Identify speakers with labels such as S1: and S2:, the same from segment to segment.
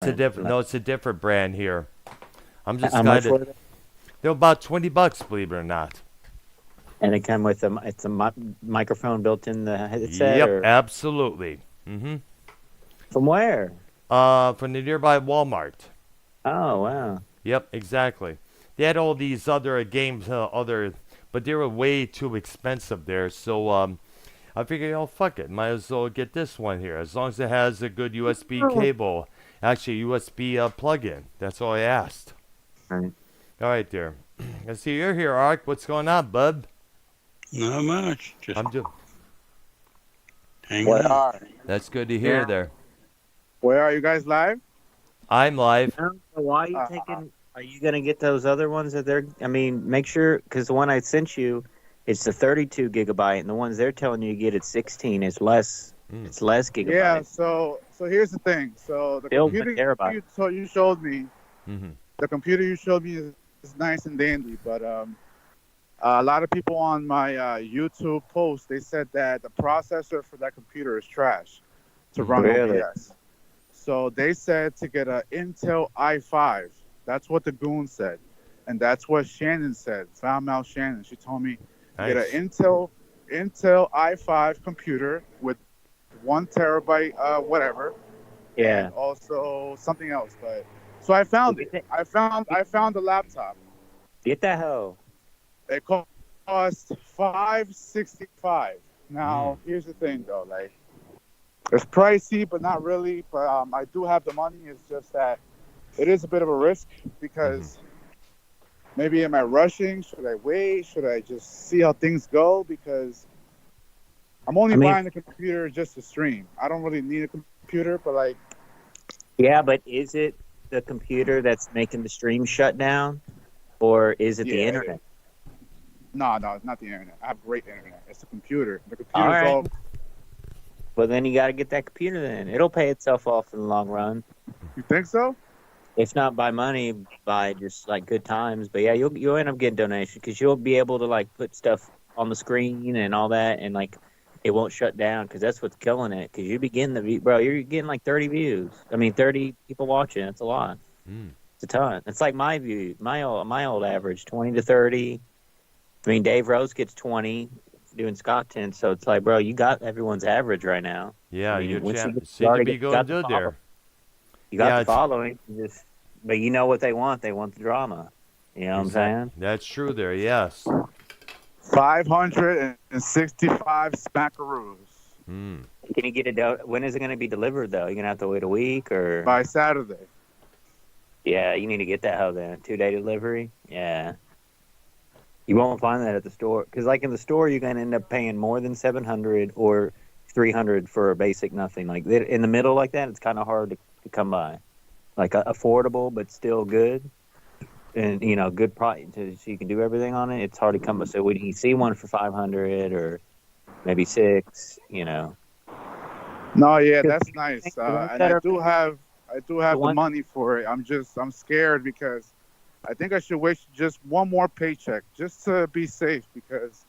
S1: a different. No, it's a different brand here. I'm just
S2: How much were they?
S1: They're about $20, believe it or not.
S2: And it come with a microphone built in the headset?
S1: Yep,
S2: Or
S1: absolutely.
S2: from where?
S1: From the nearby Walmart.
S2: Oh, wow.
S1: Yep, exactly. They had all these other games, but they were way too expensive there. So I figured, oh fuck it, might as well get this one here, as long as it has a good USB cable, actually USB plug-in. That's all I asked.
S2: Right.
S1: All right, there. I see you're here, Ark. What's going on, bud?
S3: Not much. Just
S1: I'm just.
S3: hanging out.
S1: That's good to hear
S2: Yeah.
S1: there.
S4: Where are you guys live?
S1: I'm live.
S2: No, so why are you taking? Are you gonna get those other ones that they're? I mean, make sure because the one I sent you, it's the 32 gigabyte, and the ones they're telling you get at 16 is less. It's less gigabyte.
S4: Yeah. So here's the thing. So the
S2: Still
S4: computer
S2: terabyte.
S4: you showed me,
S1: Mm-hmm.
S4: the computer you showed me is nice and dandy, but a lot of people on my YouTube post, they said that the processor for that computer is trash to run
S2: Really?
S4: OBS. So they said to get an Intel i5. That's what the goon said, and that's what Shannon said. Foul Shannon. She told me
S1: Nice.
S4: get an Intel i5 computer with 1 terabyte whatever.
S2: Yeah.
S4: And also something else, but so I found it. I found the laptop.
S2: Get that hoe.
S4: It cost $565. Now here's the thing though, like it's pricey, but not really. But I do have the money. It's just that it is a bit of a risk because maybe am I rushing? Should I wait? Should I just see how things go? Because I'm only buying a computer just to stream. I don't really need a computer, but like.
S2: Yeah, but is it the computer that's making the stream shut down, or is it the internet?
S4: No, it's not the internet. I have great internet. It's the computer. The computer's
S2: All right.
S4: all.
S2: Well, then you got to get that computer. Then it'll pay itself off in the long run.
S4: You think so?
S2: If not by money, by just like good times. But yeah, you'll end up getting donations because you'll be able to like put stuff on the screen and all that, and like it won't shut down because that's what's killing it. Because you begin you're getting like 30 views. I mean, 30 people watching. It's a lot. It's a ton. It's like my old average 20 to 30. I mean, Dave Rose gets 20 doing Scott Tent, so it's like, bro, you got everyone's average right now.
S1: Yeah,
S2: I mean,
S1: you
S2: once
S1: seem
S2: you
S1: to be going good there.
S2: You got the following, but you know what they want. They want the drama. You know what I'm saying?
S1: That's true there, yes.
S4: 565 smackaroos.
S2: Can you get it? When is it going to be delivered, though? You're going to have to wait a week or?
S4: By Saturday.
S2: Yeah, you need to get that hoe then. 2-day delivery? Yeah. You won't find that at the store. Because, like, in the store, you're going to end up paying more than $700 or $300 for a basic nothing. Like, in the middle like that, it's kind of hard to come by. Like, affordable, but still good. And, you know, good price. So you can do everything on it. It's hard to come by. So when you see one for $500 or maybe $600, you know.
S4: No, yeah, that's nice. And I do have the money for it. I'm scared because I think I should wait just one more paycheck just to be safe because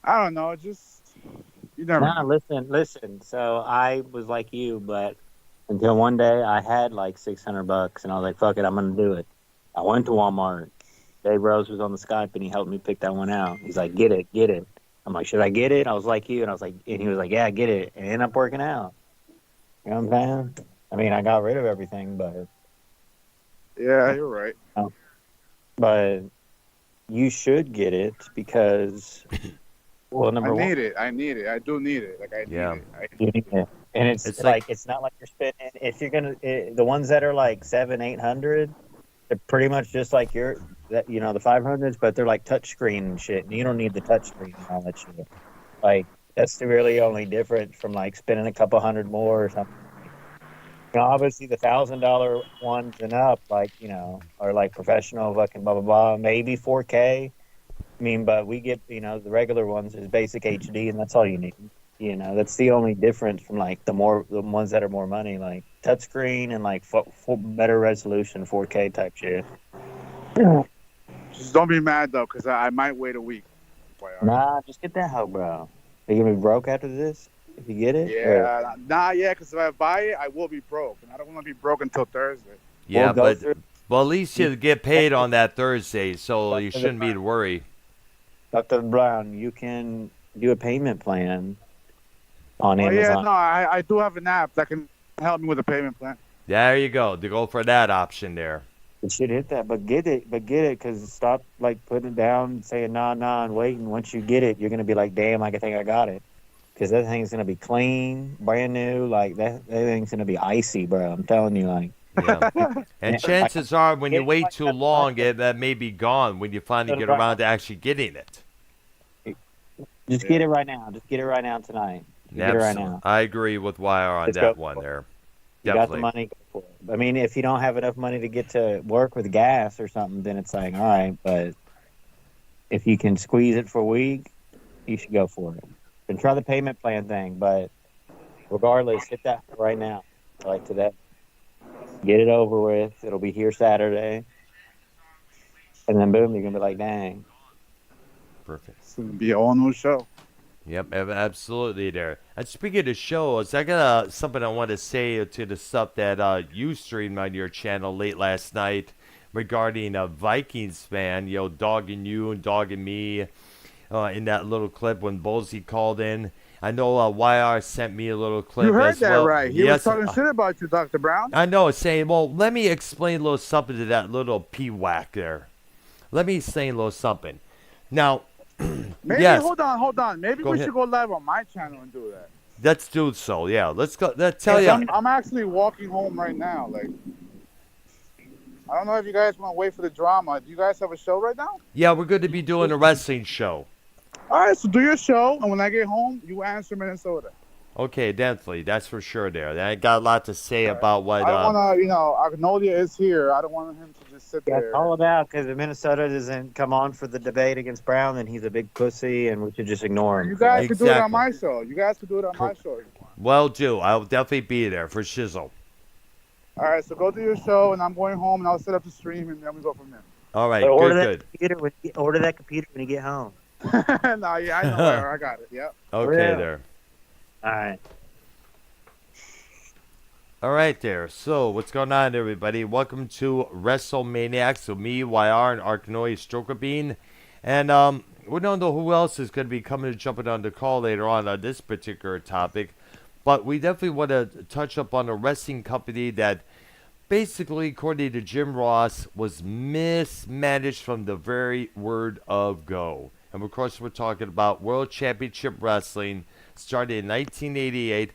S4: I don't know, just you never know.
S2: Listen. So I was like you, but until one day I had like $600 and I was like, fuck it, I'm gonna do it. I went to Walmart. Dave Rose was on the Skype and he helped me pick that one out. He's like, get it. I'm like, should I get it? I was like you, and he was like, yeah, get it. And it ended up working out. You know what I'm saying? I mean, I got rid of everything, but
S4: yeah, you're right.
S2: But you should get it because, well, number one,
S4: I need it. I do need it. Like I need it.
S2: And it's like it's not like you're spending. If you're gonna, the ones that are like $700-800, they're pretty much just like the 500s, but they're like touchscreen and shit. And you don't need the touchscreen and all that shit. Like that's the really only difference from like spending a couple $100 more or something. You know, obviously the $1,000 ones and up, like, you know, are like professional fucking blah blah blah, maybe 4K. I mean, but we get, you know, the regular ones is basic HD, and that's all you need. You know, that's the only difference from like the ones that are more money, like touchscreen and like better resolution 4K type shit.
S4: Just don't be mad though, because I might wait a week.
S2: Nah, just get that hoe, bro. Are you gonna be broke after this? if you get it?
S4: Yeah, not yet. Because if I buy it, I will be broke, and I don't want to be broke until Thursday.
S1: Yeah,
S2: We'll go
S1: but
S2: through.
S1: well, at least you get paid on that Thursday, so you shouldn't be to worry.
S2: Dr. Brown, you can do a payment plan on
S4: Oh yeah,
S2: Amazon.
S4: no, I do have an app that can help me with a payment plan.
S1: There you go. To go for that option there.
S2: It should hit that, but get it, because stop like putting it down, saying nah, and waiting. Once you get it, you're gonna be like, damn, I think I got it, because that thing's gonna be clean, brand new, like that thing's gonna be icy, bro. I'm telling you, like.
S1: Yeah. And chances are, when you wait too long, that may be gone when you finally get around to actually getting it.
S2: Just get it right now. Just get it right now tonight. Get it right now.
S1: I agree with YR on
S2: Let's
S1: that
S2: go.
S1: one there.
S2: You got the money, go for it. I mean, if you don't have enough money to get to work with gas or something, then it's like, all right, but if you can squeeze it for a week, you should go for it. And try the payment plan thing, but regardless, hit that right now, like today. Get it over with. It'll be here Saturday. And then boom, you're going to be like, dang.
S1: Perfect.
S4: It's gonna be a whole new show.
S1: Yep, absolutely there. And speaking of shows, I got something I want to say to the stuff that you streamed on your channel late last night regarding a Vikings fan, dogging you and dogging me in that little clip when Bolsey called in. I know YR sent me a little clip
S4: You heard
S1: as
S4: that
S1: well.
S4: right. He was talking shit about you, Dr. Brown.
S1: I know, saying, well, let me explain a little something to that little P-whack there. Let me say a little something. Now,
S4: Maybe,
S1: yes.
S4: hold on. Maybe
S1: Go
S4: we
S1: ahead.
S4: should go live on my channel and do that.
S1: Let's do so, yeah. Let's go. Let's tell you.
S4: I'm actually walking home right now. Like, I don't know if you guys want to wait for the drama. Do you guys have a show right now?
S1: Yeah, we're going to be doing a wrestling show.
S4: All right, so do your show, and when I get home, you answer Minnesota.
S1: Okay, definitely. That's for sure there. I got a lot to say about what...
S4: I don't want to, Agnolia is here. I don't want him to just sit there.
S2: That's all about, because if Minnesota doesn't come on for the debate against Brown, then he's a big pussy, and we should just ignore him.
S4: You guys could do it on
S1: Exactly.
S4: my show. You guys could do it on my show.
S1: Well, do. I'll definitely be there for shizzle.
S4: All right, so go do your show, and I'm going home, and I'll set up the stream, and then we go from there.
S1: All right,
S2: But
S1: good.
S2: order that computer when you get home.
S4: No, yeah, I know where I got it. Yep.
S1: Okay,
S2: Yeah.
S1: there.
S2: All right.
S1: All right, there. So, what's going on, everybody? Welcome to Wrestlemaniax with me, YR, and Arkanoid Strokerbean. And we don't know who else is going to be coming and jumping on the call later on this particular topic. But we definitely want to touch up on a wrestling company that basically, according to Jim Ross, was mismanaged from the very word of go. And of course, we're talking about World Championship Wrestling, started in 1988,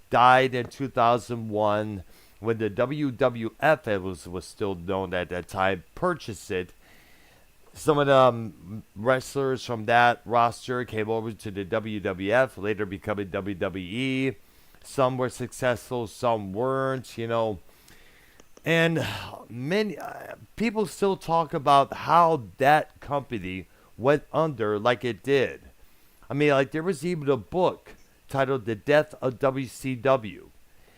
S1: died in 2001, when the WWF, it was still known at that time, purchased it. Some of the wrestlers from that roster came over to the WWF, later becoming WWE. Some were successful, some weren't, And many people still talk about how that company went under like it did. I mean, like, there was even a book titled The Death of WCW.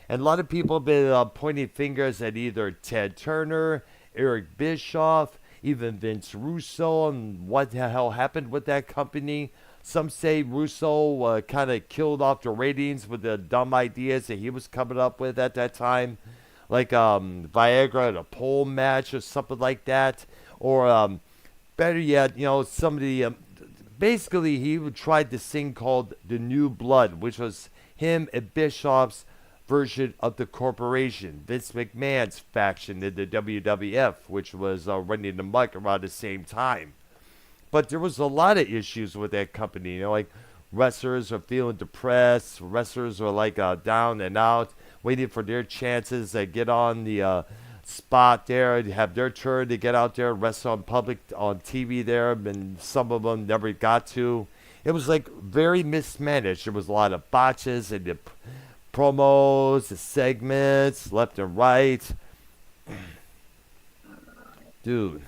S1: And a lot of people have been pointing fingers at either Ted Turner, Eric Bischoff, even Vince Russo, and what the hell happened with that company. Some say Russo kind of killed off the ratings with the dumb ideas that he was coming up with at that time. Like Viagra at a pole match or something like that. Or better yet, some of the... basically, he tried this thing called The New Blood, which was him and Bischoff's version of the corporation. Vince McMahon's faction in the WWF, which was running the mic around the same time. But there was a lot of issues with that company. Like wrestlers are feeling depressed. Wrestlers are like down and out, waiting for their chances to get on the spot there, to have their turn to get out there and wrestle on public on TV there, and some of them never got to. It was like very mismanaged. There was a lot of botches and the promos, the segments, left and right. Dude.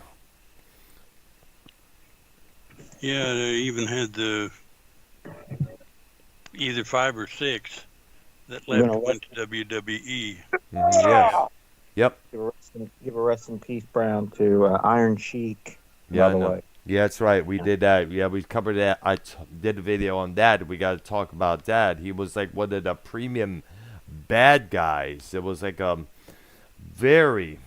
S3: Yeah, they even had either 5 or 6 that left and went to WWE.
S1: Yeah. Yep.
S2: Give a rest in peace, Brown, to Iron Sheik.
S1: Yeah,
S2: by the way.
S1: Yeah, that's right. We did that. Yeah, we covered that. Did a video on that. We got to talk about that. He was like one of the premium bad guys. It was like very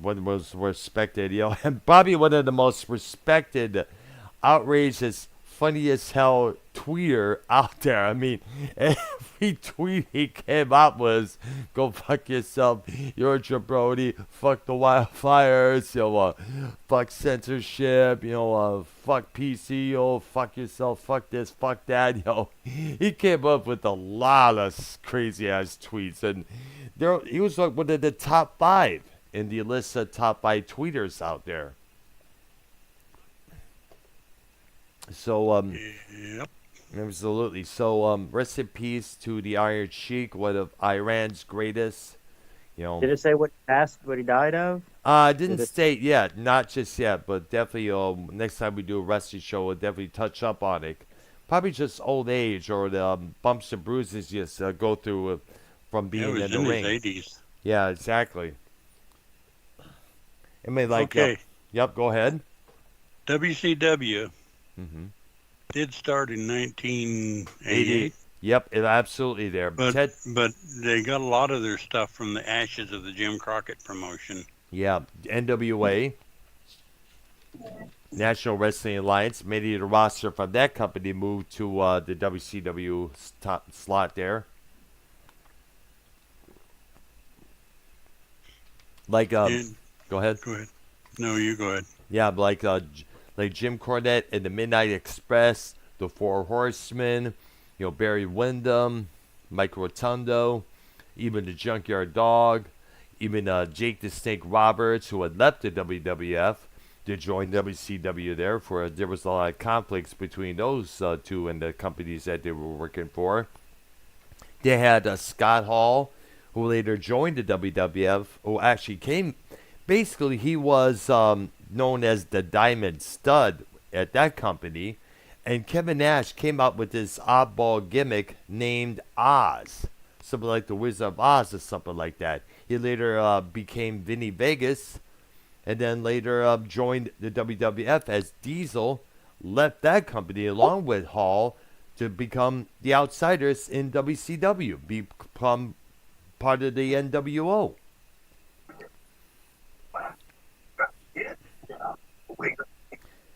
S1: what was respected, and probably one of the most respected, outrageous, funny as hell tweeter out there. I mean, every tweet he came out was "Go fuck yourself, you're a jabroni, fuck the wildfires, fuck censorship, fuck PC, fuck yourself, fuck this, fuck that, He came up with a lot of crazy ass tweets, and he was like one of the top 5 in the list of top 5 tweeters out there. So,
S3: Yep.
S1: absolutely. So, rest in peace to the Iron Sheik, one of Iran's greatest.
S2: Did it say what he died of?
S1: Didn't state yet, not just yet, but definitely. Next time we do a wrestling show, we'll definitely touch up on it. Probably just old age or the bumps and bruises just go through from being
S3: It was
S1: in the
S3: in
S1: ring.
S3: his 80s.
S1: Yeah, exactly. I mean, like,
S3: Okay.
S1: Yep. Go ahead.
S3: WCW
S1: Mm-hmm.
S3: did start in 1988,
S1: Yep, absolutely there.
S3: but they got a lot of their stuff from the ashes of the Jim Crockett promotion.
S1: Yeah, NWA, National Wrestling Alliance, made it a roster from that company moved to the WCW top slot there. Like,
S3: And,
S1: go ahead.
S3: go ahead. No, you go ahead.
S1: Yeah, like Jim Cornette and the Midnight Express, the Four Horsemen, Barry Windham, Mike Rotundo, even the Junkyard Dog, even Jake the Snake Roberts, who had left the WWF to join WCW there was a lot of conflicts between those two and the companies that they were working for. They had Scott Hall, who later joined the WWF, who actually basically he was known as the Diamond Stud at that company, and Kevin Nash came up with this oddball gimmick named Oz, something like the Wizard of Oz or something like that. He later became Vinny Vegas, and then later joined the WWF as Diesel, left that company along with Hall to become the Outsiders in WCW, become part of the NWO.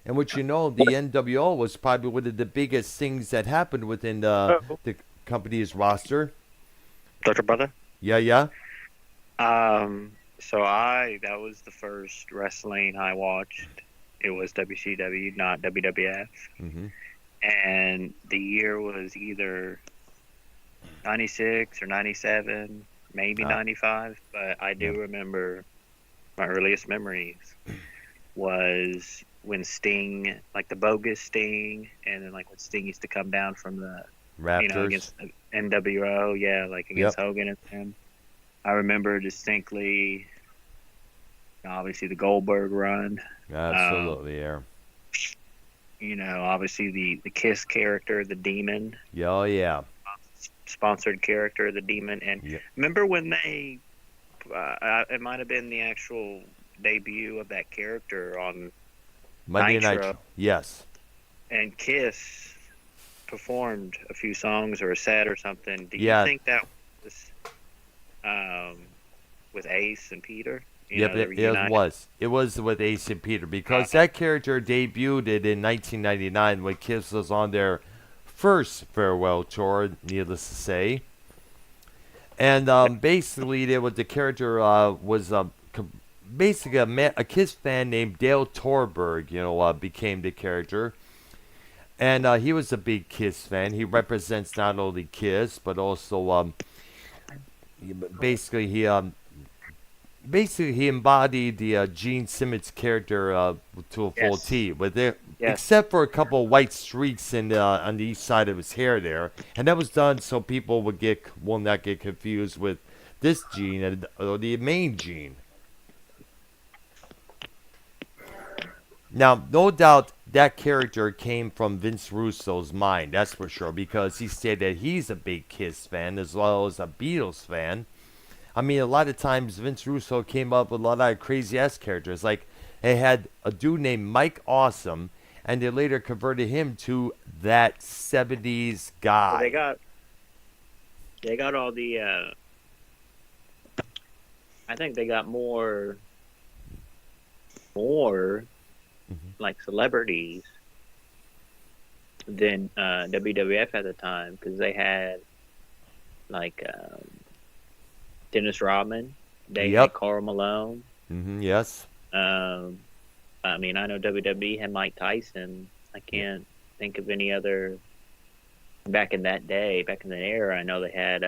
S1: And what the NWO was probably one of the biggest things that happened within the company's roster.
S5: Dr. Brother?
S1: Yeah.
S5: So that was the first wrestling I watched. It was WCW, not WWF.
S1: Mm-hmm.
S5: And the year was either 96 or 97, maybe 95. But I do remember my earliest memories was when Sting, like the bogus Sting, and then like when Sting used to come down from the
S1: Raptors.
S5: against the NWO, like against Hogan and them. I remember distinctly, obviously the Goldberg run.
S1: Absolutely, yeah.
S5: Obviously the Kiss character, the Demon.
S1: Oh, yeah.
S5: Sponsored character, the Demon. And remember when they, it might have been the actual debut of that character on
S1: Monday
S5: Nitro.
S1: Night. Yes.
S5: And Kiss performed a few songs or a set or something. Do you think that was with Ace and Peter?
S1: It was. It was with Ace and Peter because that character debuted in 1999 when Kiss was on their first farewell tour, needless to say. And basically, the character was basically a Kiss fan named Dale Torberg, became the character. And he was a big Kiss fan. He represents not only Kiss, but also basically he embodied the Gene Simmons character to a full T, except for a couple of white streaks on the east side of his hair there, and that was done so people will not get confused with this Gene or the main Gene. Now, no doubt that character came from Vince Russo's mind, that's for sure, because he said that he's a big Kiss fan as well as a Beatles fan. I mean, a lot of times Vince Russo came up with a lot of crazy-ass characters. Like, They had a dude named Mike Awesome, and they later converted him to that 70s guy.
S5: Well, they got all the. I think they got more like celebrities than WWF at the time, because they had like Dennis Rodman, they had Karl Malone.
S1: Yes.
S5: I mean, I know WWE had Mike Tyson. I can't think of any other. Back in that day, back in that era, I know they had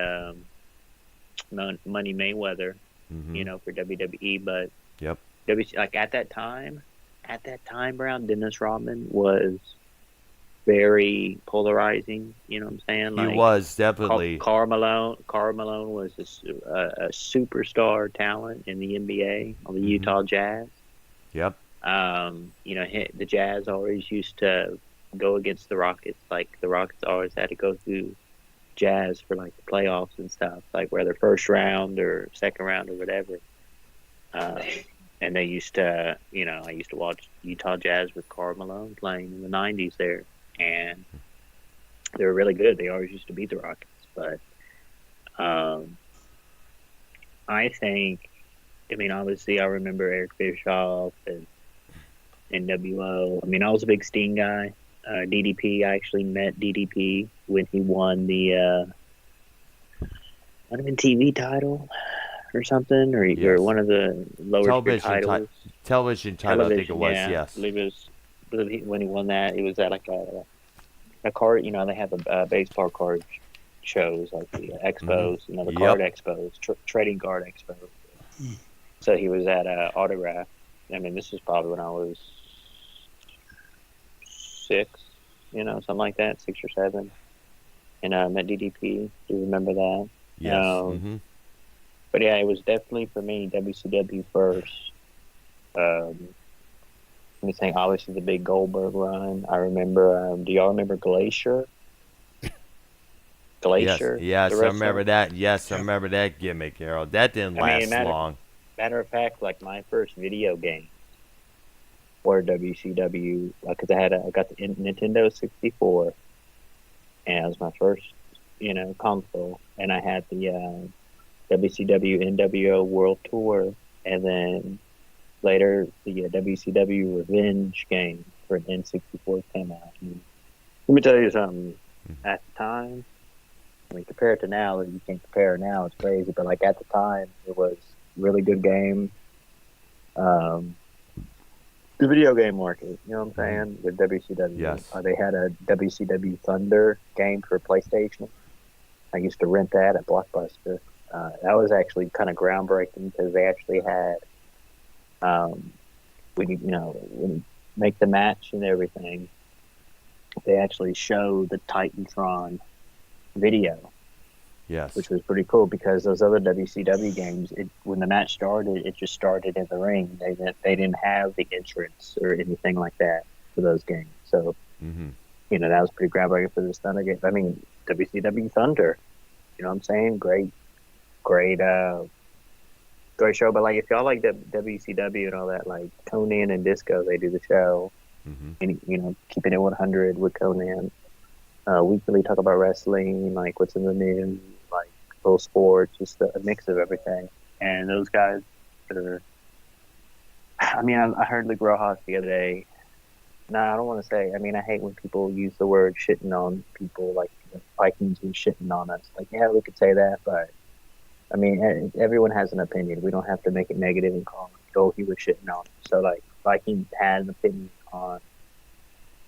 S5: Money Mayweather, you know, for WWE. But like at that time, Brown, Dennis Rodman was very polarizing. You know what I'm saying?
S1: He
S5: like,
S1: was definitely.
S5: Karl Malone was a superstar talent in the NBA on the Utah Jazz.
S1: Yep.
S5: You know, the Jazz always used to go against the Rockets. Like, the Rockets always had to go through Jazz for like the playoffs and stuff, like whether first round or second round or whatever. And they used to, you know, I used to watch Utah Jazz with Karl Malone playing in the 90s there, and they were really good. They always used to beat the Rockets. But I think, I mean, obviously I remember Eric Bischoff and NWO. I mean, I was a big Sting guy. DDP, I actually met DDP when he won the TV title or something, or one of the lower tier titles.
S1: Television title, I think it was, yes.
S5: I believe it was, when he won that, it was at like a card, you know, they have a baseball card shows, like the expos, you know, the card expos, trading card expos. So he was at Autograph. I mean, this was probably when I was 6, you know, something like that, 6 or 7. And I met DDP. Do you remember that?
S1: Yes.
S5: But yeah, it was definitely for me WCW first. Let me think. Obviously, the big Goldberg run. I remember. Do y'all remember Glacier? Glacier.
S1: Yes, I remember that. Yes, I remember that gimmick, Harold. That didn't last long.
S5: Matter of fact, like my first video game were WCW, because I got the Nintendo 64, and it was my first, you know, console, and I had the WCW NWO World Tour, and then later the WCW Revenge game for N64 came out. And let me tell you something. At the time, I mean, compare it to now, you can't compare it now. It's crazy, but like at the time, it was a really good game. The video game market, you know what I'm saying, with WCW.
S1: Yes.
S5: They had a WCW Thunder game for PlayStation. I used to rent that at Blockbuster. That was actually kind of groundbreaking, because they actually had, when you make the match and everything, they actually show the Titantron video.
S1: Yes.
S5: Which was pretty cool, because those other WCW games, when the match started, it just started in the ring. They didn't have the entrance or anything like that for those games. So, you know, that was pretty groundbreaking for this Thunder game. I mean, WCW Thunder, you know what I'm saying? Great show. But like, if y'all like the WCW and all that, like Conan and Disco, they do the show, and you know, keeping it 100 with Conan. Weekly talk about wrestling, like what's in the news, like little sports, just a mix of everything. And those guys are, I mean, I heard Luke Rojas the other day. No, I don't want to say, I mean, I hate when people use the word shitting on people, like Vikings were shitting on us. Like, yeah, we could say that, but I mean, everyone has an opinion. We don't have to make it negative and call it, oh, he was shitting on us. So, like, Vikings had an opinion on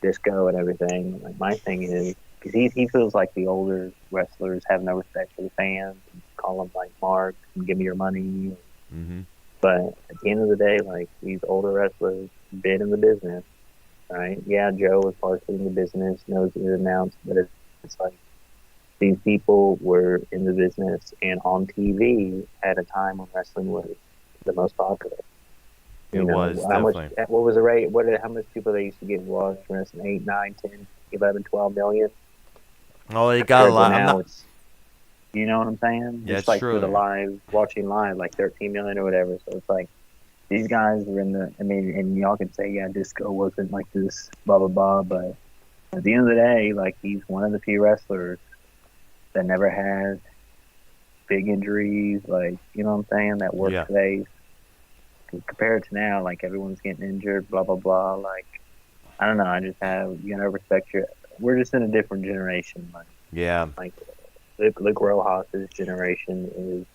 S5: Disco and everything. Like, my thing is, because he feels like the older wrestlers have no respect for the fans, and call them like Mark and give me your money. But at the end of the day, like, these older wrestlers been in the business, right? Yeah, Joe was partially in the business, knows it announced, but it's like these people were in the business and on TV at a time when wrestling was the most popular.
S1: It was definitely.
S5: What was the rate? How much people they used to get watched for wrestling? 8, 9, 10, 11, 12 million?
S1: Oh, they got a lot.
S5: Now it's, you know what I'm saying?
S1: Yeah,
S5: it's like
S1: true.
S5: for the watching live, like 13 million or whatever. So it's like,
S2: these guys were in the. I mean, and y'all can say, yeah, disco wasn't like this, blah blah blah. But at the end of the day, like he's one of the few wrestlers that never had big injuries. Like you know what I'm saying? That worked
S1: Yeah.
S2: safe. Compared to now, like everyone's getting injured, blah blah blah. Like I don't know. I just have respect your. We're just in a different generation.
S1: Yeah.
S2: Like Luke Rojas's generation is,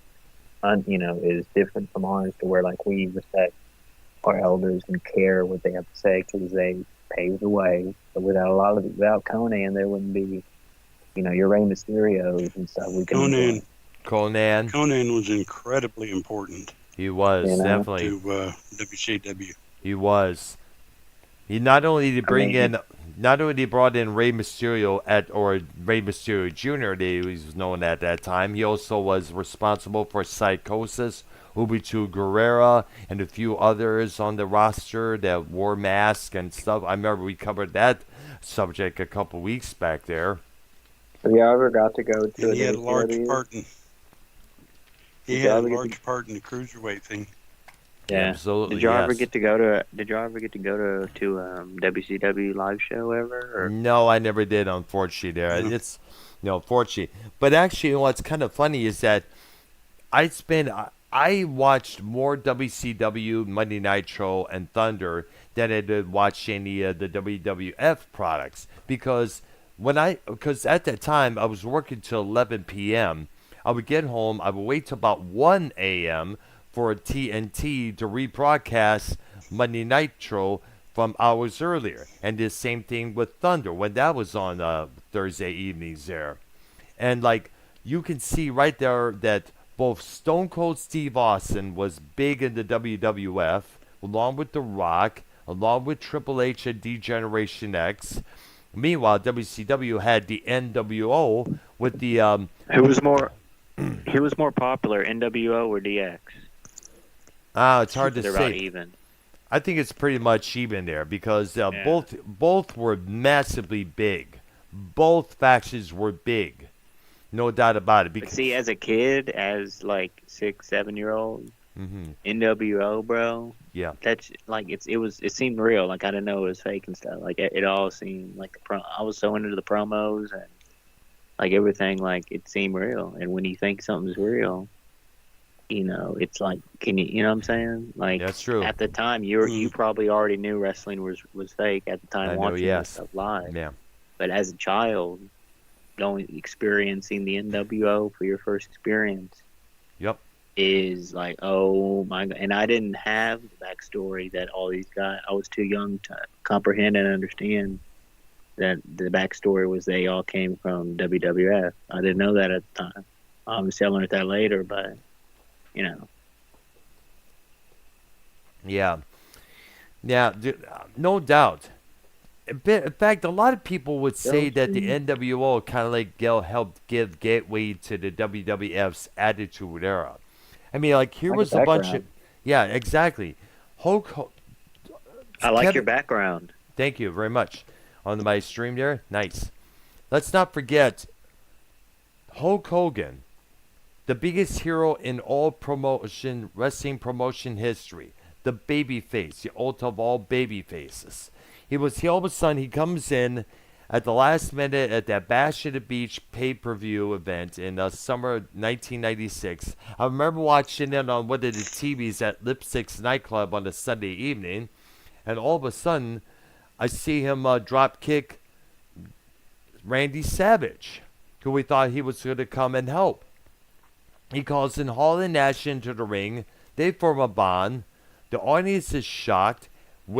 S2: is different from ours to where like we respect our elders and care what they have to say because they paved the way. But without Conan, there wouldn't be, your Rey Mysterios and stuff. We can
S3: Conan
S1: Conan.
S3: was incredibly important
S1: He was,
S2: You know?
S1: definitely.
S3: to WCW.
S1: He was. He not only did not only brought in Rey Mysterio or Rey Mysterio Jr. that he was known at that time, he also was responsible for Psychosis, Ubitu Guerrera, and a few others on the roster that wore masks and stuff. I remember we covered that subject a couple weeks back there.
S2: Have you ever got to go to
S3: And he had a
S2: WCW?
S3: large part in. He
S2: Did you
S3: had a
S2: ever get
S3: large part in the cruiserweight thing.
S2: Yeah.
S1: Absolutely.
S5: Did y'all ever
S1: yes.
S5: get to go to? Did y'all ever get to go to WCW live show ever? Or
S1: No, I never did, unfortunately. There,
S3: No.
S1: it's fortunately. But actually, what's kind of funny is that I watched more WCW, Monday Nitro, and Thunder than I did watch any of the WWF products because at that time I was working till 11 p.m. I would get home, I would wait till about 1 a.m. for TNT to rebroadcast Monday Nitro from hours earlier, and the same thing with Thunder when that was on Thursday evenings there. And like you can see right there that both Stone Cold Steve Austin was big in the WWF, along with The Rock, along with Triple H and D-Generation X. Meanwhile, WCW had the NWO with the
S5: who was more? Who was more popular, NWO or DX?
S1: it's hard to
S5: They're about
S1: say.
S5: even.
S1: I think it's pretty much even there because
S5: Yeah.
S1: both were massively big. Both factions were big, no doubt about it.
S5: But
S1: Because
S5: see, as a kid, as like 6, 7-year-old,
S1: Mhm.
S5: NWO, bro.
S1: Yeah.
S5: That's like it seemed real. Like I didn't know it was fake and stuff. Like it all seemed like I was so into the promos and like everything. Like it seemed real. And when you think something's real, it's like you know what I'm saying? Like
S1: That's true.
S5: at the time, you probably already knew wrestling was fake at the time
S1: I know,
S5: watching
S1: yes.
S5: this stuff live.
S1: Yeah.
S5: But as a child, experiencing the NWO for your first experience.
S1: Yep.
S5: Is like, oh my god. And I didn't have the backstory that all these guys, I was too young to comprehend and understand that the backstory was they all came from WWF. I didn't know that at the time. Obviously I learned that later, but
S1: Yeah. Yeah, no doubt. In fact, a lot of people would say that the NWO kind of like helped give gateway to the WWF's Attitude Era. I mean, like here
S2: Like
S1: was
S2: a
S1: a bunch of,
S2: background.
S1: yeah, exactly. Hulk.
S5: I like
S1: Kevin-
S5: your background.
S1: Thank you very much. On my stream there, nice. Let's not forget Hulk Hogan, the biggest hero in all wrestling promotion history, the babyface, the ultimate of all babyfaces. All of a sudden he comes in at the last minute at that Bash at the Beach pay-per-view event in summer 1996. I remember watching it on one of the TVs at Lipstick's nightclub on a Sunday evening, and all of a sudden I see him drop kick Randy Savage, who we thought he was going to come and help. He calls in Hall and Nash into the ring. They form a bond. The audience is shocked.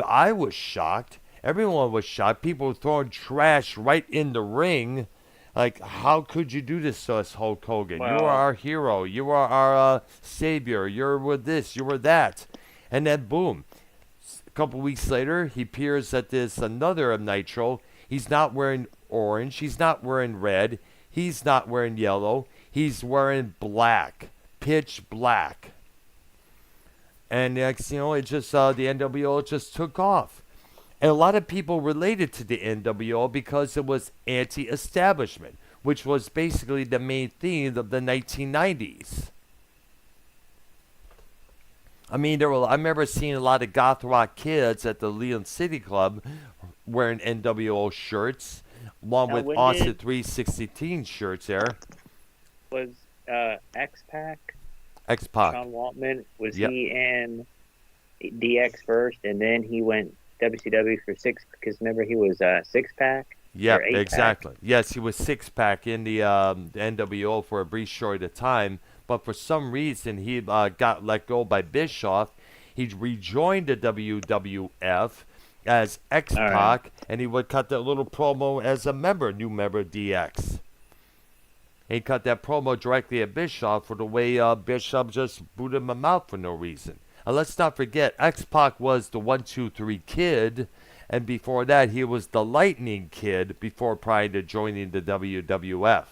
S1: I was shocked. Everyone was shocked. People were throwing trash right in the ring. Like, how could you do this to us, Hulk Hogan? You
S5: Well-
S1: are our hero. You are our savior. You're with this. You were that. And then, boom. A couple weeks later, he appears at this another Nitro. He's not wearing orange. He's not wearing red. He's not wearing yellow. He's wearing black. Pitch black. And next, it just the NWO just took off. And a lot of people related to the NWO because it was anti-establishment, which was basically the main theme of the 1990s. I mean, I remember seeing a lot of goth rock kids at the Leon City Club wearing NWO shirts, along
S5: Now,
S1: with
S5: when
S1: Austin
S5: did
S1: 316 shirts there.
S5: was X Pac
S1: X Pac.
S5: Sean Waltman? Was
S1: Yep.
S5: he in DX first, and then he went WCW for six? Because remember he was six pack.
S1: Yep,
S5: or 8-pack?
S1: exactly. Yes, he was six pack in the NWO for a brief short of time, but for some reason he got let go by Bischoff. He rejoined the WWF as X Pac,
S5: All
S1: and he would cut that little promo as a new member of DX. He cut that promo directly at Bischoff for the way Bischoff just booted him out for no reason. And let's not forget, X Pac was the 1-2-3 Kid, and before that, he was the Lightning Kid prior to joining the WWF.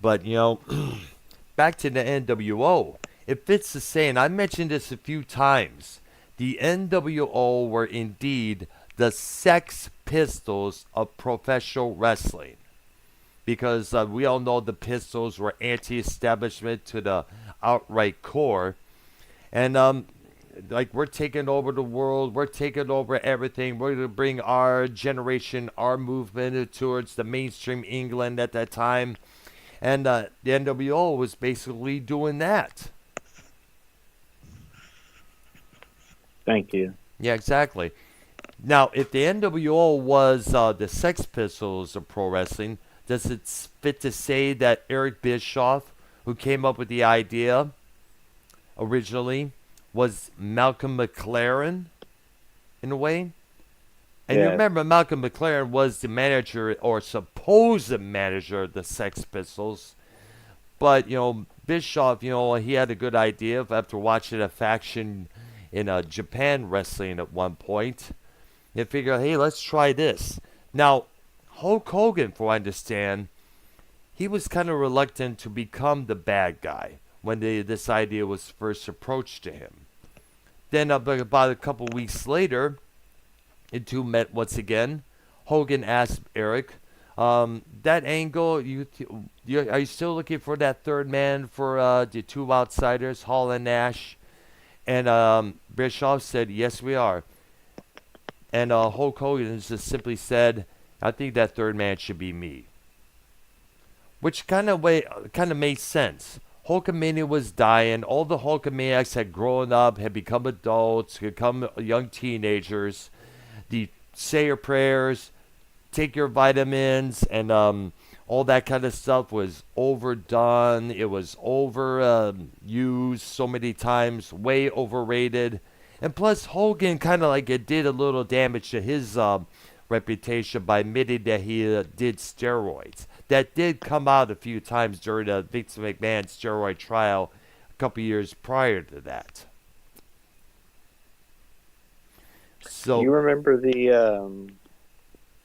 S1: But, back to the NWO. It fits the saying, I mentioned this a few times. The NWO were indeed the Sex Pistols of professional wrestling. Because we all know the Pistols were anti-establishment to the outright core. And, we're taking over the world, we're taking over everything, we're going to bring our generation, our movement towards the mainstream England at that time. And the NWO was basically doing that.
S5: Thank you.
S1: Yeah, exactly. Now, if the NWO was the Sex Pistols of pro wrestling, does it fit to say that Eric Bischoff, who came up with the idea originally, was Malcolm McLaren in a way? And you
S2: Yeah.
S1: remember Malcolm McLaren was the manager or supposed manager of the Sex Pistols. But, Bischoff, he had a good idea after watching a faction in Japan wrestling at one point. He figured, hey, let's try this. Now, Hulk Hogan, for I understand, he was kind of reluctant to become the bad guy when this idea was first approached to him. Then about a couple weeks later, the two met once again. Hogan asked Eric, that angle, are you still looking for that third man for the two outsiders, Hall and Nash? And Bischoff said, yes, we are. And Hulk Hogan just simply said, I think that third man should be me. Which kind of made sense. Hulkamania was dying. All the Hulkamaniacs had grown up, had become adults, become young teenagers. The say your prayers, take your vitamins, and all that kind of stuff was overdone. It was overused so many times, way overrated. And plus, Hogan kind of it did a little damage to his reputation by admitting that he did steroids. That did come out a few times during Vince McMahon's steroid trial a couple years prior to that. So
S5: You remember the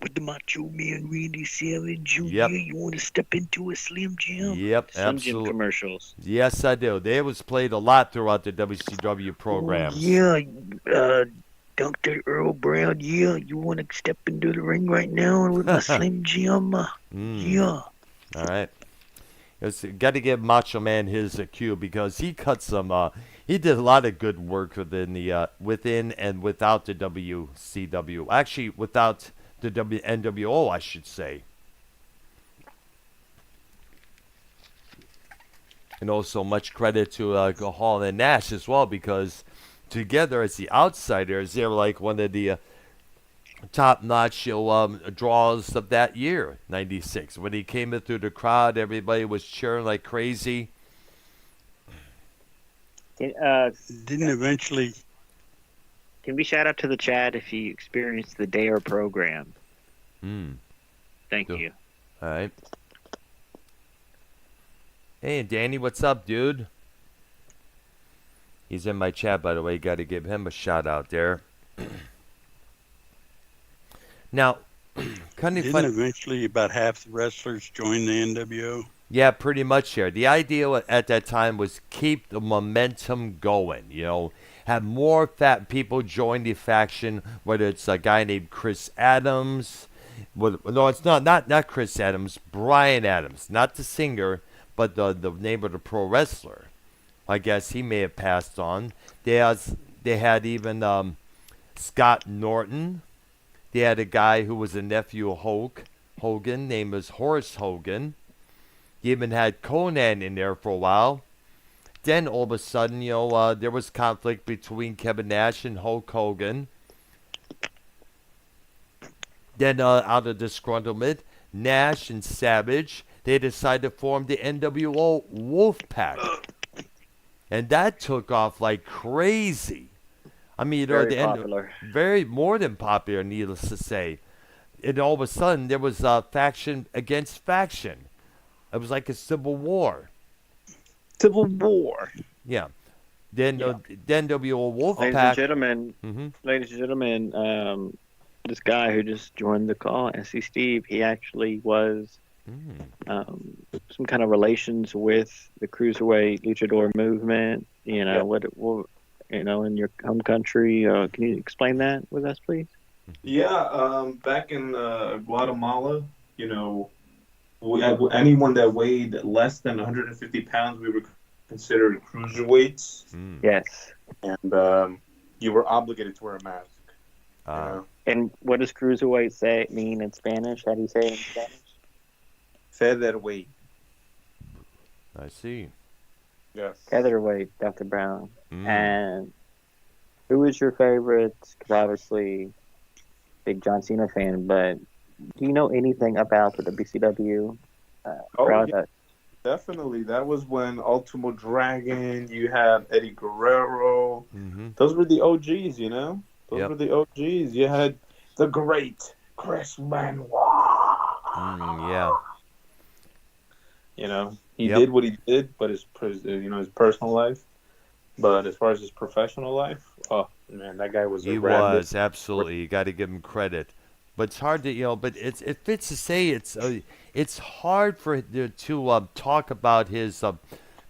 S5: with the Macho Man Randy Savage Jr.
S1: Yep.
S5: You want to step into a Slim Jim?
S1: Yep,
S5: Slim Jim
S1: absolutely.
S5: commercials.
S1: Yes, I do. They was played a lot throughout the WCW programs.
S5: Yeah, Dr. Earl Brown, yeah, you want to step into the ring right now with my Slim Jim? Yeah.
S1: All right. Got to give Macho Man his cue because he cut some. He did a lot of good work within and without the WCW. Actually, without the NWO, I should say. And also much credit to Hall and Nash as well because together as the outsiders, they were like one of the top-notch draws of that year, 96. When he came in through the crowd, everybody was cheering like crazy.
S3: Didn't eventually.
S5: Can we shout out to the chat if you experienced the Dare program? Thank
S1: Cool.
S5: you.
S1: All right. Hey, Danny, what's up, dude? He's in my chat, by the way. Got to give him a shout out there. Now, kind of
S3: Didn't
S1: fun.
S3: eventually about half the wrestlers join the NWO?
S1: Yeah, pretty much here. The idea at that time was keep the momentum going, have more fat people join the faction, whether it's a guy named Chris Adams. No, it's not Chris Adams, Brian Adams, not the singer, but the name of the pro wrestler. I guess he may have passed on. They had even Scott Norton. They had a guy who was a nephew of Hogan, named was Horace Hogan. You even had Conan in there for a while. Then all of a sudden, there was conflict between Kevin Nash and Hulk Hogan. Then out of disgruntlement, Nash and Savage, they decided to form the NWO Wolfpack. And that took off like crazy. I mean,
S5: Very popular.
S1: Very more than popular, needless to say. And all of a sudden, there was faction against faction. It was like a civil war.
S2: Civil War.
S1: Yeah. Then the NWO
S5: Ladies and
S1: Wolfpack.
S5: gentlemen,
S1: Mhm.
S5: this guy who just joined the call, SC Steve, he actually was some kind of relations with the cruiserweight luchador movement. In your home country. Can you explain that with us, please?
S6: Yeah, back in Guatemala, anyone that weighed less than 150 pounds, we were considered cruiserweights.
S5: Yes.
S6: And you were obligated to wear a mask.
S5: And what does cruiserweight mean in Spanish? How do you say it in Spanish?
S6: Featherweight.
S1: I see.
S6: Yes.
S5: Featherweight, Dr. Brown. And who was your favorite? Because obviously, big John Cena fan, but do you know anything about the WCW?
S6: Definitely. That was when Ultimo Dragon, you had Eddie Guerrero. Those were the OGs, Those were the OGs. You had the great Chris Benoit.
S1: Yeah.
S6: He did what he did, but his personal life. But as far as his professional life, oh man, that guy was.
S1: He was absolutely. You got to give him credit. But it's hard to but it fits to say it's hard for to talk about his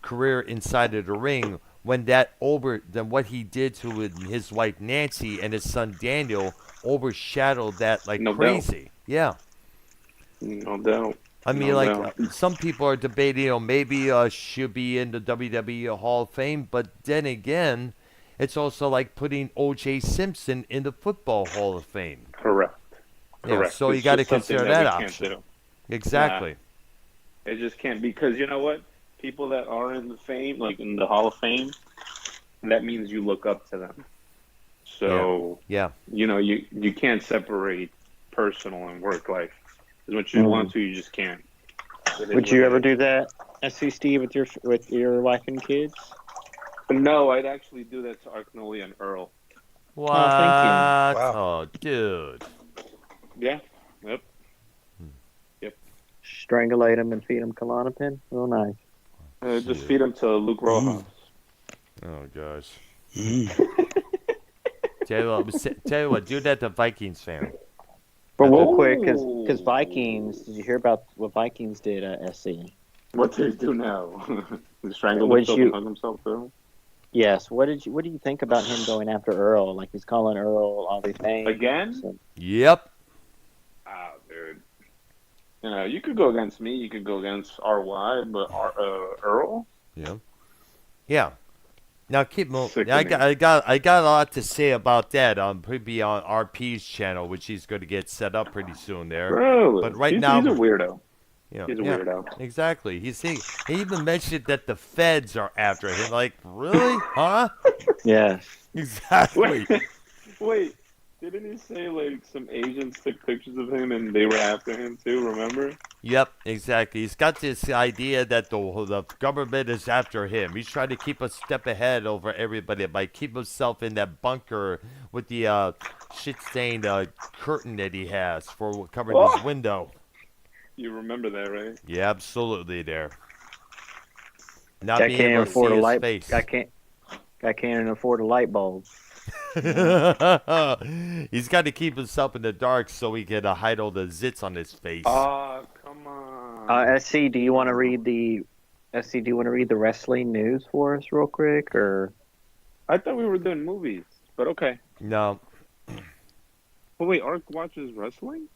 S1: career inside of the ring when than what he did to his wife Nancy and his son Daniel overshadowed that like crazy. Yeah.
S6: No doubt.
S1: I mean, some people are debating, maybe should be in the WWE Hall of Fame, but then again, it's also like putting O.J. Simpson in the Football Hall of Fame.
S6: Correct.
S1: Yeah, so you got to consider that option. Exactly.
S6: It just can't, because you know what? People that are in the fame, like in the Hall of Fame, that means you look up to them. So, you can't separate personal and work life. As much as you want to, you just can't.
S5: Would you ever do that, SC Steve, with your wife and kids?
S6: No, I'd actually do that to Arknoli and Earl.
S1: What?
S5: Oh, thank you.
S7: Wow.
S1: Oh, dude.
S6: Yeah. Yep.
S5: Strangulate them and feed them Klonopin? Real nice.
S6: Just feed them to Luke Rojas.
S1: Oh, gosh. Tell you what, do that to Vikings fan.
S5: But real quick, because Vikings, did you hear about what Vikings did at SC?
S6: What do they do now? Strangle himself and hug himself too?
S5: Yes. What do you think about him going after Earl? Like he's calling Earl all these names.
S6: Again?
S5: So.
S1: Yep.
S6: Oh, dude. You could go against me. You could go against RY, but Earl?
S1: Yeah. Yeah. Now keep moving. I got a lot to say about that. Probably on RP's channel, which he's going to get set up pretty soon there.
S6: Really?
S1: But he's
S6: a weirdo.
S1: Yeah,
S6: he's a weirdo.
S1: Exactly. He even mentioned that the feds are after him. Like, really? Huh?
S5: Yeah.
S1: Exactly.
S6: Wait. Didn't he say like some agents took pictures of him and they were after him too? Remember?
S1: Yep, exactly. He's got this idea that the government is after him. He's trying to keep a step ahead over everybody by keeping himself in that bunker with the shit-stained curtain that he has for covering his window.
S6: You remember that, right?
S1: Yeah, absolutely. There. Not
S5: I
S1: being
S5: can't
S1: able to
S5: afford
S1: see
S5: a
S1: his
S5: light.
S1: face.
S5: I can't afford a light bulb.
S1: He's got to keep himself in the dark so he can hide all the zits on his face.
S6: Oh, come on.
S5: SC, do you want to read the wrestling news for us real quick, or?
S6: I thought we were doing movies, but okay.
S1: No.
S6: Oh wait, Ark watches wrestling?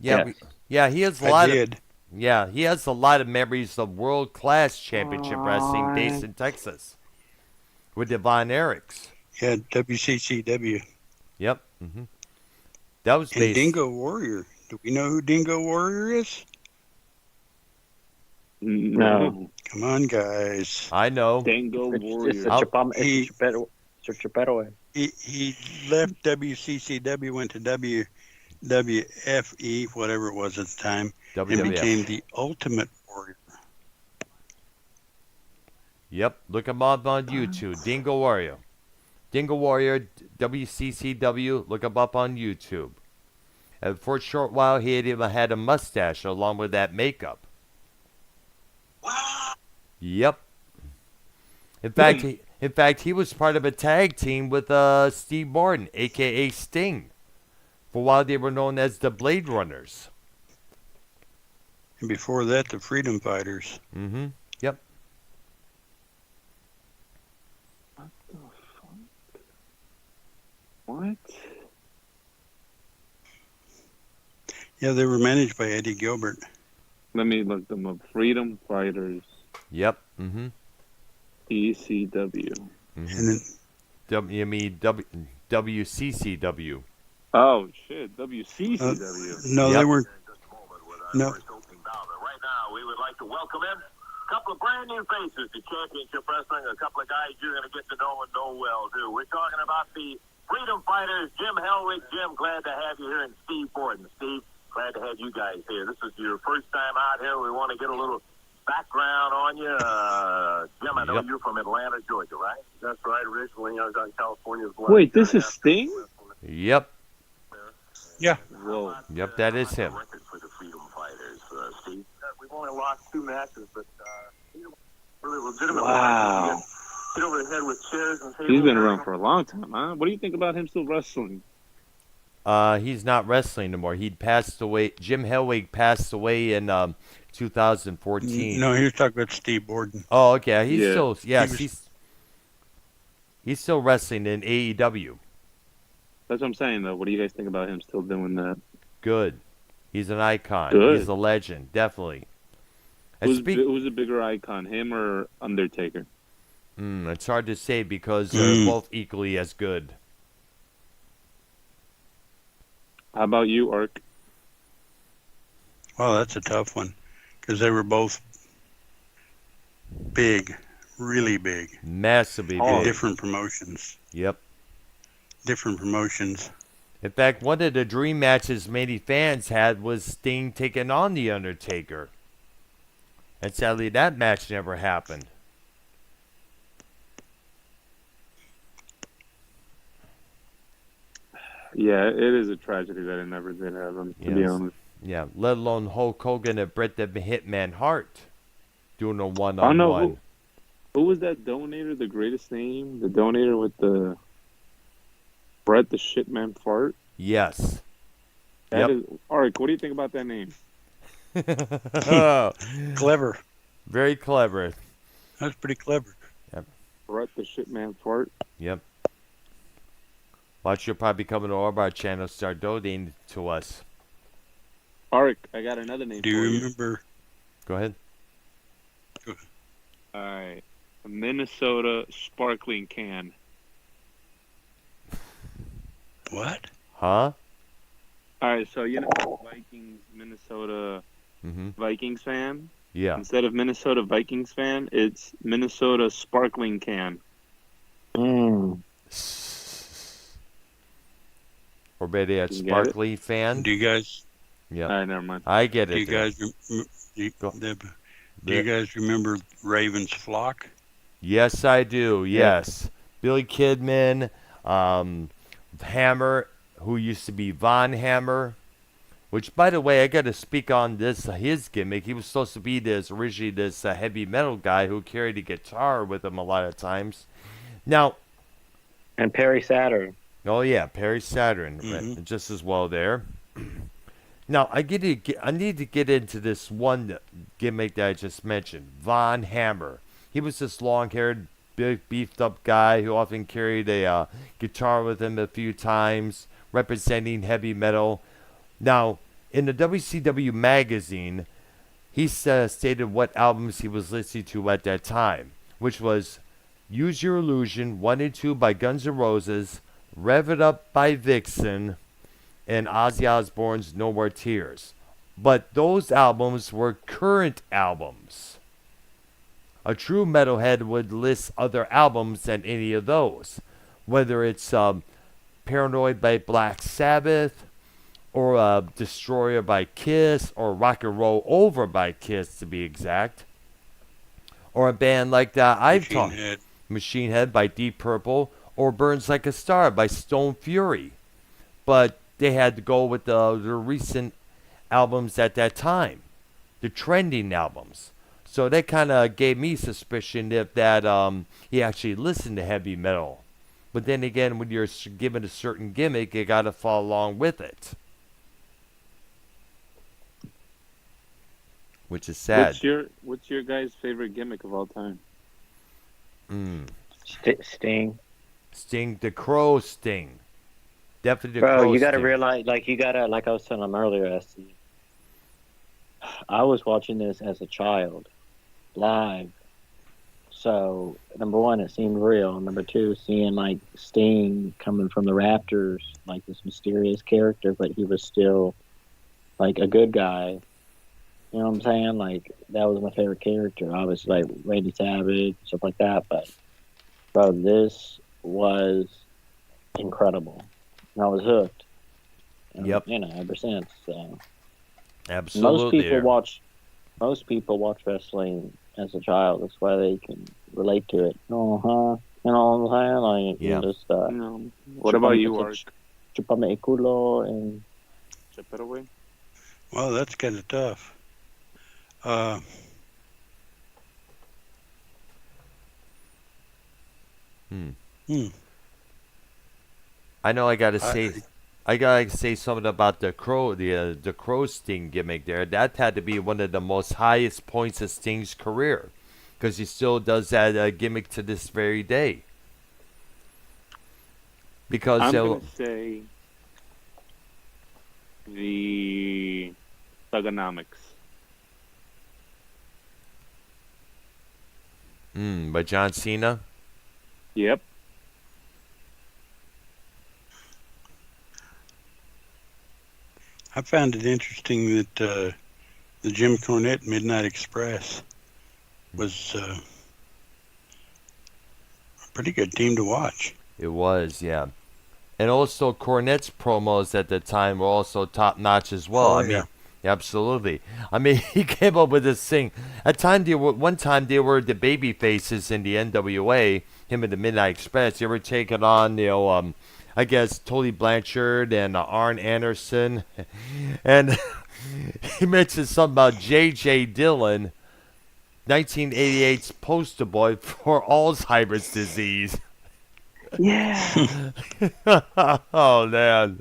S1: Yeah,
S5: Yes.
S1: he has a lot of. Yeah, he has a lot of memories of world-class championship wrestling based in Texas with the Von Erichs.
S7: Yeah, WCCW.
S1: Yep. That was
S7: And
S1: based.
S7: Dingo Warrior. Do we know who Dingo Warrior is?
S6: No.
S7: Come on, guys.
S1: I know.
S6: Dango
S2: It's
S6: Warrior.
S2: a Chapetaway.
S7: He left WCCW, went to WWFE, whatever it was at the time, and became the Ultimate Warrior.
S1: Yep. Look him up on YouTube. Dingo Warrior. Dingo Warrior, WCCW. Look him up on YouTube. And for a short while, he had even had a mustache along with that makeup. Yep. In fact, he was part of a tag team with Steve Martin, a.k.a. Sting. For a while, they were known as the Blade Runners.
S7: And before that, the Freedom Fighters.
S1: Yep.
S6: What?
S7: Yeah, they were managed by Eddie Gilbert.
S6: Let me look them up. Freedom Fighters.
S1: Yep.
S6: ECW.
S7: And then
S1: WCCW.
S6: Oh, shit. WCCW.
S7: no,
S1: Yep.
S7: they weren't. No.
S8: Right now, we would like to welcome in a couple of brand new faces to Championship Wrestling, a couple of guys you're going to get to know and know well, too. We're talking about the Freedom Fighters, Jim Hellwig. Jim, glad to have you here, and Steve Borden. Steve, glad to have you guys here. This is your first time out here. We want to get a little background on you. Jim, I know you're from Atlanta, Georgia, right? That's right. Originally, I was out in California as well.
S6: Wait, this is Sting?
S1: Yep.
S7: Yeah.
S6: Whoa.
S1: Yep, that is him.
S8: Record for the Freedom Fighters, Steve. We've only lost 2 matches, but really legitimate.
S6: Wow.
S8: Hit over the head with chairs and tables.
S6: He's been around for a long time, huh? What do you think about him still wrestling?
S1: He's not wrestling anymore. He'd passed away. Jim Hellwig passed away in 2014.
S7: No, he was talking about Steve Borden.
S1: Oh, okay. He's
S6: Yeah.
S1: still he's still wrestling in AEW.
S6: That's what I'm saying, though. What do you guys think about him still doing that?
S1: Good. He's an icon.
S6: Good.
S1: He's a legend, definitely. And
S6: Who's a bigger icon, him or Undertaker?
S1: It's hard to say because they're both equally as good.
S6: How about you, Ark?
S7: Well, that's a tough one because they were both big, really big.
S1: Massively
S7: In
S1: big.
S7: different promotions.
S1: Yep.
S7: Different promotions.
S1: In fact, one of the dream matches many fans had was Sting taking on The Undertaker. And sadly, that match never happened.
S6: Yeah, it is a tragedy that it never did happen, to be
S1: Yes.
S6: honest.
S1: Yeah, let alone Hulk Hogan and Bret the Hitman Hart doing a
S6: I
S1: one-on-one.
S6: don't know. Who was that donator, the greatest name? The donator with the Bret the Shitman Fart?
S1: Yes.
S6: That is, Ark, what do you think about that name?
S1: Oh,
S7: Clever.
S1: very clever.
S7: That's pretty clever.
S6: Bret the Shitman Fart?
S1: Yep. Watch, you'll probably come to all of our channels, start donating to us.
S6: Ark, I got another name
S7: Do
S6: for
S7: you
S6: you.
S7: remember?
S1: Go ahead.
S6: All right. A Minnesota sparkling can.
S7: What?
S1: Huh?
S6: All right, so you know Vikings, Minnesota Vikings fan?
S1: Yeah.
S6: Instead of Minnesota Vikings fan, it's Minnesota sparkling can.
S1: Or better yet,
S6: You get it?
S1: Sparkly fan.
S7: Do you guys?
S1: Yeah.
S6: All right, never mind.
S1: I get
S7: Do
S1: it.
S7: you
S1: there.
S7: guys?
S1: Go.
S7: Do you guys remember Raven's Flock?
S1: Yes, I do. Yes. Billy Kidman, Hammer, who used to be Von Hammer, which, by the way, I got to speak on this, his gimmick. He was supposed to be originally this heavy metal guy who carried a guitar with him a lot of times. Now,
S2: And Perry Saturn.
S1: oh yeah, Perry Saturn, right, just as well there. Now, I need to get into this one gimmick that I just mentioned, Von Hammer. He was this long-haired, big, beefed-up guy who often carried a guitar with him a few times, representing heavy metal. Now, in the WCW magazine, he stated what albums he was listening to at that time, which was Use Your Illusion 1 and 2 by Guns N' Roses, Rev It Up by Vixen, and Ozzy Osbourne's No More Tears. But those albums were current albums. A true metalhead would list other albums than any of those, whether it's Paranoid by Black Sabbath, or Destroyer by Kiss, or Rock and Roll Over by Kiss, to be exact, or a band like that I've talked, Machine Head by Deep Purple, or Burns Like a Star by Stone Fury. But they had to go with the recent albums at that time, the trending albums. So that kind of gave me suspicion if that he actually listened to heavy metal. But then again, when you're given a certain gimmick, you got to follow along with it. Which is sad.
S6: What's your guys' favorite gimmick of all time?
S2: Sting.
S1: Sting, the Crow Sting. Definitely the
S2: Bro,
S1: Crow
S2: you got to
S1: Sting.
S2: realize, like I was telling him earlier, I was watching this as a child, live. So, number one, it seemed real. Number two, seeing, like, Sting coming from the Raptors, like this mysterious character, but he was still, like, a good guy. You know what I'm saying? Like, that was my favorite character. Obviously, like, Randy Savage, stuff like that. But, bro, this was incredible. And I was hooked. And,
S1: Yep.
S2: You know, ever since. So.
S1: Absolutely.
S2: Most people watch wrestling as a child. That's why they can relate to it. You know what I'm saying? Like,
S1: yeah.
S2: You just,
S6: What about you, Ark?
S2: Chupame el culo and...
S6: Chip it away?
S7: Well, that's kind of tough.
S1: I know I gotta say something about the Crow Sting gimmick there. That had to be one of the most highest points of Sting's career, because he still does that gimmick to this very day. Because
S6: I'm gonna say the Thugonomics.
S1: By John Cena.
S6: Yep.
S7: I found it interesting that the Jim Cornette Midnight Express was a pretty good team to watch.
S1: It was, yeah. And also Cornette's promos at the time were also top notch as well. I mean, absolutely. I mean, he came up with this thing. One time they were the baby faces in the NWA. Him and the Midnight Express. They were taking on, I guess, Tully Blanchard and Arn Anderson. And he mentioned something about J.J. Dillon, 1988's poster boy for Alzheimer's disease.
S2: Yeah.
S1: Oh, man.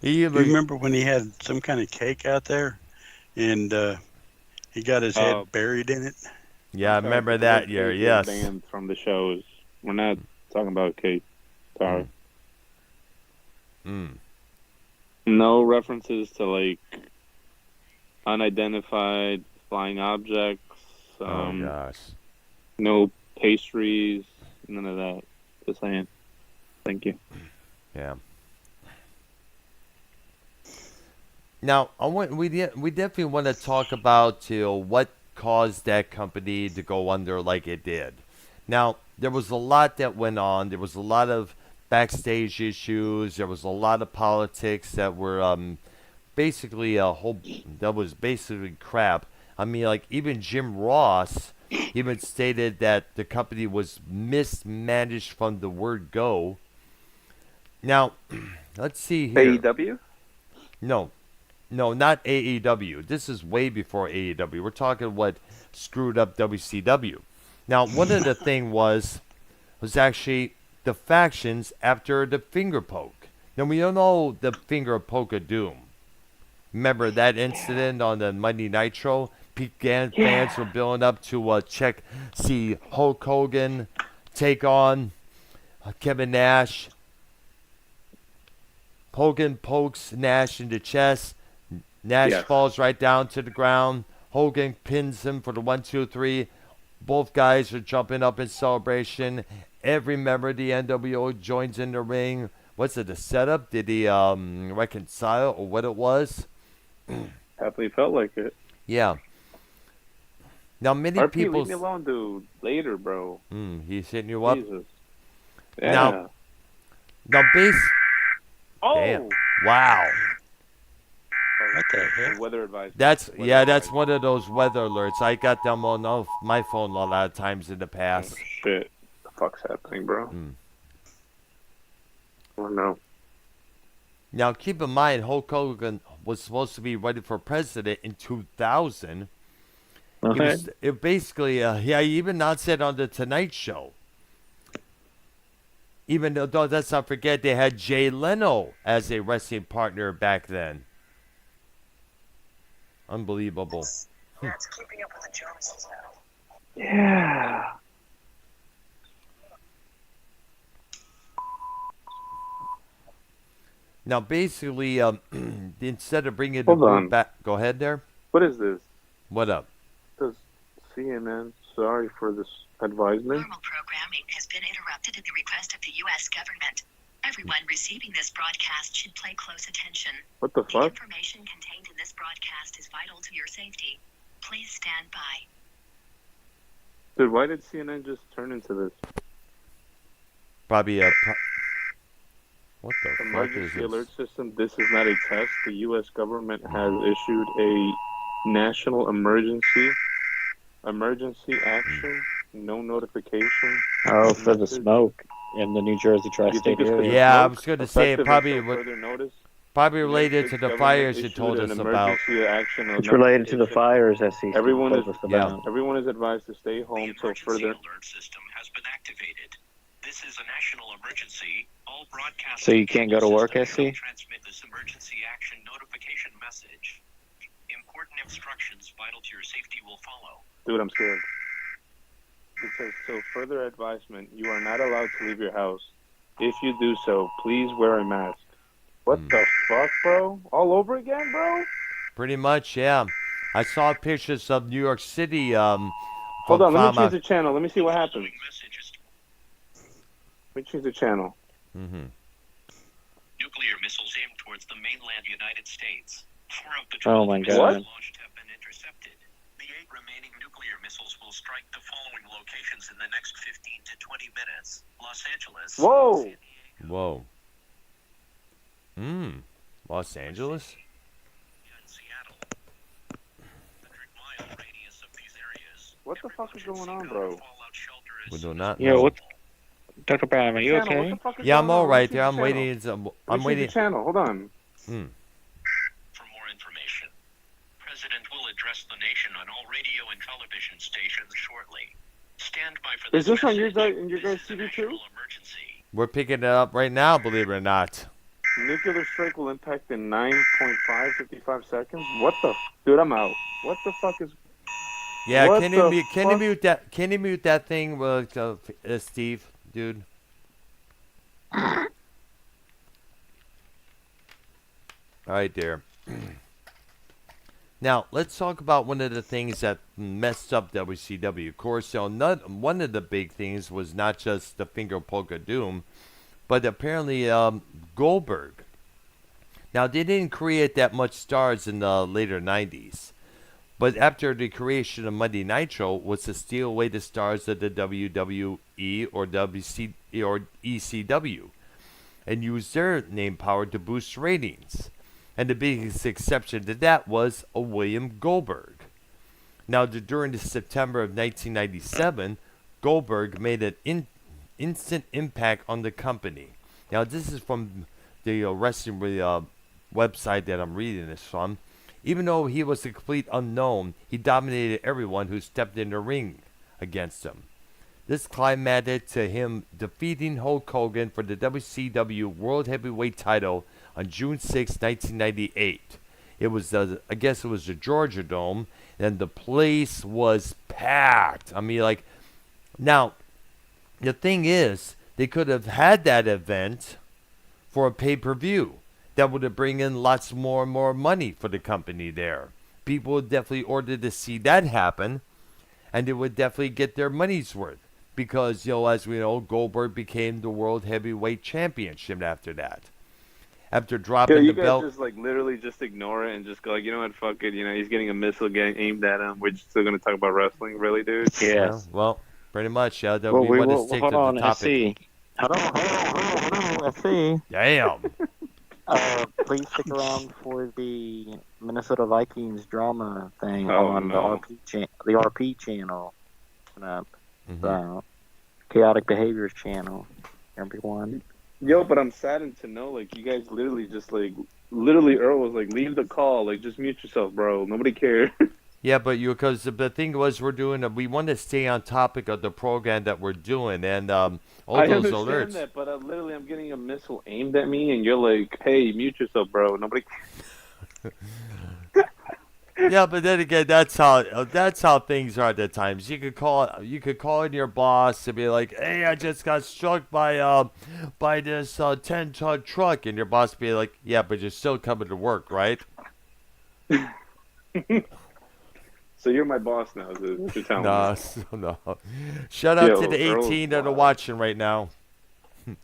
S7: Do you remember when he had some kind of cake out there and he got his head buried in it?
S1: Yeah, I remember that year, yes.
S6: Banned from the shows. We're not talking about cake. Sorry. No references to, like, unidentified flying objects.
S1: Oh, gosh.
S6: No pastries. None of that. Just saying. Thank you.
S1: Yeah. Now, we definitely want to talk about what caused that company to go under like it did. Now, there was a lot that went on. There was a lot of backstage issues. There was a lot of politics that were basically that was basically crap. I mean, like, even Jim Ross even stated that the company was mismanaged from the word go. Now, let's see here.
S6: AEW?
S1: No, not AEW. This is way before AEW. We're talking what screwed up WCW. Now, one of the thing was actually the factions after the finger poke. Now, we don't know the finger poke of doom. Remember that incident on the Monday Nitro? Fans were building up to see Hulk Hogan take on Kevin Nash. Hogan pokes Nash in the chest. Nash falls right down to the ground. Hogan pins him for the 1, 2, 3. Both guys are jumping up in celebration. Every member of the NWO joins in the ring. What's it, the setup? Did he reconcile or what it was?
S6: Definitely felt like it.
S1: Yeah. Now, many
S6: RP,
S1: people...
S6: leave me alone, dude. Later, bro.
S1: He's hitting you up?
S6: Jesus. Yeah.
S1: Now base...
S6: Oh!
S1: Damn. Wow.
S7: What the heck?
S6: Weather advice.
S1: That's one of those weather alerts. I got them on my phone a lot of times in the past.
S6: Oh, shit. The fuck's happening, bro? Oh, no.
S1: Now, keep in mind, Hulk Hogan was supposed to be running for president in 2000.
S2: Okay.
S1: It basically, he even announced it on the Tonight Show. Even though, let's not forget, they had Jay Leno as a wrestling partner back then. Unbelievable.
S8: That's keeping up with the Joneses now.
S6: Yeah.
S1: Now, basically, instead of bringing the
S6: Hold
S1: group
S6: on.
S1: back, go ahead there.
S6: What is this?
S1: What up?
S6: Does CNN, sorry for this advisement.
S9: Normal programming has been interrupted at the request of the U.S. government. Everyone receiving this broadcast should pay close attention.
S6: What the
S9: The
S6: fuck?
S9: information contained in this broadcast is vital to your safety. Please stand by.
S6: Dude, why did CNN just turn into this?
S1: Probably what the fuck is
S6: Emergency
S1: this?
S6: alert system. This is not a test. The U.S. government has issued a national emergency action. No notification.
S2: Oh, for the smoke in the New Jersey tri-state area.
S1: Yeah, I was going to say
S6: Effective
S1: probably
S6: until further notice.
S1: probably related to
S6: United States
S1: the fires
S6: government
S1: you told
S6: issued
S1: us
S6: an
S1: about.
S6: emergency action
S2: It's related to the fires that Steve
S6: Everyone
S2: told
S6: is
S2: us about.
S6: Everyone is advised to stay home till further.
S8: alert system has been activated. This is a national emergency. All broadcast.
S2: So you can't go to work, SC?
S8: Transmit this emergency action notification message. Important instructions vital to your safety will follow.
S6: Dude, I'm scared. It says, so further advisement, you are not allowed to leave your house. If you do so, please wear a mask. What the fuck, bro? All over again, bro?
S1: Pretty much, yeah. I saw pictures of New York City.
S6: Hold on, let me change the channel. Let me see what happens. Let me change the channel.
S1: Mm-hmm.
S8: Nuclear missiles aimed towards the mainland United States. 4 of the
S2: Oh
S8: 12
S2: my
S8: missiles
S2: God.
S8: launched have been intercepted. The 8 remaining nuclear missiles will strike the following locations in the next 15 to 20 minutes. Los Angeles.
S6: Whoa!
S8: San Diego,
S1: Whoa. Los Angeles?
S8: and Seattle. 100-mile radius of these areas.
S6: What the fuck is going on, bro?
S8: Fallout shelter is
S1: We do not
S2: Yeah,
S1: know.
S2: what? Dr. Brown, are you
S6: Channel, what
S2: okay?
S6: the fuck is
S1: Yeah,
S6: going
S1: I'm
S6: on?
S1: all
S6: Let me
S1: right
S6: change
S1: there.
S6: the
S1: I'm
S6: channel.
S1: waiting.
S6: Let me
S1: I'm
S6: change
S1: waiting.
S6: the channel. Hold on.
S8: For more information, President will address the nation on all radio and television stations shortly. Stand by for
S6: Is
S8: this
S6: this on your
S8: message.
S6: guys in your
S8: This
S6: guys'
S8: is a
S6: TV too?
S8: national emergency.
S1: We're picking it up right now, believe it or not.
S6: Nuclear strike will impact in 9.555 seconds. What the? Dude, I'm out. What the fuck is?
S1: Yeah,
S6: What
S1: can you
S6: the
S1: mute? Can you
S6: fuck?
S1: mute that? Can you mute that thing, Steve, dude? All right, there. Now let's talk about one of the things that messed up WCW. Of course, one of the big things was not just the finger poke of doom, but apparently Goldberg. Now they didn't create that much stars in the later '90s. But after the creation of Monday Nitro was to steal away the stars of the WWE or ECW and use their name power to boost ratings. And the biggest exception to that was a William Goldberg. Now, during the September of 1997, Goldberg made an instant impact on the company. Now, this is from the wrestling website that I'm reading this from. Even though he was a complete unknown, he dominated everyone who stepped in the ring against him. This climaxed to him defeating Hulk Hogan for the WCW World Heavyweight title on June 6, 1998. It was, I guess it was the Georgia Dome, and the place was packed. I mean, like, now, the thing is, they could have had that event for a pay-per-view. that would have bring in lots more and more money for the company there. People would definitely order to see that happen, and they would definitely get their money's worth. Because, as we know, Goldberg became the World Heavyweight Championship after that. After dropping
S6: you
S1: the
S6: guys
S1: belt.
S6: just literally just ignore it and just go like, you know what, fuck it. He's getting a missile getting aimed at him. We're just still gonna talk about wrestling, really, dude?
S2: Yes.
S1: Well, pretty much. Yeah,
S2: Well,
S1: we want to stick to
S2: hold
S1: the
S2: on. Let's
S1: topic.
S2: see. Hold on. Let's see.
S1: Damn.
S2: Please stick around for the Minnesota Vikings drama thing
S6: Oh,
S2: on
S6: no.
S2: the RP channel. Chaotic Behaviors channel. Everyone.
S6: Yo, but I'm saddened to know, you guys literally just, literally Earl was like, leave the call. Just mute yourself, bro. Nobody cares.
S1: Yeah, but because the thing was, we want to stay on topic of the program that we're doing, and all
S6: I
S1: those
S6: understand
S1: alerts.
S6: that, but literally I'm getting a missile aimed at me, and you're like, hey, mute yourself, bro. Nobody cares.
S1: Yeah, but then again, that's how things are at times. You could call in your boss and be like, "Hey, I just got struck by this 10-ton truck," and your boss be like, "Yeah, but you're still coming to work, right?"
S6: So you're my boss now, is what you're telling me.
S1: No. Shout out to the
S6: Earl's
S1: 18 that are
S6: wild.
S1: watching right now.
S6: Earl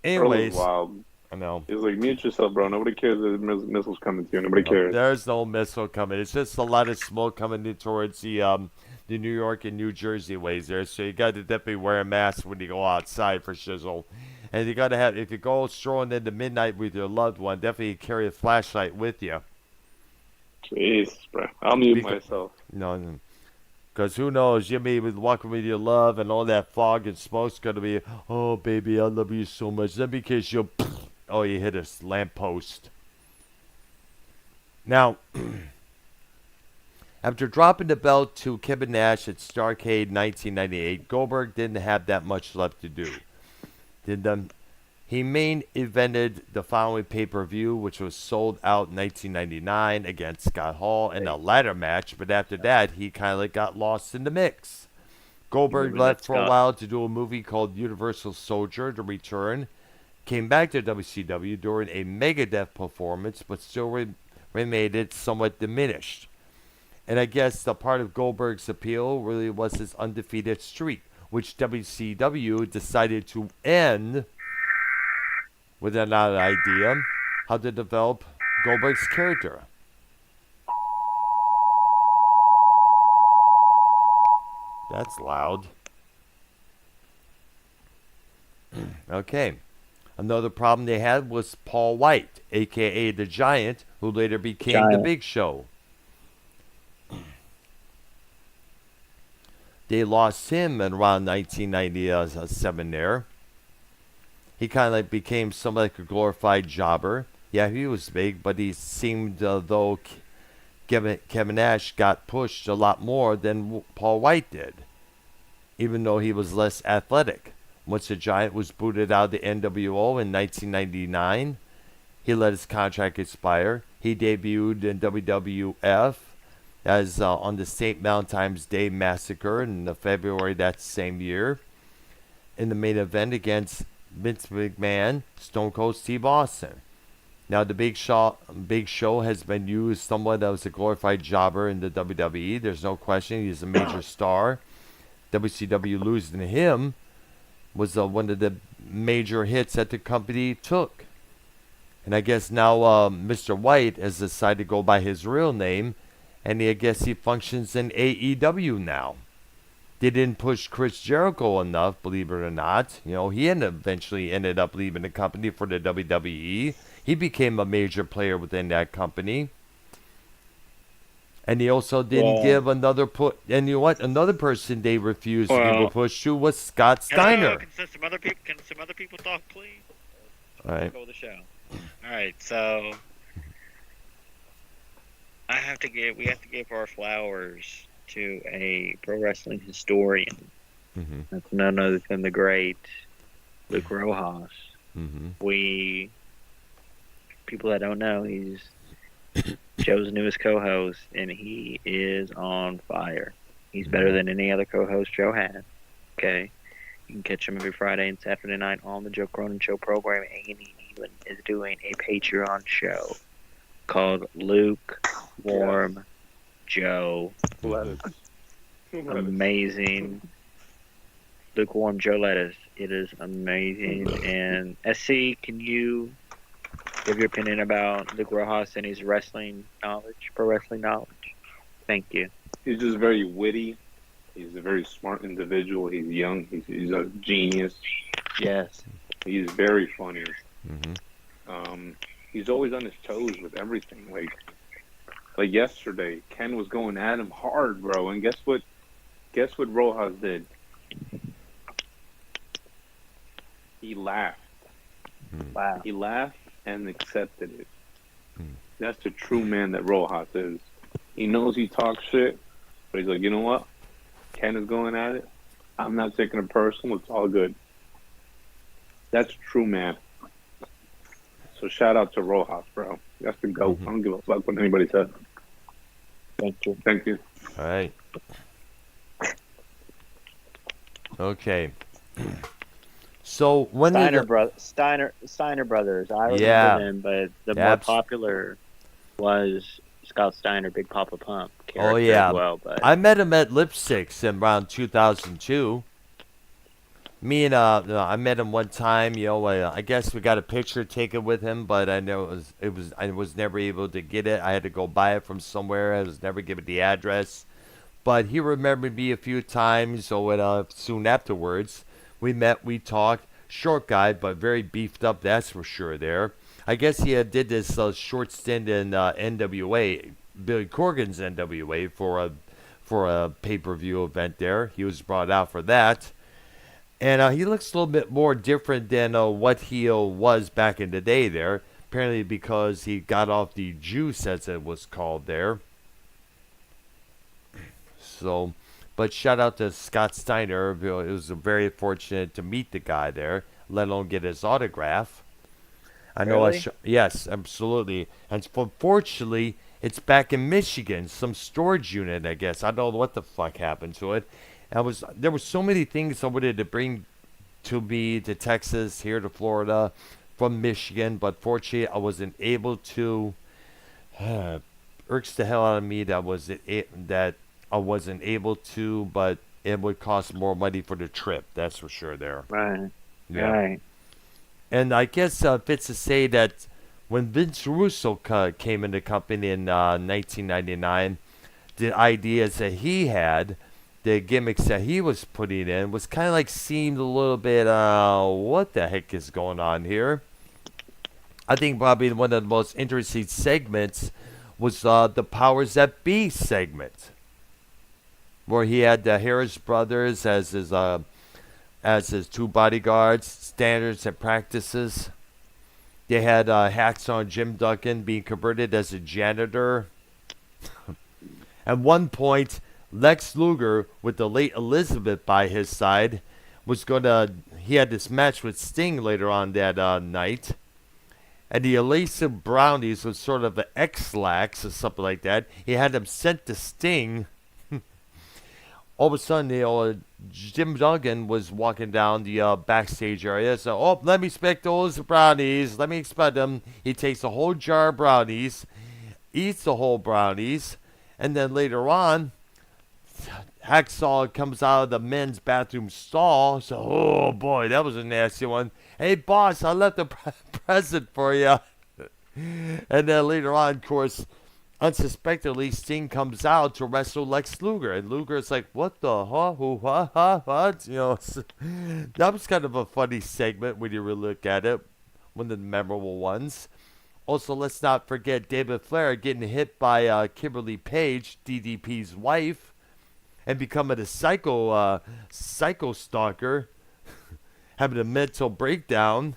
S1: Anyways,
S6: is wild.
S1: I know.
S6: He's like, mute yourself, bro. Nobody cares that the missile's coming to you. Nobody cares.
S1: There's no missile coming. It's just a lot of smoke coming in towards the New York and New Jersey ways there. So you got to definitely wear a mask when you go outside for shizzle. And you got to have, if you go strolling into midnight with your loved one, definitely carry a flashlight with you.
S6: Jesus, bro. I'll mute myself.
S1: No. Because who knows, you may be walking with your love and all that fog and smoke's going to be, oh, baby, I love you so much. Then because you hit a lamppost. Now, after dropping the belt to Kevin Nash at Starrcade 1998, Goldberg didn't have that much left to do. He main evented the following pay-per-view, which was sold out in 1999 against Scott Hall in a ladder match, but after that, he kind of got lost in the mix. Goldberg left for a while to do a movie called Universal Soldier to return, came back to WCW during a Megadeth performance, but still remained somewhat diminished. And I guess the part of Goldberg's appeal really was his undefeated streak, which WCW decided to end with another idea how to develop Goldberg's character. That's loud. Okay. Another problem they had was Paul White, a.k.a. The Giant, who later became The Big Show. They lost him in around 1997 there. He kind of became somewhat like a glorified jobber. Yeah, he was big, but he seemed though Kevin Nash got pushed a lot more than Paul White did, even though he was less athletic. Once the Giant was booted out of the NWO in 1999, he let his contract expire. He debuted in WWF as on the St. Valentine's Day Massacre in February that same year in the main event against Vince McMahon, Stone Cold Steve Austin. Now the Big Show has been used somewhat as a glorified jobber in the WWE. There's no question he's a major star. WCW losing to him was one of the major hits that the company took. And I guess now Mr. White has decided to go by his real name, and I guess he functions in AEW now. They didn't push Chris Jericho enough, believe it or not. He eventually ended up leaving the company for the WWE. He became a major player within that company. And he also didn't give another push. And you know what? Another person they refused to give a push to was Scott Steiner.
S5: Can some other people talk, please?
S1: All right.
S5: Go with the show. All right, so we have to give our flowers to a pro wrestling historian.
S1: Mm-hmm.
S5: That's none other than the great Luke Rojas.
S1: Mm-hmm.
S5: People that don't know, he's Joe's newest co-host, and he is on fire. He's better than any other co-host Joe had. Okay, you can catch him every Friday and Saturday night on the Joe Cronin Show program, A&E England is doing a Patreon show called Lukewarm Joe.
S6: Lettuce.
S5: Amazing. Lukewarm Joe Lettuce. It is amazing. And SC, can you give your opinion about Luke Rojas and his wrestling knowledge, pro wrestling knowledge? Thank you.
S6: He's just very witty. He's a very smart individual. He's young. He's a genius.
S5: Yes.
S6: He's very funny.
S1: Mm-hmm.
S6: He's always on his toes with everything. Like yesterday, Ken was going at him hard, bro. And guess what? Guess what Rojas did? He laughed.
S5: Wow.
S6: He laughed and accepted it. That's the true man that Rojas is. He knows he talks shit, but he's like, you know what? Ken is going at it. I'm not taking it personal. It's all good. That's a true man. So shout out to Rojas, bro. That's the GOAT. I don't give a fuck what anybody says.
S5: Thank you.
S6: Thank you.
S1: All right. Okay. So when
S5: Steiner brothers. I remember them, but the more popular was Scott Steiner, Big Papa Pump.
S1: Oh yeah.
S5: As well, but
S1: I met him at Lipsticks in around 2002. I met him one time. I guess we got a picture taken with him, but I know I was never able to get it. I had to go buy it from somewhere. I was never given the address, but he remembered me a few times. So soon afterwards, we met. We talked. Short guy, but very beefed up. That's for sure. There, I guess he did this short stint in NWA, Billy Corgan's NWA for a pay-per-view event. There, he was brought out for that. And he looks a little bit more different than what he was back in the day there. Apparently because he got off the juice, as it was called there. So, but shout out to Scott Steiner. It was very fortunate to meet the guy there, let alone get his autograph. I know.
S5: Really?
S1: Yes, absolutely. And unfortunately, it's back in Michigan, some storage unit, I guess. I don't know what the fuck happened to it. There were so many things I wanted to bring to me to Texas, here to Florida, from Michigan, but fortunately I wasn't able to. Irks the hell out of me that I wasn't able to, but it would cost more money for the trip. That's for sure. There.
S5: Right.
S1: Yeah.
S5: Right.
S1: And I guess fits to say that when Vince Russo came in the company in 1999, the ideas that he had, the gimmicks that he was putting in, was kind of like seemed a little bit, what the heck is going on here? I think probably one of the most interesting segments was the Powers That Be segment, where he had the Harris brothers as his two bodyguards, standards and practices. They had Hacksaw Jim Duggan being converted as a janitor. At one point, Lex Luger, with the late Elizabeth by his side, he had this match with Sting later on that night. And the Elusive Brownies was sort of an X-Lax or something like that. He had them sent to Sting. All of a sudden, Jim Duggan was walking down the backstage area. So, let me inspect those brownies. Let me inspect them. He takes a whole jar of brownies, eats the whole brownies, and then later on, Hacksaw comes out of the men's bathroom stall. So, oh boy, that was a nasty one. Hey, boss, I left a present for you. And then later on, of course, unsuspectedly, Sting comes out to wrestle Lex Luger. And Luger's like, what the huh? Who, what? That was kind of a funny segment when you really look at it. One of the memorable ones. Also, let's not forget David Flair getting hit by Kimberly Page, DDP's wife, and becoming a psycho stalker, having a mental breakdown,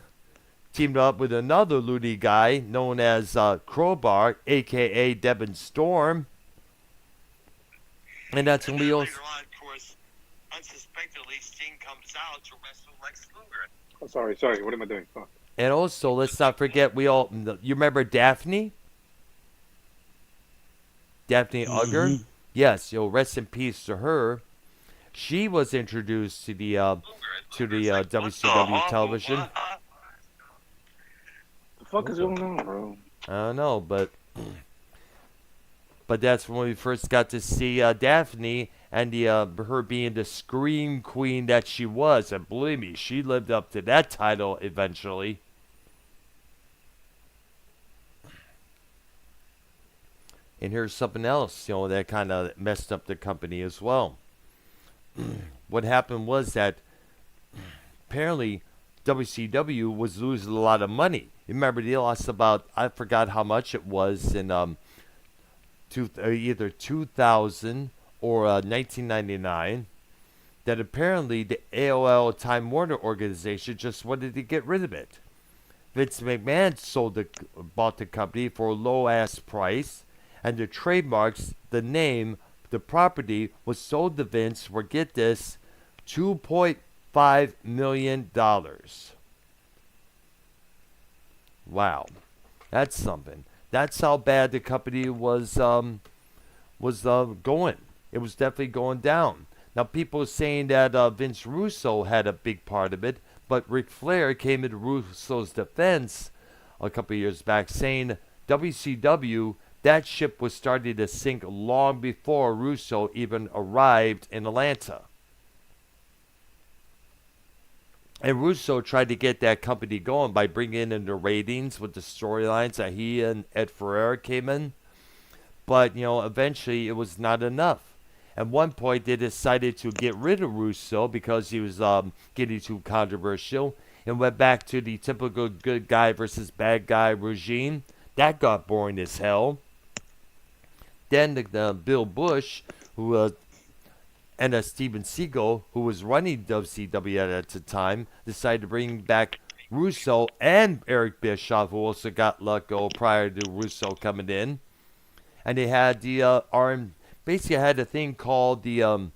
S1: teamed up with another loony guy known as Crowbar, a.k.a. Devin Storm. And that's when we also... Later on, of course, unsuspectedly, Sting comes out to wrestle Lex Luger.
S6: Oh, sorry. What am I doing? Fuck.
S1: And also, let's not forget, you remember Daphne? Daphne Ugger? Yes, rest in peace to her. She was introduced to the WCW television.
S6: fuck is going on, bro?
S1: I don't know, but that's when we first got to see Daphne and the her being the scream queen that she was, and believe me, she lived up to that title eventually. And here's something else, that kind of messed up the company as well. What happened was that apparently WCW was losing a lot of money. You remember they lost about, I forgot how much it was in either 2000 or 1999, that apparently the AOL Time Warner organization just wanted to get rid of it. Vince McMahon bought the company for a low-ass price, and the trademarks, the name, the property was sold to Vince for, get this, $2.5 million. Wow. That's something. That's how bad the company was going. It was definitely going down. Now, people are saying that Vince Russo had a big part of it, but Ric Flair came into Russo's defense a couple of years back saying WCW, that ship was starting to sink long before Russo even arrived in Atlanta. And Russo tried to get that company going by bringing in the ratings with the storylines that he and Ed Ferreira came in. But, eventually it was not enough. At one point, they decided to get rid of Russo because he was getting too controversial and went back to the typical good guy versus bad guy regime. That got boring as hell. Then Bill Bush, who and Steven Seagal, who was running WCW at the time, decided to bring back Russo and Eric Bischoff, who also got let go prior to Russo coming in. And they had the basically had a thing called the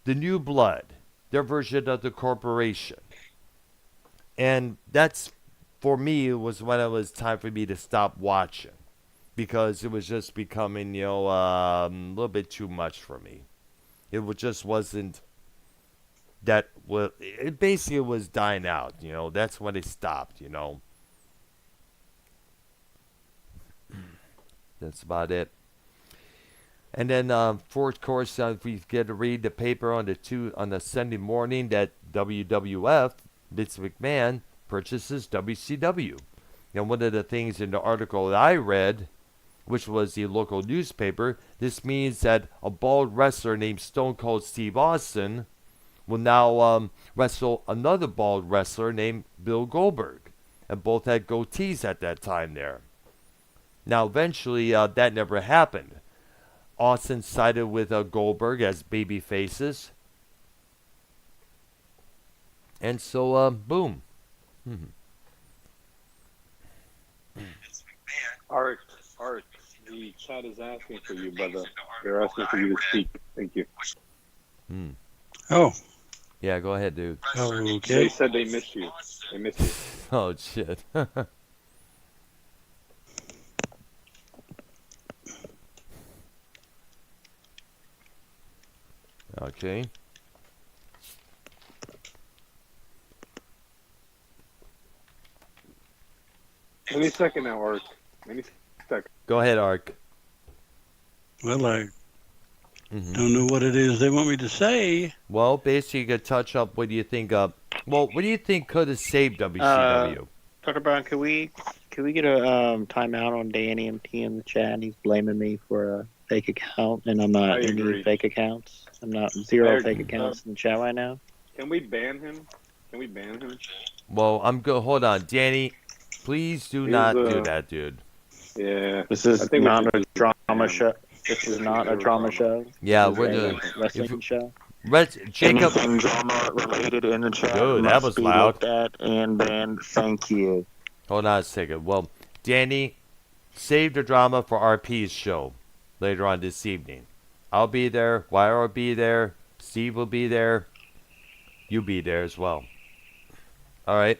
S1: New Blood, their version of the corporation. And that's, for me, was when it was time for me to stop watching, because it was just becoming, a little bit too much for me. It just wasn't that. Well, it basically was dying out. That's when it stopped. That's about it. And then, of course, we get to read the paper on the Sunday morning that WWF, Vince McMahon, purchases WCW. And one of the things in the article that I read, which was the local newspaper, this means that a bald wrestler named Stone Cold Steve Austin will now wrestle another bald wrestler named Bill Goldberg. And both had goatees at that time there. Now, eventually, that never happened. Austin sided with Goldberg as baby faces. And so, boom.
S6: Art, the chat is asking for you, brother. They're asking for you to speak. Thank you.
S7: Oh.
S1: Yeah, go ahead, dude.
S7: Oh, okay.
S6: They said they miss you. They miss you.
S1: Oh, shit. Okay.
S6: Any second now, Art. Any second.
S1: Go ahead, Ark.
S7: Well, I don't know what it is they want me to say.
S1: Well, basically, you could touch up what do you think of. Well, what do you think could have saved WCW?
S5: Dr. Brown, could we get a timeout on Danny MT in the chat? He's blaming me for a fake account, and I'm not any fake accounts. I'm not zero fake accounts in the chat right now.
S6: Can we ban him?
S1: Well, I'm good. Hold on, Danny. Please do not do that, dude.
S6: Yeah.
S5: This is not a drama show. This is not a drama show.
S1: Yeah, we're doing
S5: wrestling show.
S1: Jacob.
S2: Anything drama related in the chat.
S1: Dude, that was loud.
S2: At and banned. Thank you.
S1: Hold on a second. Well, Danny, save the drama for RP's show later on this evening. I'll be there. Wire will be there. Steve will be there. You be there as well. All right.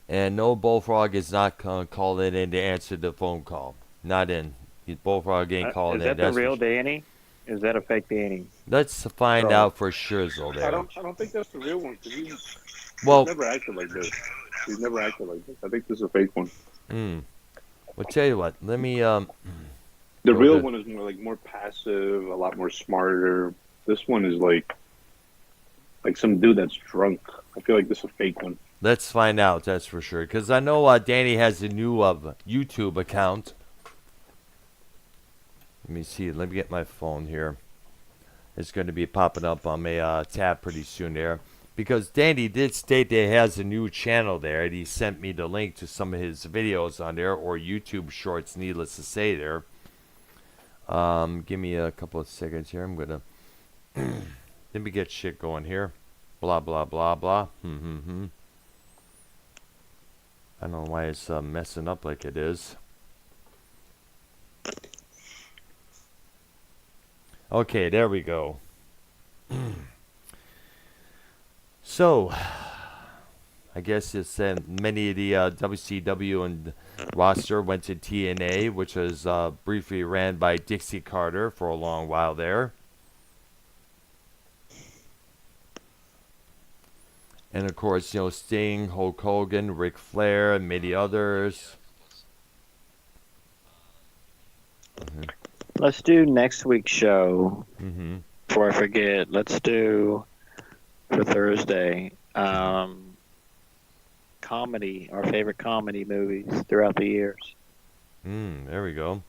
S1: And no, Bullfrog is not calling in to answer the phone call. Not in. Bullfrog ain't calling in.
S5: Is that the real Danny? Is that a fake Danny?
S1: Let's find out for sure, Zol.
S6: I don't think that's the real one because he's never acted like this. He's never acted like this. I think this is a fake one.
S1: Well, tell you what. Let me
S6: The real one is more passive, a lot more smarter. This one is like some dude that's drunk. I feel like this is a fake one.
S1: Let's find out. That's for sure. Because I know Danny has a new YouTube account. Let me see. Let me get my phone here. It's going to be popping up on my tab pretty soon there. Because Danny did state that he has a new channel there. And he sent me the link to some of his videos on there. Or YouTube shorts, needless to say there. Give me a couple of seconds here. I'm going to... Let me get shit going here. Blah, blah, blah, blah. I don't know why it's messing up like it is. Okay, there we go. So, I guess it's many of the WCW and roster went to TNA, which was briefly ran by Dixie Carter for a long while there. And of course, Sting, Hulk Hogan, Ric Flair, and many others.
S5: Let's do next week's show. Before I forget, let's do for Thursday comedy, our favorite comedy movies throughout the years.
S1: There we go.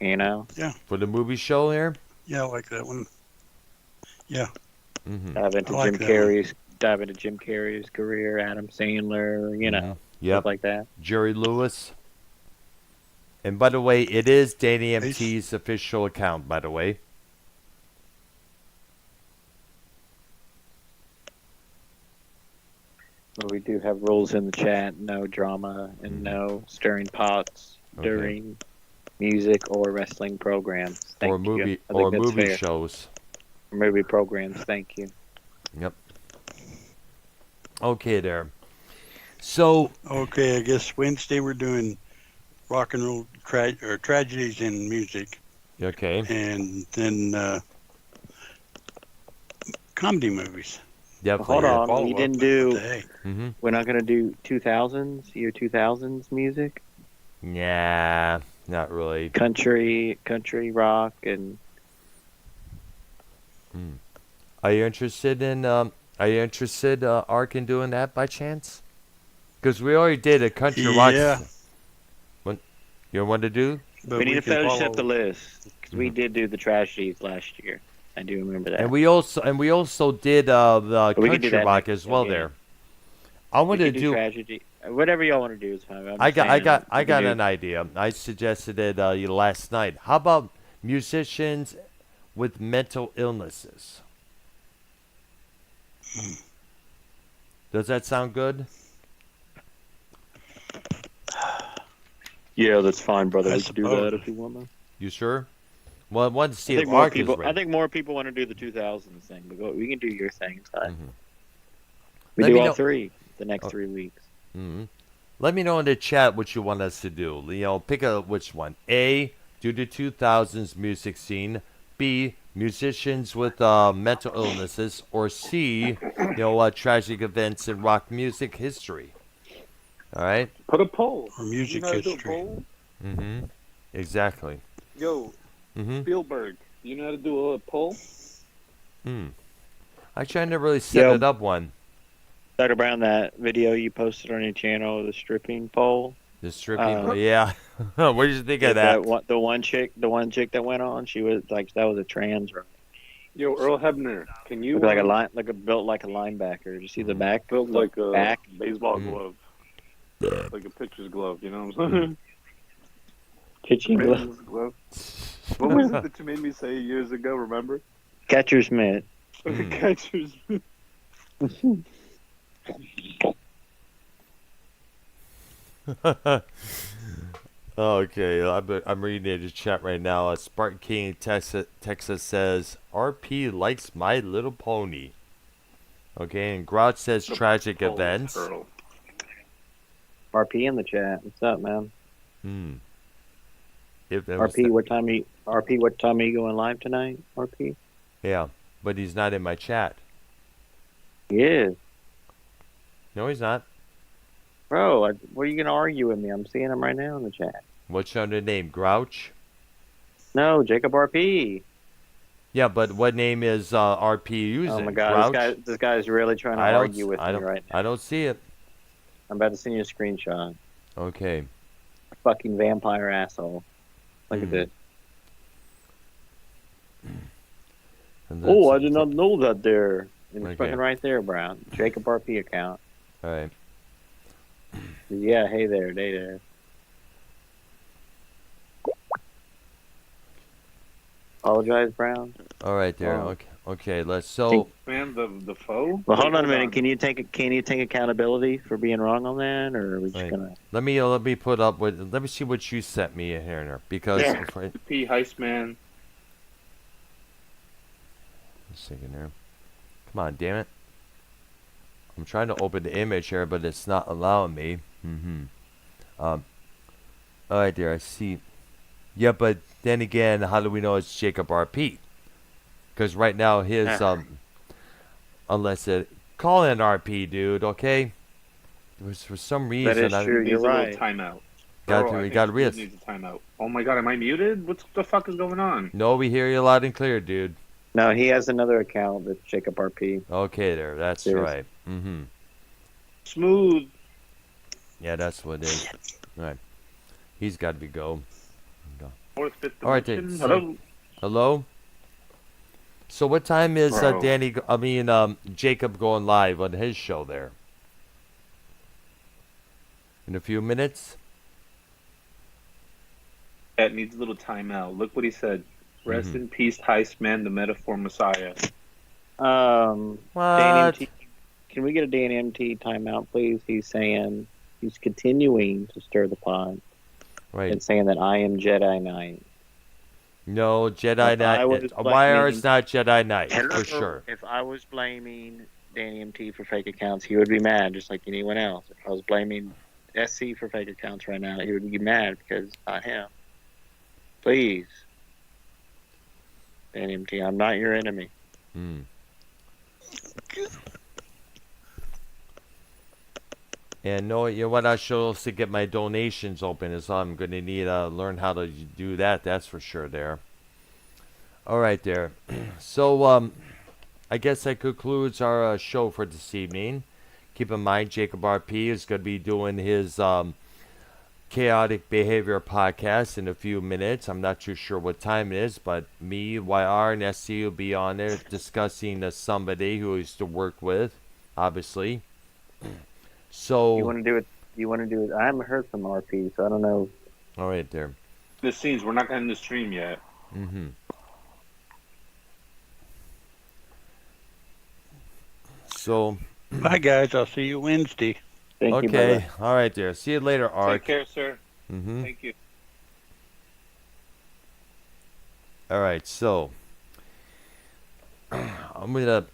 S5: You know?
S7: Yeah.
S1: For the movie show here?
S7: Yeah, I like that one. Yeah.
S5: Dive into Jim Carrey's career, Adam Sandler, you know, stuff like that.
S1: Jerry Lewis. And by the way, it is Danny MT's official account, by the way.
S5: Well, we do have rules in the chat, no drama and no stirring pots during music or wrestling programs. Thank you.
S1: Or movie shows.
S5: Or movie programs, thank you.
S1: Yep. Okay, there. So.
S7: Okay, I guess Wednesday we're doing rock and roll tragedies in music.
S1: Okay.
S7: And then comedy movies.
S1: Definitely.
S5: Hold on, we didn't do.
S1: Mm-hmm.
S5: We're not gonna do 2000s, year 2000s music.
S1: Nah, not really.
S5: Country rock, and.
S1: Are you interested in? Ark, in doing that by chance? Because we already did a country rock.
S7: Yeah.
S1: What you want to do?
S5: But we need to finish up the list because we did do the tragedies last year. I do remember that.
S1: And we also did the country rock as well there. I want to do
S5: tragedy. Whatever y'all want to do is fine.
S1: I got an idea. I suggested it last night. How about musicians with mental illnesses? Does that sound good?
S5: Yeah, that's fine, brother. We can do that if you want to.
S1: You sure? Well, I want to see if
S5: more
S1: Ark is ready.
S5: I think more people want to do the 2000s thing, but we can do your thing. It's fine. We
S1: Let
S5: do
S1: me
S5: all
S1: know-
S5: three the next 3 weeks.
S1: Let me know in the chat what you want us to do. Pick which one. A, do the 2000s music scene. B, musicians with mental illnesses. Or C, tragic events in rock music history. All right?
S6: Put a poll.
S7: Or music history.
S1: Exactly.
S6: Yo, Spielberg, you know how to do a poll?
S1: Actually, I never really set it up one.
S5: Dr. Brown, that video you posted on your channel, the stripping pole.
S1: The stripping, yeah. What did you think of that?
S5: The one chick that went on, she was like, that was a trans.
S6: Yo, Earl Hebner, can you
S5: built like a linebacker? Did you see the back?
S6: Built like a
S5: back?
S6: baseball glove, like a pitcher's glove. You know what I'm saying?
S5: Pitching
S6: glove. What was it that you made me say years ago? Remember?
S5: Catcher's mitt.
S6: Catcher's mitt.
S1: Okay, I'm reading the chat right now. Spartan King in Texas says, RP likes My Little Pony. Okay, and Grouch says tragic events.
S5: RP in the chat. What's up, man?
S1: If it was
S2: RP, what time are you going live tonight? RP?
S1: yeah, but he's not in my chat.
S2: He is.
S1: No, he's not.
S2: Bro, what are you gonna argue with me? I'm seeing him right now in the chat.
S1: What's your other name? Grouch?
S2: No, Jacob RP.
S1: Yeah, but what name is RP using?
S2: Oh my God,
S1: Grouch?
S2: this guy's really trying to argue with me right now.
S1: I don't see it.
S2: I'm about to send you a screenshot.
S1: Okay.
S2: Fucking vampire asshole. Look at this. Oh, I did not know that there. And it's fucking right there, Brown. Jacob RP account.
S1: All right.
S2: Yeah, hey there, Apologize, Brown.
S1: All right, there. Okay. Let's so.
S6: Man, the foe.
S2: Well, hold on a minute. Can you take accountability for being wrong on that, or are we just gonna?
S1: Let me put up with. Let me see what you sent me here because.
S6: P Heist Man.
S1: A second there. Come on, damn it. I'm trying to open the image here, but it's not allowing me. All right, there. I see. Yeah, but then again, how do we know it's Jacob RP? Because right now his unless it call in RP, dude. Okay. For some reason,
S2: that is true. You're right.
S6: Timeout.
S1: Got to read.
S6: Needs a timeout. Oh my God, am I muted? What the fuck is going on?
S1: No, we hear you loud and clear, dude.
S2: No, he has another account that's Jacob RP.
S1: Okay, there. That's right.
S6: Smooth.
S1: Yeah, that's what it is. All right. He's got to be go.
S6: Fourth, fifth
S1: all right,
S6: dimension.
S1: so, hello. So what time is Jacob going live on his show there? In a few minutes.
S6: That needs a little timeout. Look what he said. Rest in peace, Heist Man, the metaphor Messiah.
S1: What?
S2: Can we get a Dan MT timeout, please? He's saying he's continuing to stir the pot.
S1: Right.
S2: And saying that I am Jedi Knight.
S1: No, Jedi Knight. Why is not Jedi Knight for sure?
S2: If I was blaming Danny MT for fake accounts, he would be mad just like anyone else. If I was blaming SC for fake accounts right now, he would be mad because it's not him. Please. Danny MT, I'm not your enemy.
S1: And no, you know what? I should also get my donations open, is I'm going to need to learn how to do that. That's for sure. There. All right, there. So, I guess that concludes our show for this evening. Keep in mind, Jacob RP is going to be doing his Chaotic Behavior podcast in a few minutes. I'm not too sure what time it is, but me, YR, and SC will be on there discussing somebody who I used to work with, obviously. So
S2: you want to do it? I haven't heard from RP, so I don't know.
S1: All right, there.
S6: The scenes, we're not going to stream yet.
S1: So,
S7: bye guys. I'll see you Wednesday.
S2: Thank you,
S1: okay. All right, there. See you later, Ark.
S6: Take care, sir. Thank you.
S1: All right, so I'm gonna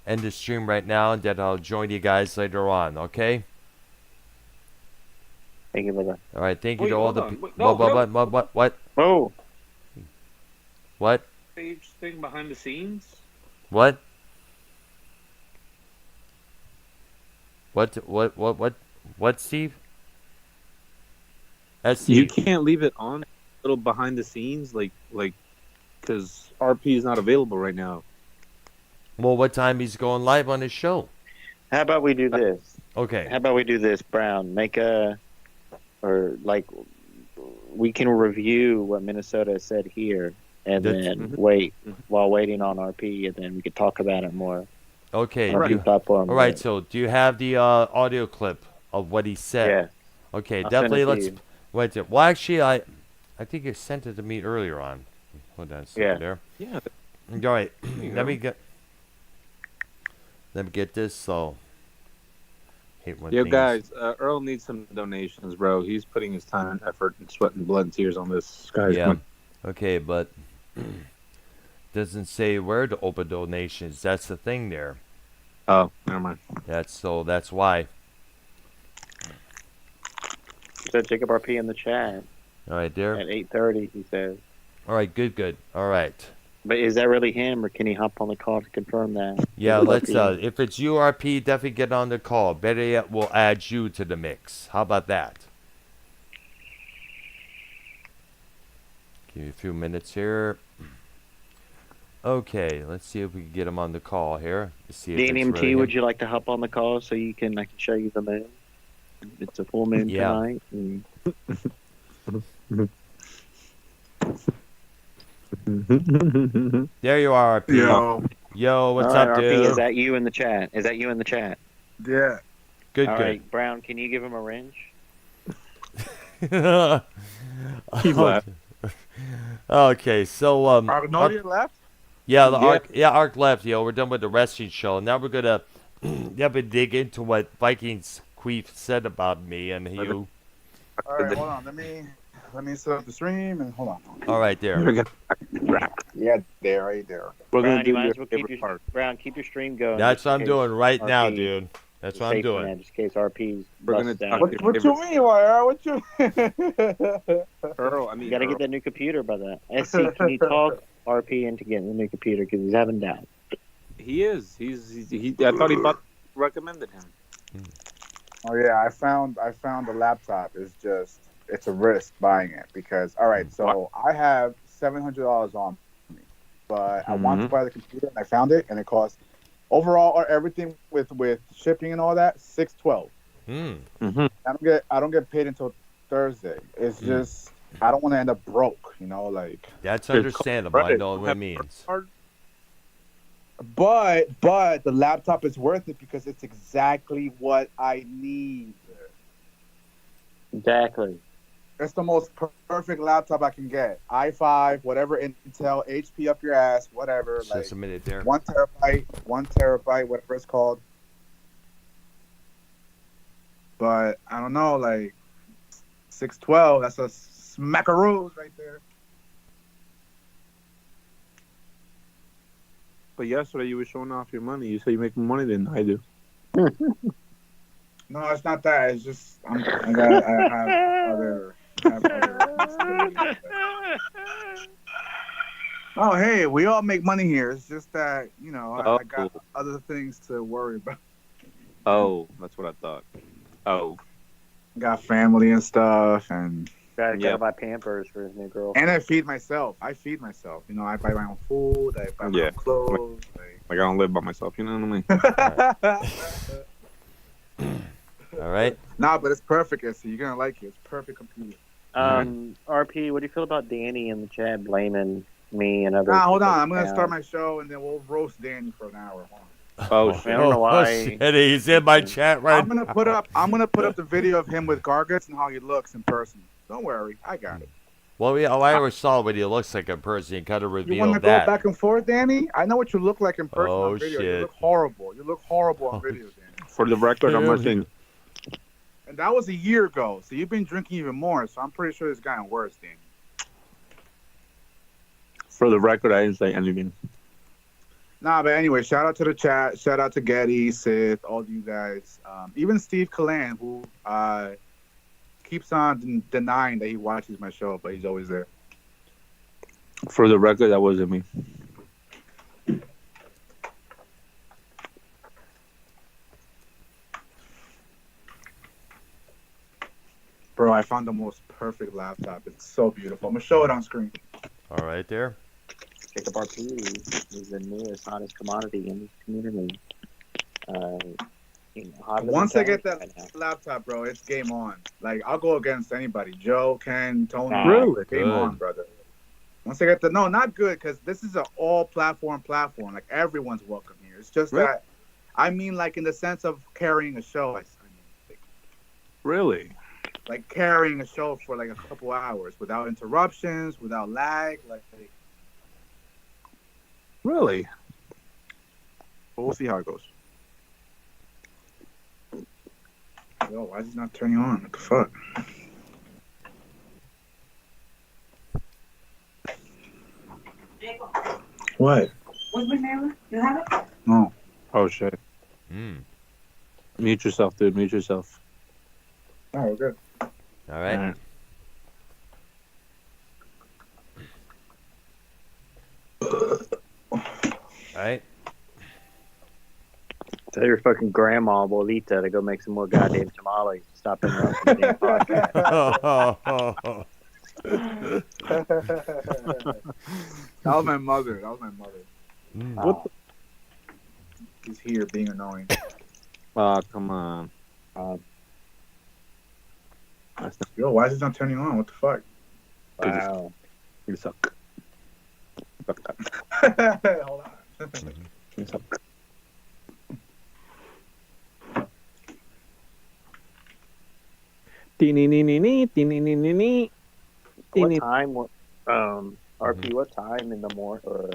S1: end the stream right now, and then I'll join you guys later on. Okay.
S2: Thank you, brother.
S1: All right. Thank you to all the people. What?
S2: Whoa.
S1: What?
S6: Stage thing behind the scenes.
S1: What? What, Steve? SC?
S10: You can't leave it on, little behind the scenes, like, because RP is not available right now.
S1: Well, what time he's going live on his show?
S2: How about we do this?
S1: Okay.
S2: How about we do this, Brown? We can review what Minnesota said here, and then wait while waiting on RP, and then we could talk about it more.
S1: Okay.
S2: All
S1: right. So, do you have the audio clip of what he said?
S2: Yeah.
S1: Okay. Definitely. Let's wait. Well, actually, I think you sent it to me earlier on. Hold on a second there.
S10: Yeah.
S1: All right. Let me get this. So.
S10: Yo, guys, Earl needs some donations, bro. He's putting his time and effort and sweat and blood and tears on this.
S1: Yeah. Okay, but doesn't say where to open donations. That's the thing there.
S10: Oh, never mind.
S1: That's why.
S2: Said Jacob RP in the chat.
S1: All right, there.
S5: At 8:30, he says.
S1: All right, good. All right.
S5: But is that really him, or can he hop on the call to confirm that?
S1: Yeah, let's. If it's URP, definitely get on the call. Better yet, we'll add you to the mix. How about that? Give you a few minutes here. Okay, let's see if we can get him on the call here. Let's see if it's
S5: DNMT,
S1: really
S5: would
S1: him.
S5: you like to hop on the call so I can show you the moon? It's a full moon tonight. And...
S1: There you are, RP. Yo, what's up,
S5: RP,
S1: dude?
S5: is that you in the chat?
S4: Yeah.
S1: Good.
S5: All right, Brown, can you give him a wrench?
S10: He left.
S1: Okay, so
S4: Magnolia left?
S1: Yeah, Arc left. We're done with the wrestling show. Now we're gonna dig into what Vikings Queef said about me and you.
S4: All right, hold on. Let me set up the stream and hold on.
S1: All right, there.
S4: Yeah, right there.
S10: We're
S5: Brown,
S10: gonna do
S5: you might
S10: your
S5: as well
S10: favorite part.
S5: keep your stream going.
S1: That's what I'm
S5: just in
S1: doing right
S5: case
S1: now,
S5: RP
S1: dude. That's what I'm doing.
S5: Just in case RP's
S10: We're gonna
S5: busted
S10: talk
S5: down.
S10: your
S4: What you mean, YR? What you
S10: Earl,
S5: You gotta get that new computer, brother. SC, can you talk RP into getting the new computer because he's having doubts?
S10: He is. He. I thought he recommended him.
S4: Oh yeah, I found the laptop. It's a risk buying it because so I have $700 on me, but I wanted to buy the computer and I found it and it cost overall or everything with shipping and all that $612. I don't get paid until Thursday. It's just I don't want to end up broke,
S1: That's understandable. I know what it means.
S4: But the laptop is worth it because it's exactly what I need.
S5: Exactly.
S4: It's the most perfect laptop I can get. i5, whatever Intel, HP up your ass, whatever.
S1: Just a minute there.
S4: 1 terabyte, whatever it's called. But I don't know, 612. That's a smackaroos right there.
S10: But yesterday you were showing off your money. You said you make more money than I do.
S4: No, it's not that. It's just I have other. Oh, hey, we all make money here. It's just that I got other things to worry about.
S10: Oh, that's what I thought. Oh,
S4: Got family and stuff, and
S5: Gotta buy Pampers for his new girl.
S4: and I feed myself. I buy my own food. I buy my own clothes.
S10: like I don't live by myself. You know what I mean?
S1: All right.
S4: Nah, but it's perfect, SC. You're gonna like it. It's perfect computer.
S5: RP, what do you feel about Danny in the chat blaming me and others?
S4: Nah, hold on. I'm gonna start my show, and then we'll roast Danny for an hour. Hold on.
S10: Oh,
S5: I don't know why.
S1: Shit, he's in my chat right
S4: I'm gonna put up the video of him with Garguts and how he looks in person. Don't worry, I got it.
S1: Well, I always saw what he looks like in person. He kind of
S4: You
S1: revealed
S4: want to
S1: that.
S4: go back and forth, Danny? I know what you look like in person
S1: Oh,
S4: on video.
S1: shit.
S4: You look horrible. You look horrible on video, Danny.
S10: for the record, I'm listening.
S4: And that was a year ago, so you've been drinking even more. So I'm pretty sure it's gotten worse, Danny.
S10: For the record, I didn't say anything.
S4: Nah, but anyway, shout out to the chat. Shout out to Getty, Sith, all you guys. Even Steve Kalan, who keeps on denying that he watches my show, but he's always there.
S10: For the record, that wasn't me.
S4: Bro, I found the most perfect laptop. It's so beautiful. I'm going to show it on screen.
S1: All right, there.
S5: Jacob RP is the newest hottest commodity in this community.
S4: Once I get that laptop, bro, it's game on. I'll go against anybody. Joe, Ken, Tony.
S10: Really?
S4: Game on, brother. Once I get the... No, not good, because this is an all-platform. Everyone's welcome here. It's just that... I mean, in the sense of carrying a show.
S10: Really?
S4: Carrying a show for, a couple hours without interruptions, without lag.
S10: Really?
S4: But we'll see how it goes. Yo, why is it not turning on? What the fuck? What?
S11: What's my name? You have it?
S4: No.
S10: Oh, shit. Mute yourself, dude. Mute yourself.
S4: Oh, we're good.
S1: All right. Right?
S5: Tell your fucking grandma, Bolita, to go make some more goddamn tamales. Stop interrupting the damn podcast.
S4: That was my mother.
S10: What the?
S4: He's here being annoying.
S10: Oh, come on.
S4: Yo, why is it not turning on? What the fuck?
S5: Wow.
S10: You suck.
S4: Hold on.
S10: You suck.
S5: What time, RP, what time in the morning, or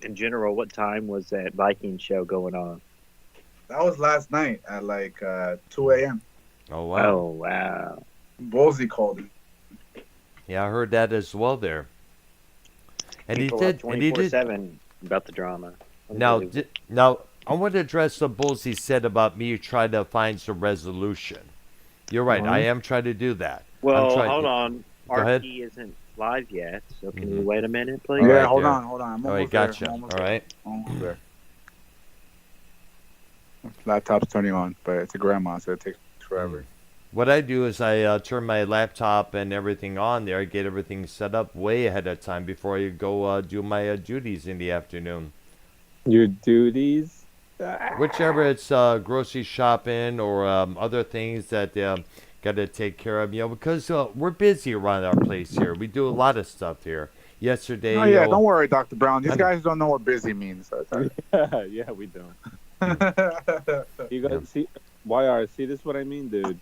S5: in general, what time was that Viking show going on?
S4: That was last night at like 2 a.m.
S1: Oh, wow.
S5: Oh, wow.
S4: Ballsy called him.
S1: Yeah, I heard that as well there. And
S5: People
S1: he
S5: are
S1: did. And he did.
S5: 24/7 about the drama.
S1: Now, I want to address the bulls he said about me trying to find some resolution. You're right. I am trying to do that.
S5: Well, hold on. RP isn't live yet, so can you wait a minute, please?
S4: Yeah, hold on. I'm
S1: all right, gotcha. All right.
S4: Almost there. Laptop's turning on, but it's a grandma, so it takes forever.
S1: What I do is I turn my laptop and everything on there. I get everything set up way ahead of time before I go do my duties in the afternoon.
S10: Your duties?
S1: Whichever it's grocery shopping or other things that got to take care of, because we're busy around our place here. We do a lot of stuff here. Yesterday.
S4: Oh yeah, don't worry, Dr. Brown. These guys don't know what busy means. So
S10: yeah, we don't. You guys see, YR? See, this is what I mean, dude.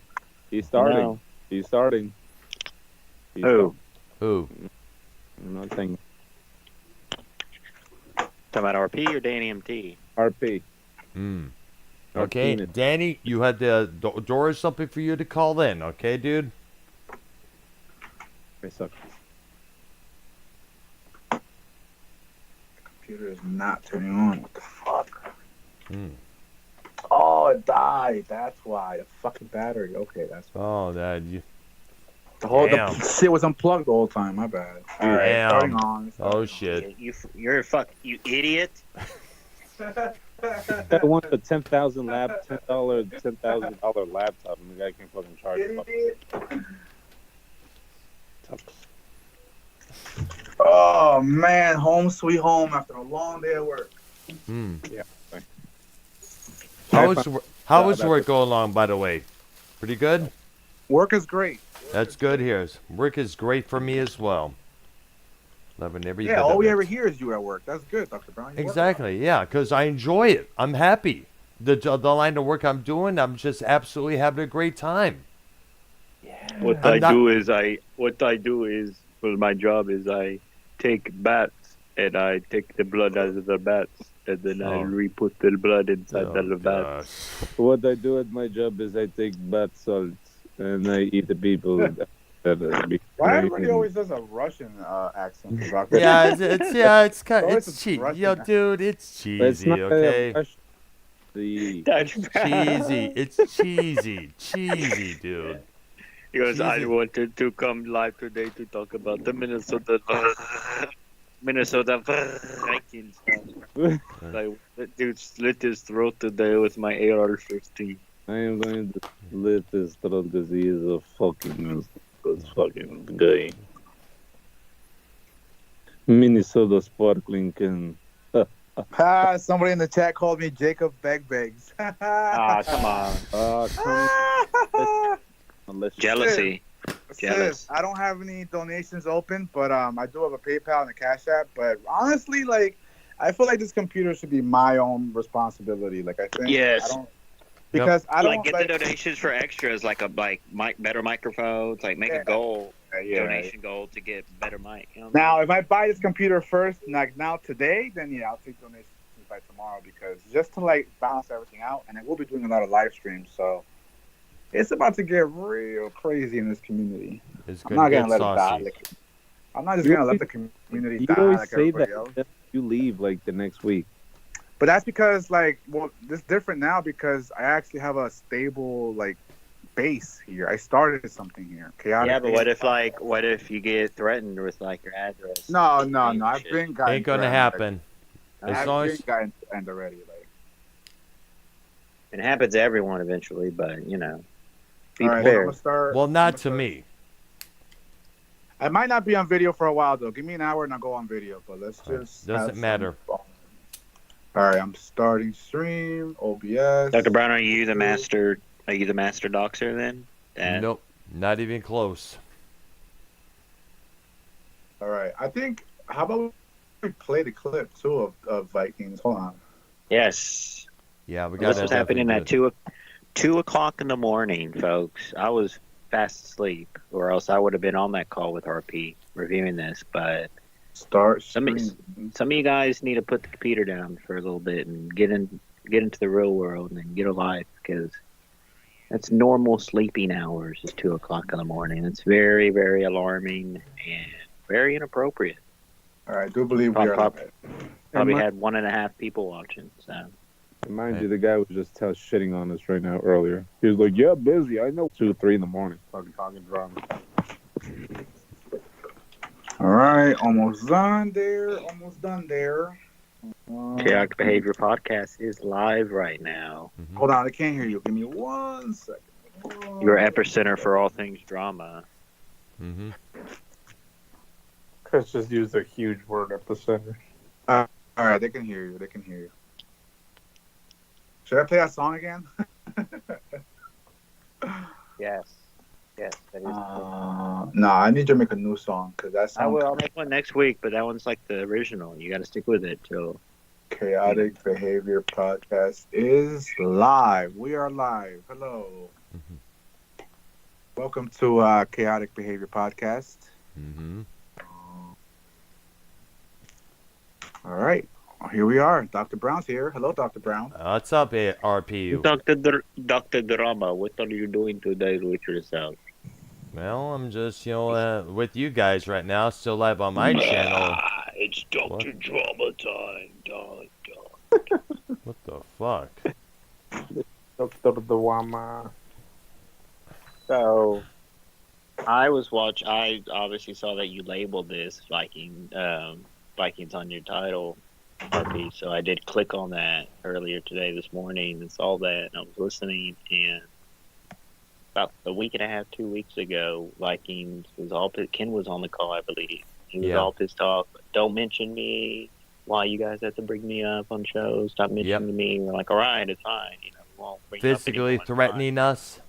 S10: He's starting.
S5: No.
S10: He's starting.
S5: Who?
S10: Nothing.
S5: Talking about RP or Danny MT?
S10: RP.
S1: Okay, Danny, you had the door is open for you to call in. Okay, dude.
S4: Computer is not turning on. What the fuck? Oh, it died. That's why. The fucking battery. Okay, that's why.
S1: Oh, that you.
S4: The shit was unplugged the whole time. My bad. All right, starting on.
S1: Oh shit.
S5: You're a you idiot.
S10: I want a $10,000 laptop, and the guy can fucking charge it.
S4: Oh man, home sweet home after a long day at work.
S10: Yeah.
S1: How is work going along, by the way? Pretty good?
S4: Work is great.
S1: That's good here. Work is great for me as well. Loving every bit
S4: all
S1: of
S4: we
S1: it.
S4: ever hear is you at work. That's good, Dr. Brown.
S1: Exactly, yeah, because I enjoy it. I'm happy. The line of work I'm doing, I'm just absolutely having a great time.
S5: What I do is my job is I take bats and I take the blood out of the bats and then I re-put the blood inside the bats.
S10: What I do at my job is I take bath salts and I eat the people.
S4: Why everybody always does a Russian accent?
S1: Yeah, it's kind of cheesy. Yo, dude, it's cheesy.
S10: It's not
S1: okay.
S5: It's
S1: cheesy, dude.
S5: He goes, I wanted to come live today to talk about the Minnesota Vikings. Like, that dude slit his throat today with my AR-15.
S10: I am going to slit his throat because he is a fucking guy. Minnesota Sparkling can.
S4: Somebody in the chat called me Jacob Begbegs.
S5: Come on. Jealousy. Jealous.
S4: I don't have any donations open, but I do have a PayPal and a Cash App. But honestly, like, I feel like this computer should be my own responsibility. Like, I think.
S5: Yes.
S4: Because I don't
S5: get the donations for extras, like better microphones, like make a goal, donation goal to get better mic. You know
S4: now, if I buy this computer first, like now today, then I'll take donations by tomorrow because just to like balance everything out, and I will be doing a lot of live streams, so it's about to get real crazy in this community.
S1: I'm not gonna
S4: let it die. I'm not just gonna let the community die like everybody else.
S10: You leave like the next week.
S4: But that's because, like, this is different now because I actually have a stable, like, base here. I started something here.
S5: Yeah, but what if you get threatened with, like, your address?
S4: No. I've been
S1: ain't gonna happen. As long as
S4: got into the end already, like.
S2: It happens to everyone eventually, but you know, be
S4: All right,
S2: prepared.
S4: I'm gonna start.
S1: well, not to me.
S4: I might not be on video for a while though. Give me an hour and I'll go on video. But let's just
S1: Doesn't matter.
S4: All right, I'm starting stream. OBS.
S5: Dr. Brown, are you the master? Are you the master doxer then?
S1: Nope, not even close.
S4: All right, I think. How about we play the clip too of Vikings? Hold on.
S5: Yes.
S1: Yeah, we got.
S5: This was happening at 2 o'clock in the morning, folks. I was fast asleep, or else I would have been on that call with RP reviewing this. But some of you guys need to put the computer down for a little bit and get into the real world and get a life, because that's normal sleeping hours is 2 o'clock in the morning. It's very, very alarming and very inappropriate.
S4: All right, I do believe we are
S5: probably had 1.5 people watching. So.
S10: Mind you, the guy was just shitting on us right now earlier. He was like, "Yeah, busy. I know." 2 or 3 in the morning, fucking talking drama.
S4: All right, almost done there. Almost done there.
S5: Chaotic Behavior Podcast is live right now.
S4: Hold on, I can't hear you. Give me 1 second.
S5: Your epicenter for all things drama.
S10: Chris just used a huge word, epicenter.
S4: All right, they can hear you. They can hear you. Should I play that song again?
S5: Yes. Yes, that is.
S4: No, I need to make a new song because that song.
S5: I'll make one next week, but that one's like the original. You got to stick with it till.
S4: Chaotic Behavior Podcast is live. We are live. Hello. Welcome to Chaotic Behavior Podcast. All right. Here we are. Dr. Brown's here. Hello, Dr. Brown.
S1: What's up, RPU?
S5: Dr. Drama, what are you doing today with yourself?
S1: Well, I'm just, with you guys right now, still live on my channel.
S5: It's Dr. Drama time, dog.
S1: What the fuck?
S10: Dr. Drama.
S5: So, I obviously saw that you labeled this Vikings on your title, RP, so I did click on that earlier today, this morning, and saw that, and I was listening, and about a week and a half, 2 weeks ago, Vikings Ken was on the call, I believe. He was all pissed off. Don't mention me. Why you guys have to bring me up on shows? Stop mentioning me. We're like, all right, it's fine. We won't bring
S1: physically threatening us.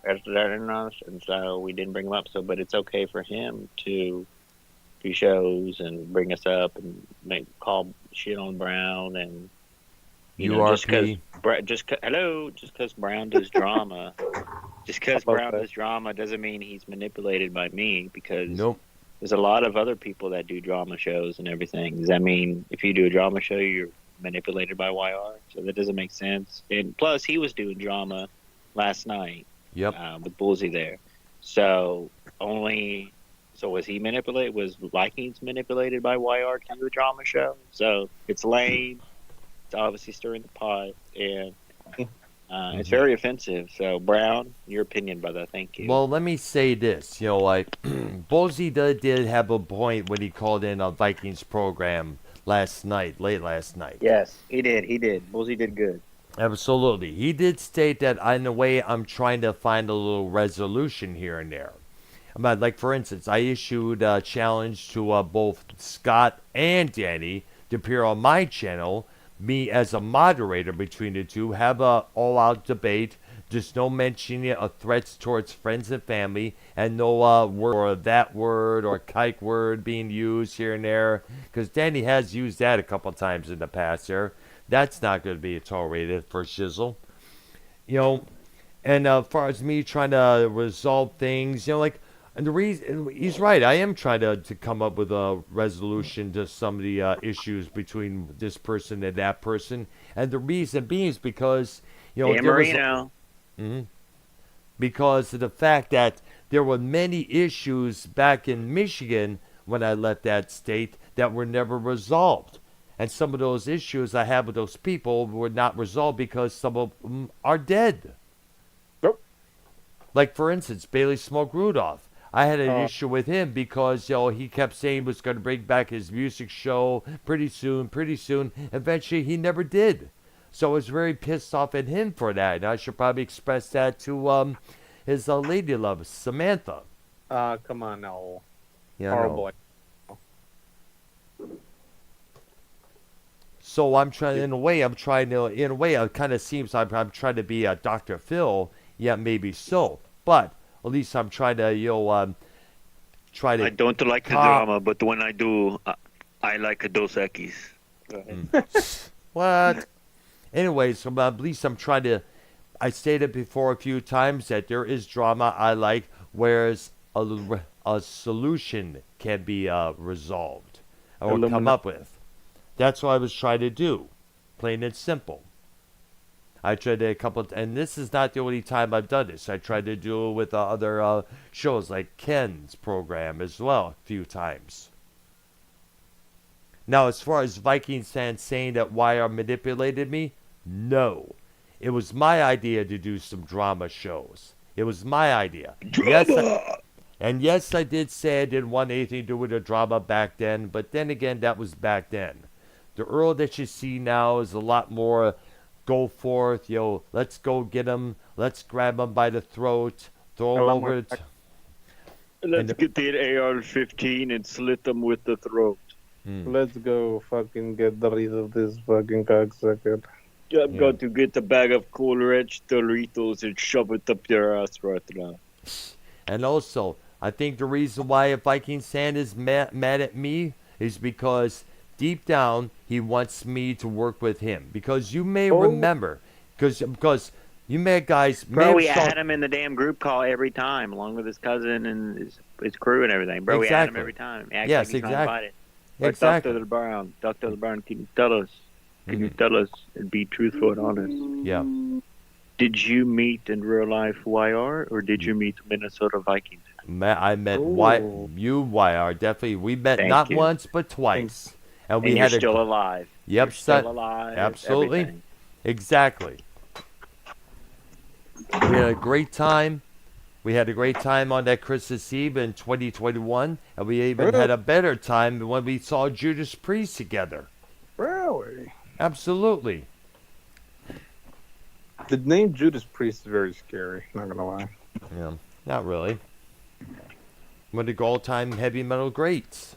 S5: Threatening us, and so we didn't bring him up. But it's okay for him to do shows and bring us up and call shit on Brown and just because Brown does drama, doesn't mean he's manipulated by me, because there's a lot of other people that do drama shows and everything. Does that mean if you do a drama show you're manipulated by YR? So that doesn't make sense. And plus he was doing drama last night. With Bullseye there. So was he manipulated? Was Vikings manipulated by YR to do a drama show? So it's lame. It's obviously stirring the pot, and it's very offensive. So Brown, your opinion, brother. Thank you.
S1: Well, let me say this. Bullseye did have a point when he called in a Vikings program late last night.
S5: Yes, he did. Bullseye did good.
S1: Absolutely. He did state that in a way I'm trying to find a little resolution here and there. Like, for instance, I issued a challenge to both Scott and Danny to appear on my channel, me as a moderator between the two, have a all-out debate, just no mentioning of threats towards friends and family, and no word or that word or kike word being used here and there, because Danny has used that a couple times in the past there. That's not going to be tolerated for Shizzle. And as far as me trying to resolve things, and the reason, he's right, I am trying to come up with a resolution to some of the issues between this person and that person. And the reason being is because, because of the fact that there were many issues back in Michigan when I left that state that were never resolved. And some of those issues I have with those people were not resolved because some of them are dead.
S10: Nope.
S1: Like, for instance, Bailey Smoke Rudolph. I had an issue with him because he kept saying he was going to bring back his music show pretty soon. Eventually, he never did. So I was very pissed off at him for that, and I should probably express that to his lady love, Samantha.
S10: Come on now.
S1: Yeah,
S10: Horrible.
S1: So I'm trying, in a way, it kind of seems I'm trying to be a Dr. Phil. Yeah, maybe so. But at least I'm trying to, try to.
S12: I don't like the drama, but when I do, I like Dos Equis.
S1: What? Anyways, so at least I'm trying to. I stated before a few times that there is drama I like, whereas a solution can be resolved or come up with. That's what I was trying to do, plain and simple. I tried to and this is not the only time I've done this. I tried to do it with other shows like Ken's program as well a few times. Now, as far as Vikings fans saying that YR manipulated me, no. It was my idea to do some drama shows. It was my idea. Yes, I did say I didn't want anything to do with the drama back then, but then again, that was back then. The Earl that you see now is a lot more go forth, let's go get him, let's grab him by the throat, throw him over.
S12: Let's get the AR-15 and slit them with the throat.
S10: Let's go fucking get rid of this fucking cocksucker.
S12: I'm going to get a bag of Cool Ranch Doritos and shove it up your ass right now.
S1: And also, I think the reason why a Viking fan is mad at me is because deep down, he wants me to work with him. Because you may remember, because you met guys.
S5: Bro, we had him in the damn group call every time, along with his cousin and his crew and everything. Bro, we had him every time.
S1: Yes,
S5: like
S1: exactly.
S5: Exactly. Dr. LeBron, can you tell us? Can you tell us and be truthful and honest?
S1: Yeah.
S5: Did you meet in real life YR, or did you meet Minnesota Vikings?
S1: I met YR, definitely. We met not once, but twice.
S5: And you're still alive.
S1: Yep,
S5: you're still alive.
S1: Absolutely.
S5: Everything.
S1: Exactly. We had a great time. We had a great time on that Christmas Eve in 2021, and we even had a better time when we saw Judas Priest together.
S10: Really?
S1: Absolutely.
S10: The name Judas Priest is very scary, not gonna lie.
S1: Yeah, not really. One of the all-time heavy metal greats.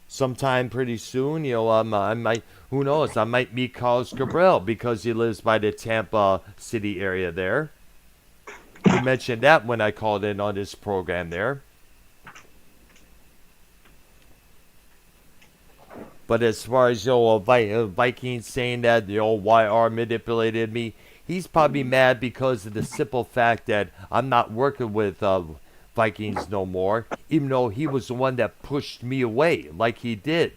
S1: Sometime pretty soon, I might, who knows, I might meet Carlos Cabral because he lives by the Tampa City area there. He mentioned that when I called in on this program there. But as far as Vikings saying that YR manipulated me, he's probably mad because of the simple fact that I'm not working with Vikings no more, even though he was the one that pushed me away like he did.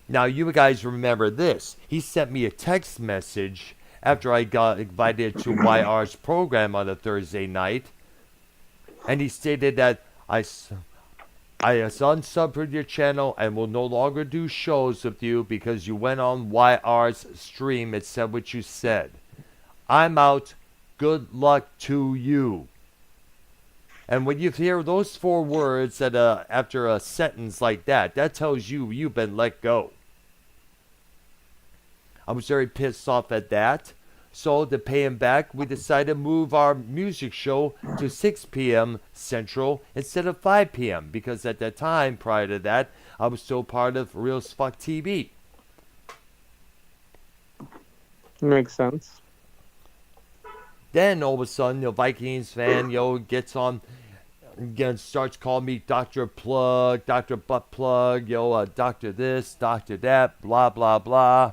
S1: Now, you guys remember this. He sent me a text message after I got invited to YR's program on a Thursday night, and he stated that I unsubbed your channel and will no longer do shows with you because you went on YR's stream and said what you said. I'm out. Good luck to you. And when you hear those 4 words after a sentence like that, that tells you you've been let go. I was very pissed off at that. So to pay him back, we decided to move our music show to 6 p.m. Central instead of 5 p.m. because at that time, prior to that, I was still part of Real as Fuck TV.
S10: Makes sense.
S1: Then all of a sudden, the Vikings fan, gets on, again, starts calling me Dr. Plug, Dr. Butt Plug, Dr. this, Dr. that, blah, blah, blah.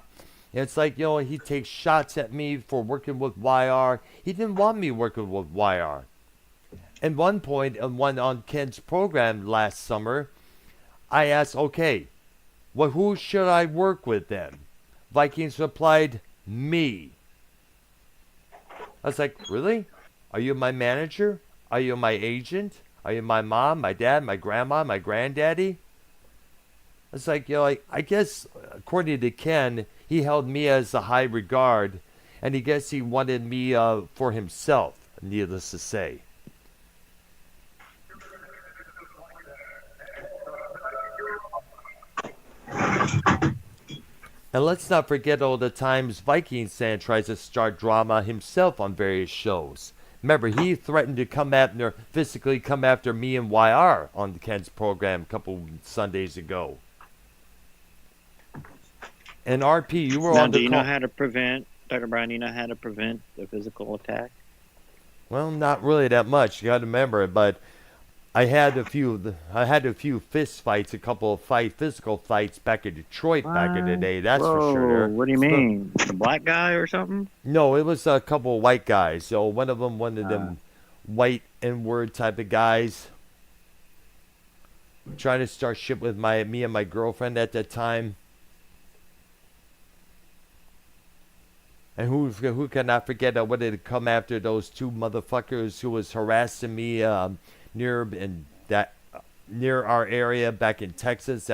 S1: And it's like, he takes shots at me for working with YR. He didn't want me working with YR. At one point, on Ken's program last summer, I asked, okay, well, who should I work with then? Vikings replied, me. I was like, really? Are you my manager? Are you my agent? Are you my mom, my dad, my grandma, my granddaddy? It's like, I guess, according to Ken, he held me as a high regard, and he wanted me for himself. needless to say. And let's not forget all the times Vikings fan tries to start drama himself on various shows. Remember, he threatened to physically come after me and YR on Ken's program a couple Sundays ago. And RP, you were
S5: now,
S1: on the
S5: do you
S1: call.
S5: know how to prevent, Dr. Brian, you know how to prevent the physical attack?
S1: Well, not really that much. You got to remember, but I had a few fist fights, a couple of physical fights back in Detroit back in the day. That's for sure.
S5: What do you mean? The black guy or something?
S1: No, it was a couple of white guys. So one of them white N-word type of guys, trying to start shit with me and my girlfriend at that time. And who cannot forget what did come after those two motherfuckers who was harassing me near our area back in Texas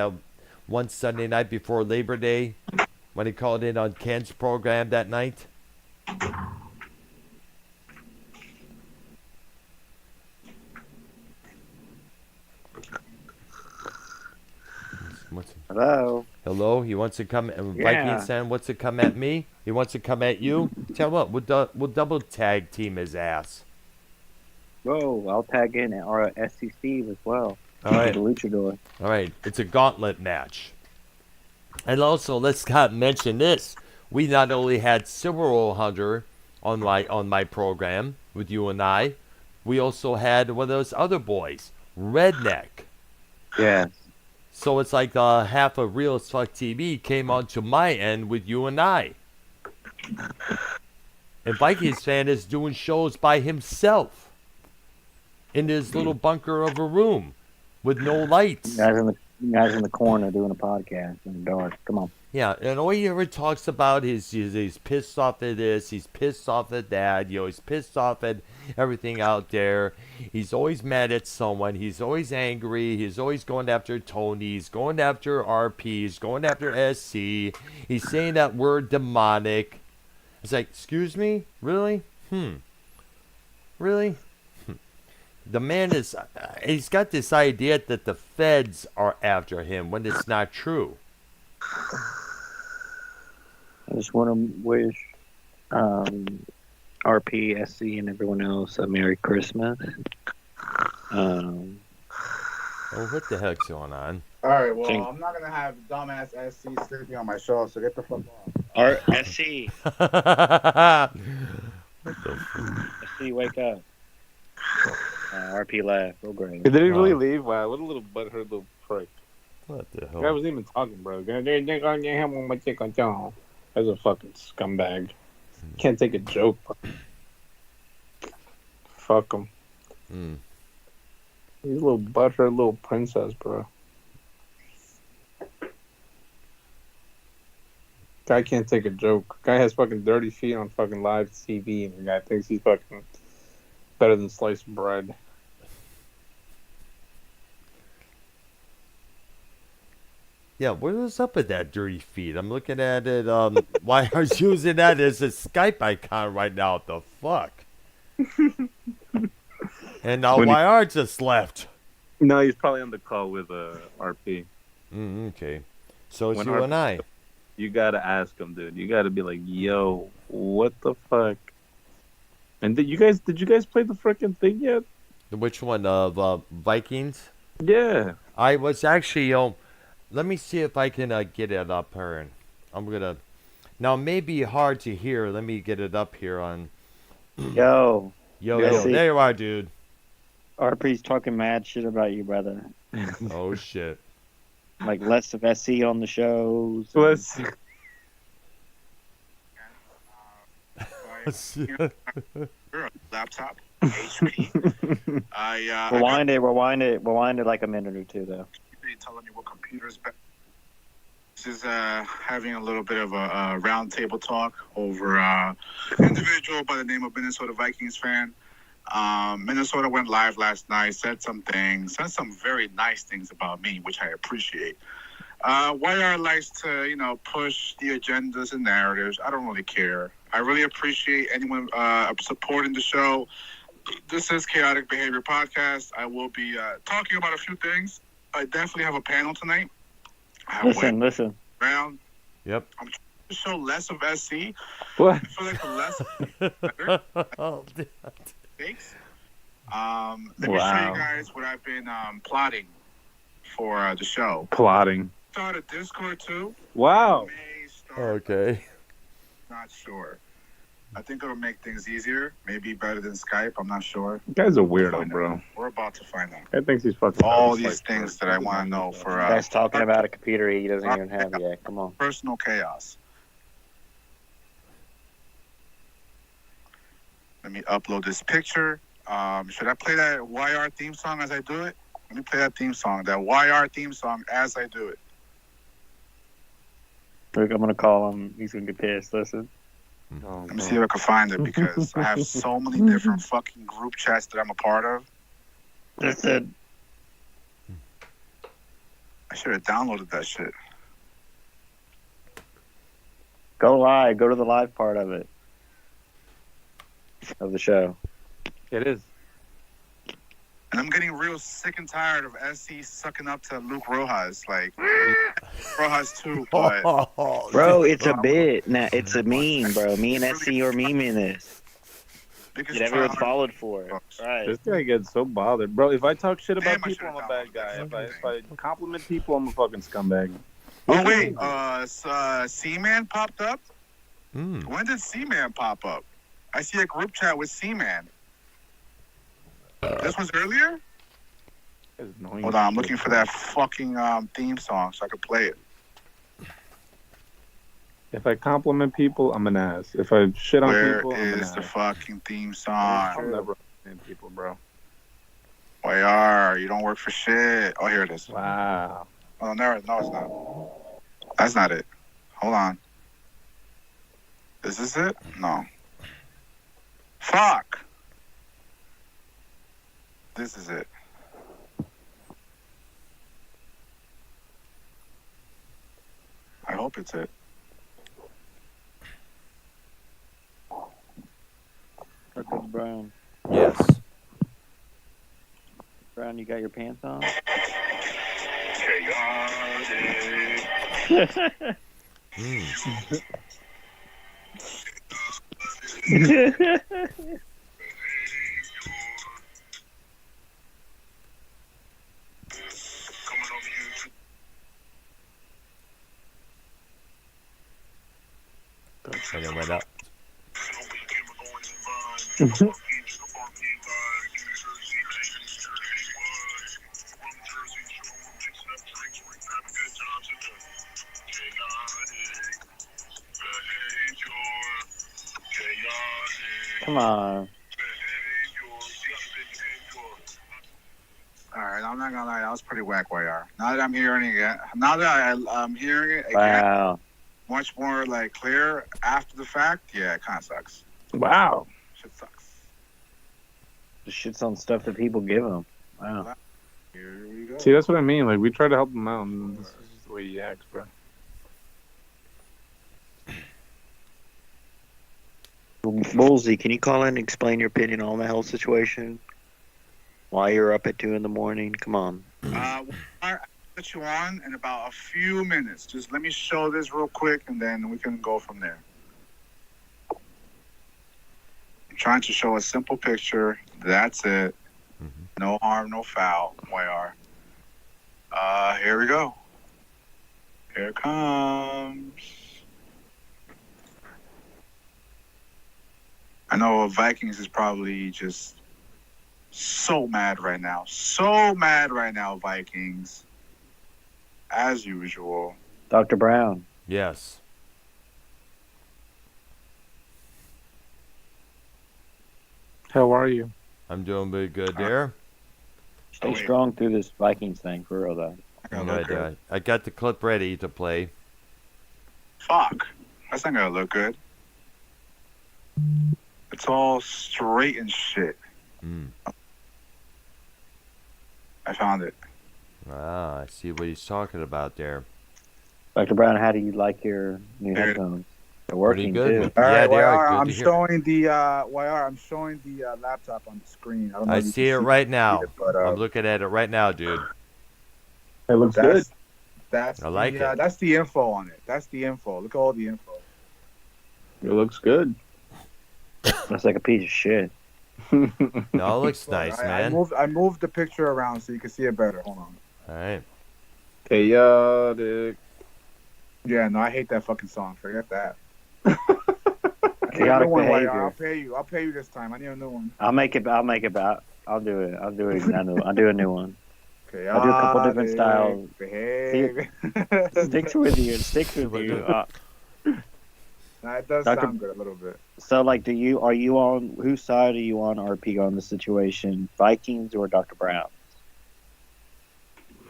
S1: one Sunday night before Labor Day when he called in on Ken's program that night? Hello? He wants to come Vikings fan wants to come at me? He wants to come at you? Tell you what, we'll double tag team his ass.
S5: Whoa, I'll tag in our SC Steve as well.
S1: All right.
S5: The luchador.
S1: All right. It's a gauntlet match. And also, let's not mention this. We not only had Silver Hunter on my program with you and I, we also had one of those other boys, Redneck.
S5: Yeah.
S1: So it's like half of Real as Fuck TV came onto my end with you and I. And Vikings fan is doing shows by himself in his little bunker of a room with no lights.
S5: Guys in the corner doing a podcast in the dark. Come on.
S1: Yeah, and all he ever talks about is he's pissed off at this, he's pissed off at that, he's pissed off at everything out there. He's always mad at someone, he's always angry, he's always going after Tony, he's going after RP, he's going after SC, he's saying that word demonic. It's like, excuse me? Really? Really? The man he's got this idea that the feds are after him when it's not true.
S5: I just want to wish RP, SC, and everyone else a Merry Christmas.
S1: Oh, what the heck's going on?
S4: All right, well, I'm not going to have dumbass SC sleeping on my show, so get the fuck off.
S5: SC.
S1: What the fuck?
S5: SC, wake up. RP laugh. Real great.
S10: Did he really leave? Wow, what a little butthurt little prick.
S1: What the hell?
S10: The guy wasn't even talking, bro. That's a fucking scumbag. Can't take a joke. Fuck him. He's a little butthurt little princess, bro. Guy can't take a joke. Guy has fucking dirty feet on fucking live TV, and the guy thinks he's fucking better than sliced bread.
S1: Yeah, what is up with that dirty feet? I'm looking at it. Why are you using that as a Skype icon right now? What the fuck? And now YR just left.
S10: No, he's probably on the call with RP.
S1: Okay. So it's you and I.
S10: You gotta ask him, dude. You gotta be like, yo, what the fuck? And did you guys play the freaking thing yet?
S1: Which one of Vikings?
S10: Yeah.
S1: I was actually let me see if I can get it up here. I'm gonna. Now it may be hard to hear. Let me get it up here on.
S5: Yo.
S1: There you are, dude.
S5: RP's talking mad shit about you, brother.
S1: Oh shit.
S5: Like less of SC on the shows.
S10: Let's.
S13: Laptop, HP.
S5: Rewind it like a minute or two, though.
S13: Telling me what computers. This is having a little bit of a round table talk over an individual by the name of Minnesota Vikings fan. Minnesota went live last night, said some very nice things about me, which I appreciate. YR likes to, push the agendas and narratives. I don't really care. I really appreciate anyone supporting the show. This is Chaotic Behavior Podcast. I will be talking about a few things. I definitely have a panel tonight.
S2: Listen.
S13: Brown.
S1: Yep.
S13: I'm trying to show less of SC.
S10: What?
S13: I feel like the less better. Thanks. Let me show you guys what I've been plotting for the show.
S10: Plotting.
S13: Start a Discord too.
S10: Wow.
S1: Okay.
S13: Not sure. I think it'll make things easier. Maybe better than Skype. I'm not sure.
S10: You guy's a weirdo, bro.
S13: We're about to find out.
S10: I think he's fucking.
S13: All these things that I want to know for.
S2: Guy's talking about a computer he doesn't even have yet. Come on.
S13: Personal chaos. Let me upload this picture. Should I play that YR theme song as I do it? Let me play that theme song, that YR theme song as I do it.
S2: Look, I'm gonna call him. He's gonna get pissed. Listen.
S13: Let me see if I can find it because I have so many different fucking group chats that I'm a part of.
S2: Listen.
S13: I should have downloaded that shit.
S2: Go live. Go to the live part of it. Of the show.
S10: It is.
S13: And I'm getting real sick and tired of SC sucking up to Luke Rojas. Like, Rojas too, but...
S2: Bro, it's a bit. Nah, it's a meme, bro. Me and SC are memeing this.
S13: Because
S2: Get everyone followed for it. Right.
S10: This guy gets so bothered. Bro, if I talk shit about people, I'm a bad guy. If I compliment people, I'm a fucking scumbag.
S13: Oh, wait. C-Man popped up? When did C-Man pop up? I see a group chat with C-Man. This was earlier? Hold on, I'm looking for that fucking theme song so I can play it.
S10: If I compliment people, I'm an ass. If I shit on people, I'm an ass.
S13: Where is the fucking theme song?
S10: I'll never understand people, bro.
S13: YR, you don't work for shit. Oh, here it is.
S10: Wow.
S13: Oh, no, it's not. That's not it. Hold on. Is this it? No. Fuck. This is it. I hope it's it.
S2: Dr. Brown.
S1: Yes.
S2: Brown, you got your pants on?
S1: And it went up.
S2: Come on.
S13: All right, I'm not gonna lie, that was pretty whack, YR. Now that I'm hearing it again, I'm hearing it again,
S2: Wow.
S13: much more like clear after the fact. Yeah, it kind of sucks.
S10: Wow.
S13: Shit sucks.
S2: The shit's on stuff that people give him. Wow.
S13: Here we go.
S10: See, that's what I mean. Like, we try to help him out, and this is just the way he acts, bro.
S2: Bullsy, can you call in and explain your opinion on the health situation? Why you're up at 2 a.m? Come on.
S13: I'll put you on in about a few minutes. Just let me show this real quick, and then we can go from there. I'm trying to show a simple picture. That's it. No harm, no foul. YR. Here we go. Here it comes. I know Vikings is probably just so mad right now. So mad right now, Vikings. As usual.
S2: Dr. Brown.
S1: Yes.
S10: How are you?
S1: I'm doing pretty good there.
S2: Stay strong through this Vikings thing, for real, though.
S1: I got the clip ready to play.
S13: Fuck. That's not gonna look good. It's all straight and shit. I found it.
S1: Ah, I see what he's talking about there.
S2: Dr. Brown, how do you like your new headphones? They're working
S1: good.
S2: too.
S4: All right,
S1: they are.
S4: YR,
S1: Good
S4: I'm
S1: to hear.
S4: showing the I'm showing the laptop on the screen. I don't know
S1: I
S4: if you
S1: see
S4: can
S1: it right now.
S4: it, but
S1: I'm looking at it right now, dude.
S10: It looks good.
S4: That's
S1: I like
S4: the,
S1: it.
S4: That's the info on it. That's the info. Look at all the info.
S10: It looks good.
S2: Looks like a piece of shit.
S1: No, it looks nice, man.
S4: I moved the picture around so you can see it better. Hold on.
S1: All right.
S10: Chaotic.
S4: Yeah, no, I hate that fucking song. Forget that.
S2: Chaotic
S4: one,
S2: behavior.
S4: I'll pay you this time. I need a new one.
S2: I'll make it back. I'll do it. I'll do a new one.
S4: Okay,
S2: I'll do a couple different styles.
S4: Behave.
S2: Sticks with you. Sticks with you.
S4: Nah, it does sound good a little bit.
S2: So, like, are you on whose side are you on, RP, on the situation? Vikings or Dr. Brown?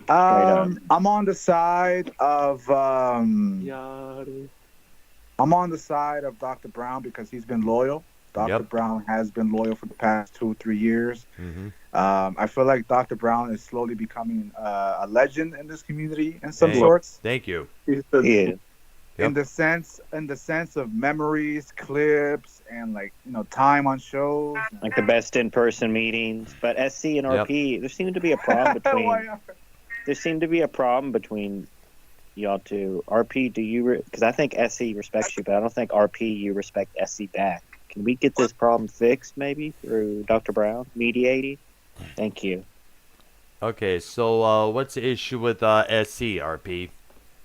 S4: I'm on the side of I'm on the side of Dr. Brown because he's been loyal. Dr. Brown has been loyal for the past 2-3 years.
S1: Mm-hmm.
S4: I feel like Dr. Brown is slowly becoming a legend in this community in some sorts.
S1: Thank you.
S2: Yeah.
S4: In the sense of memories, clips, and time on shows,
S2: like the best in-person meetings. But SC and RP, there seemed to be a problem between. There seemed to be a problem between y'all two. RP, do you? Because I think SC respects you, but I don't think RP you respect SC back. Can we get this problem fixed, maybe through Dr. Brown mediating? Thank you.
S1: Okay, so what's the issue with SC, RP?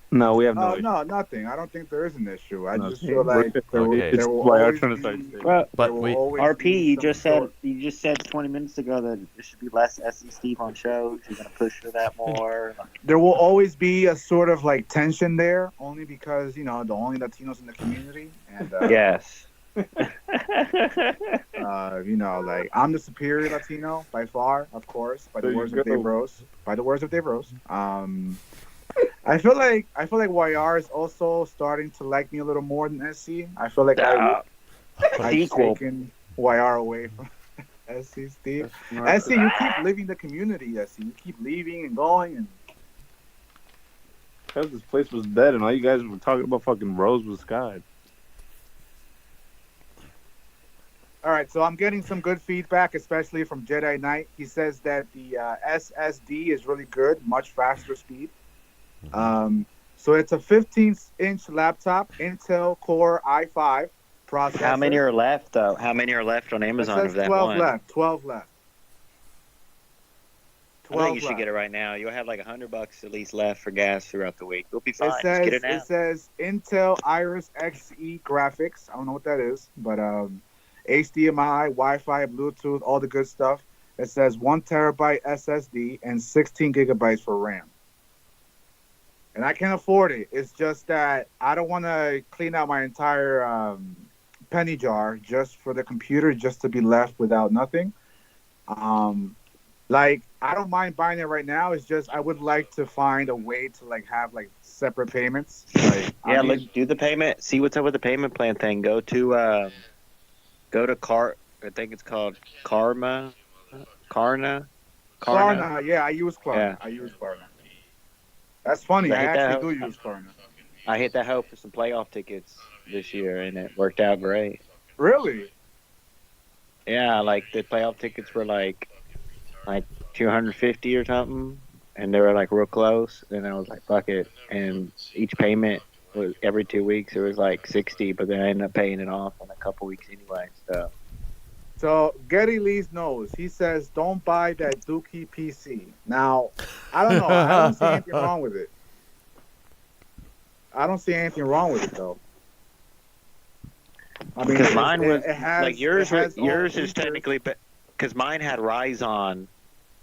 S10: No, we have no issue.
S4: No, nothing. I don't think there is an issue. I
S10: No,
S4: just feel like there will always be,
S2: RP, you just said 20 minutes ago that there should be less SC Steve on shows. You're gonna push for that more.
S4: There will always be a sort of tension there, only because the only Latinos in the community, and
S2: yes.
S4: I'm the superior Latino by far, of course, by the words of Dave Rose. I feel like YR is also starting to like me a little more than SC. I feel like I've taken YR away from SC Steve. SC, you keep leaving the community, SC. You keep leaving and going and
S10: because this place was dead and all you guys were talking about fucking Rose was Sky.
S4: All right, so I'm getting some good feedback, especially from Jedi Knight. He says that the SSD is really good, much faster speed. So it's a 15-inch laptop, Intel Core i5 processor.
S2: How many are left, though? How many are left on Amazon of that
S4: 12
S2: one?
S4: left. 12 left.
S2: I think you should get it right now. You'll have like $100 at least left for gas throughout the week. You'll be fine. Just get it now.
S4: It says Intel Iris Xe graphics. I don't know what that is, but HDMI, Wi-Fi, Bluetooth, all the good stuff. It says 1 terabyte SSD and 16 gigabytes for RAM. And I can afford it. It's just that I don't want to clean out my entire penny jar just for the computer, just to be left without nothing. I don't mind buying it right now. It's just I would like to find a way to have separate payments.
S2: Do the payment. See what's up with the payment plan thing. Go to I think it's called Klarna.
S4: Klarna. Yeah, I use Klarna. That's funny. I actually do use Klarna.
S2: I hit that hoe for some playoff tickets this year, and it worked out great.
S4: Really?
S2: Yeah, the playoff tickets were like 250 or something, and they were real close. And I was like, fuck it. And each payment was every 2 weeks. It was 60, but then I ended up paying it off in a couple weeks anyway.
S4: So Getty Lee's knows. He says, don't buy that Dookie PC. Now, I don't know. I don't see anything wrong with it. Though. I mean,
S2: because mine was yours is technically, because mine had Ryzen.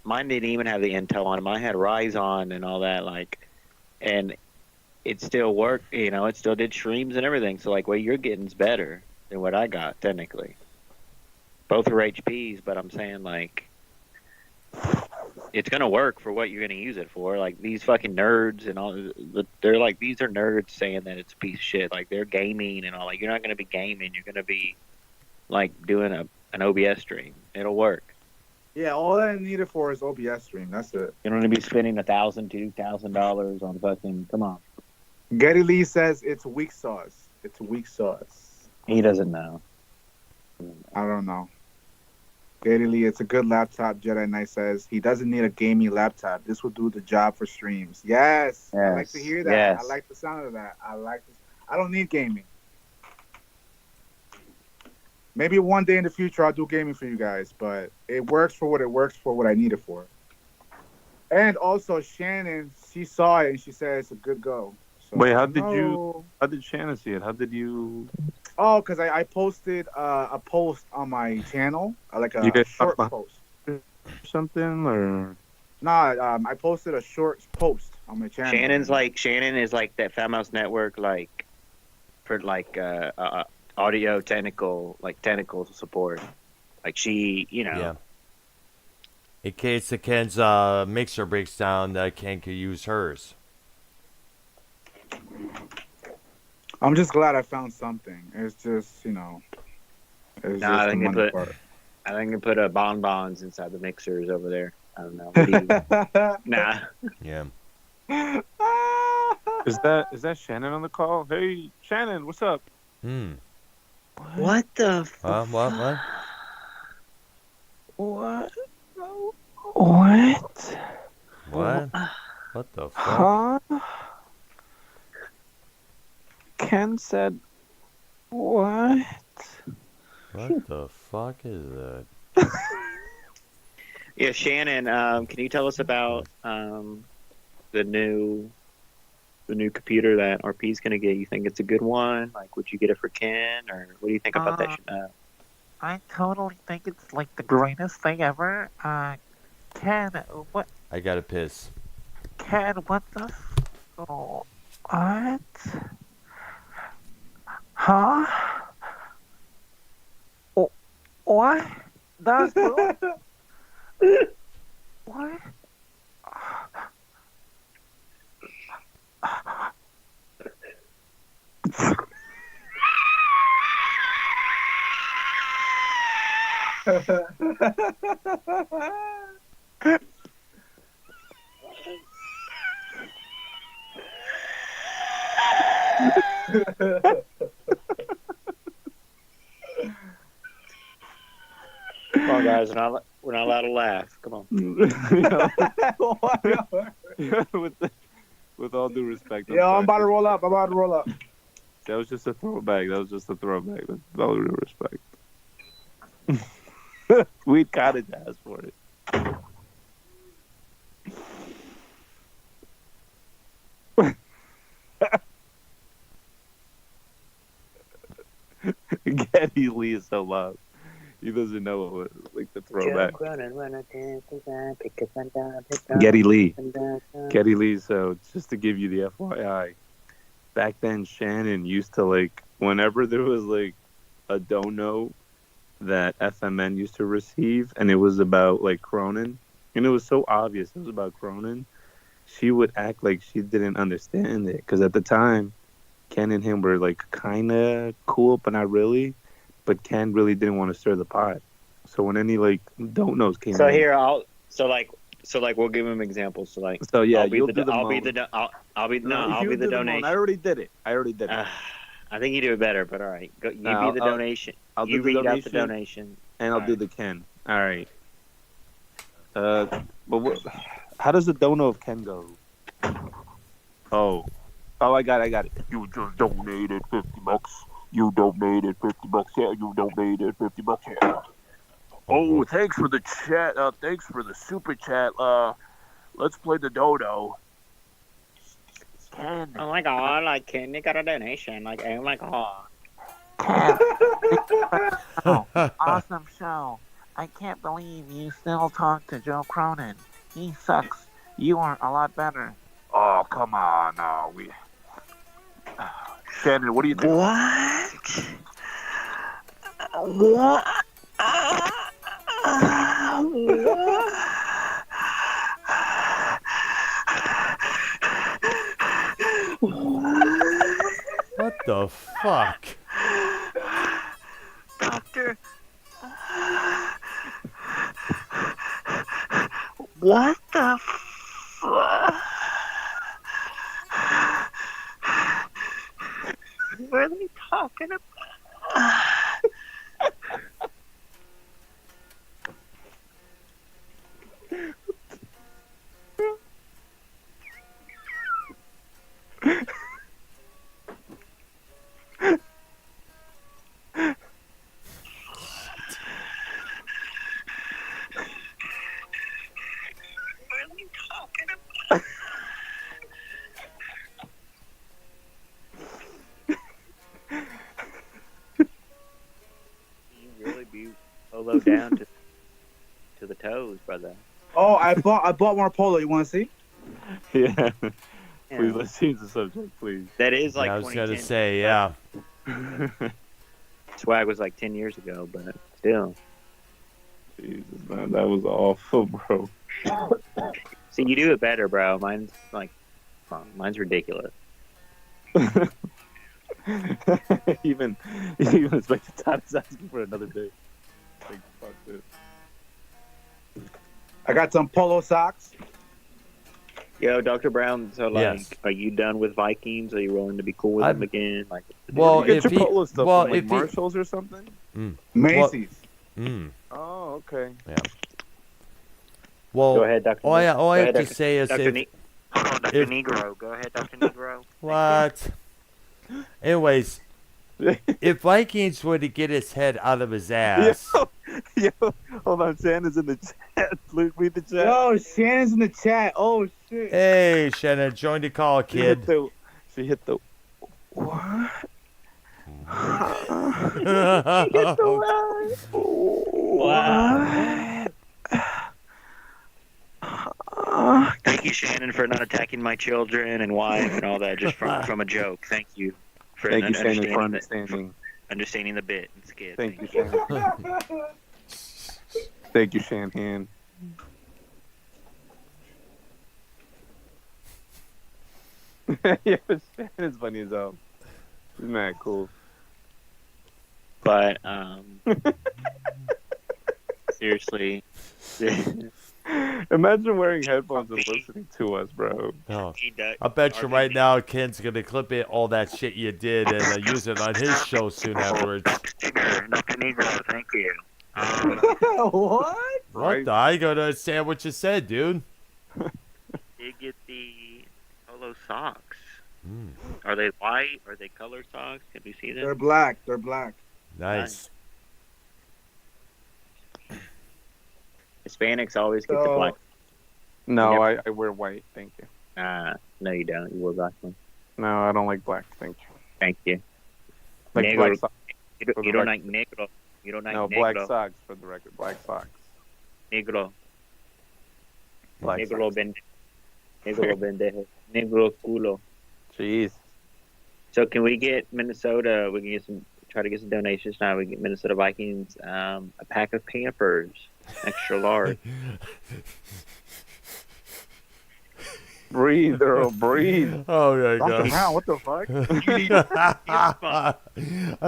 S2: Mine didn't even have the Intel on it. Mine had Ryzen and all that, and it still worked. It still did streams and everything. So what you're getting is better than what I got technically. Both are HPs, but I'm saying it's gonna work for what you're gonna use it for. These fucking nerds and all, they're these are nerds saying that it's a piece of shit. They're gaming and all. You're not gonna be gaming. You're gonna be doing an OBS stream. It'll work.
S4: Yeah, all I need it for is OBS stream. That's it.
S2: You don't want to be spending $1,000 to $2,000 on fucking. Come on.
S4: Getty Lee says it's weak sauce. It's weak sauce.
S2: He doesn't know.
S4: I don't know. Getty Lee, it's a good laptop. Jedi Knight says he doesn't need a gaming laptop. This will do the job for streams. Yes. I like to hear that.
S2: Yes.
S4: I like the sound of that. I don't need gaming. Maybe one day in the future I'll do gaming for you guys, but it works for what I need it for. And also Shannon, she saw it and she said it's a good go. So,
S10: wait, how did Shannon see it? How did you?
S4: Oh, because I posted a post on my channel, like
S10: You
S4: a
S10: guys
S4: short
S10: talk
S4: post.
S10: Something or?
S4: Nah, I posted a short post on my channel.
S5: Shannon is like that Fat Mouse Network, like for like audio technical support. Like she,
S1: Yeah. In case the Ken's mixer breaks down, Ken could use hers.
S4: I'm just glad I found something. It's just, it's just
S5: I
S4: the
S5: think
S4: money part.
S5: I think they put bonbons inside the mixers over there. I don't know. What do you... Nah.
S1: Yeah.
S10: Is that Shannon on the call? Hey, Shannon, what's up?
S5: What the?
S1: What?
S14: What?
S1: What? What the fuck?
S14: Huh? Ken said, what?
S1: What the fuck is that?
S5: Yeah, Shannon. Can you tell us about the new computer that RP's gonna get? You think it's a good one? Like, would you get it for Ken, or what do you think about that?
S14: I totally think it's like the greatest thing ever. Ken, what?
S1: I gotta piss.
S14: Ken, what the? What? Huh? Oh, what? That's cool. What?
S5: Come on, guys. We're not allowed to laugh. Come on.
S10: with all due respect.
S4: I'm about to roll up.
S10: That was just a throwback. With all due respect. We gotta ask for it. Getty Lee is so loud. He doesn't know what, like the throwback. Getty Lee. So just to give you the FYI, back then Shannon used to like whenever there was like a dono that FMN used to receive, and it was about like Cronin, and it was so obvious it was about Cronin. She would act like she didn't understand it because at the time, Ken and him were like kind of cool, but not really. But Ken really didn't want to stir the pot. So when any like donos came,
S5: so here we'll give him examples. So yeah, I'll be the donation.
S10: I already did it.
S5: I think you do it better, but all right. Be the donation.
S10: I'll
S5: you
S10: do the
S5: read
S10: donation,
S5: out the donation,
S10: and I'll do the Ken. All right. But how does the dono of Ken go? Oh, I got it. You just donated $50. You donated $50. Yeah, you donated $50. Yeah. Oh, thanks for the chat. Thanks for the super chat. Let's play the dodo.
S14: Ken.
S5: Oh my god, like Ken, you got a donation. Like, oh my god.
S14: Awesome show. I can't believe you still talk to Joe Cronin. He sucks. You are a lot better.
S10: Oh, come on. No, Shannon, what do you think?
S14: What?
S1: What the fuck?
S14: Doctor. What the fuck? What are they talking about?
S5: You really be polo down to the toes, brother.
S4: Oh, I bought more polo. You want to see?
S10: Yeah.
S5: Yeah.
S10: Please, let's change the subject, please.
S5: That is like
S1: Yeah, I was gonna
S5: 2010.
S1: say, yeah.
S5: Swag was like 10 years ago, but still.
S10: Jesus, man, that was awful, bro.
S5: See, you do it better, bro. Mine's like, mine's ridiculous.
S10: even Inspector Todd is asking for another day. Like, fuck this.
S4: I got some polo socks.
S5: Yo, Dr. Brown, so like,
S1: Yes.
S5: are you done with Vikings? Are you willing to be cool with them again? Like,
S1: Well,
S10: you
S1: if
S10: get your
S1: he,
S10: polo stuff
S1: well,
S10: from like
S1: if he,
S10: Marshalls or something?
S4: Macy's.
S10: Oh, okay.
S1: Yeah. Well,
S5: Go ahead, Dr.
S1: all I
S5: Go
S1: have
S5: ahead,
S1: to
S5: Dr.
S1: say is
S5: Dr.
S1: if,
S5: Hold on, Dr.
S1: if
S5: Negro. Go ahead, Dr. Negro.
S1: what? Anyways, if Vikings were to get his head out of his ass,
S10: Yo, hold on, Shannon's in the chat. Read the chat.
S4: Yo, Shannon's in the chat. Oh shit.
S1: hey Shannon, join the call, kid.
S10: She hit the what?
S5: Wow. Thank you, Shannon, for not attacking my children and wife and all that, just from a joke. Thank you for
S10: Thank you, Shannon, for
S5: understanding the bit and skit.
S10: Thank you, Shannon. Thank you, Shannon. Yeah, Shannon's funny as hell. She's mad cool.
S5: But seriously,
S10: imagine wearing headphones and listening to us, bro.
S1: Oh, I bet you right now Ken's gonna clip it, all that shit you did, and use it on his show soon afterwards.
S5: Dr. Negro, thank you.
S4: What?
S1: What the? I gotta understand what you said, dude.
S5: You get the polo socks. Are they white? Are they colored socks? Can we see them?
S4: They're black. They're black.
S1: Nice.
S5: Hispanics always get the black.
S10: No, I wear white. Thank you.
S5: No, you don't. You wear black one.
S10: No, I don't like black. Thank you.
S5: Thank you.
S10: Like
S5: Negro.
S10: black socks.
S5: You don't like negro. You don't like
S10: No,
S5: negro.
S10: black socks for the record. Black socks.
S5: Negro.
S10: Black
S5: Negro
S10: socks.
S5: Negro pendejo. Negro culo.
S10: Jeez.
S5: So can we get Minnesota? We can try to get some donations now. We get Minnesota Vikings a pack of Pampers, extra large.
S10: Breathe, Earl, breathe.
S1: Oh my
S4: Dr.
S1: gosh.
S4: Brown, what the fuck?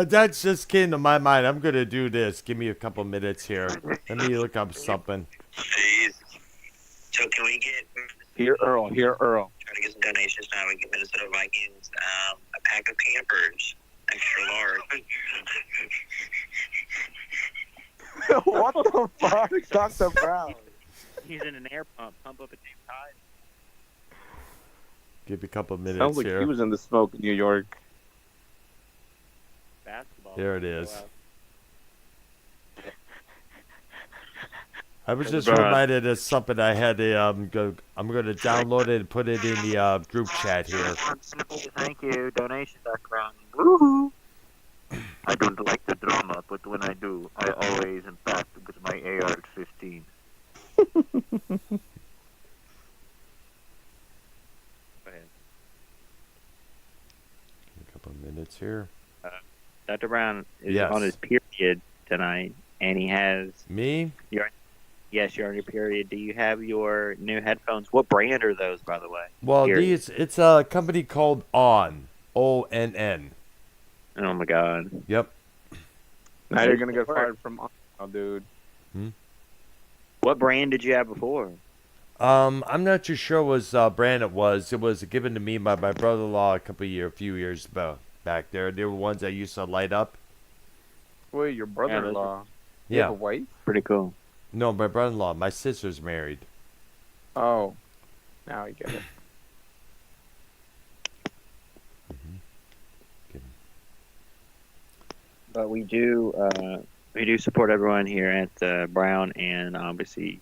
S1: That just came to my mind. I'm gonna do this. Give me a couple minutes here. Let me look up something.
S5: So can we get
S10: Here, Earl. Here, Earl.
S5: try to get some donations now? We get Minnesota Vikings a pack of Pampers, extra large.
S4: What the fuck, Dr. Brown?
S5: Using an air pump up a damn tide.
S1: Give me a couple minutes
S10: Sounds like
S1: here.
S10: he was in the smoke in New York.
S5: Basketball.
S1: There it is. I was just
S10: Bruh.
S1: reminded of something I had to I'm going to download it and put it in the group chat here.
S14: Thank you. Donation, Dr. Brown. Woohoo! I don't like the drama, but when I do, I always impact with my AR-15.
S1: A couple minutes here.
S5: Dr. Brown is
S1: Yes.
S5: on his period tonight, and he has
S1: Me?
S5: Yes, you're on your period. Do you have your new headphones? What brand are those, by the way?
S1: Well,
S5: Period.
S1: it's a company called ONN. ONN.
S5: Oh my God.
S1: Yep.
S10: Now you're gonna get fired from oh, dude.
S5: What brand did you have before?
S1: I'm not too sure what brand it was. It was given to me by my brother-in-law a few years back there. They were ones that used to light up.
S15: Wait, your brother-in-law? You
S1: Yeah.
S15: have a wife?
S5: Pretty cool.
S1: No, my brother-in-law. My sister's married.
S15: Oh, now I get it.
S5: But we do support everyone here at the Brown and obviously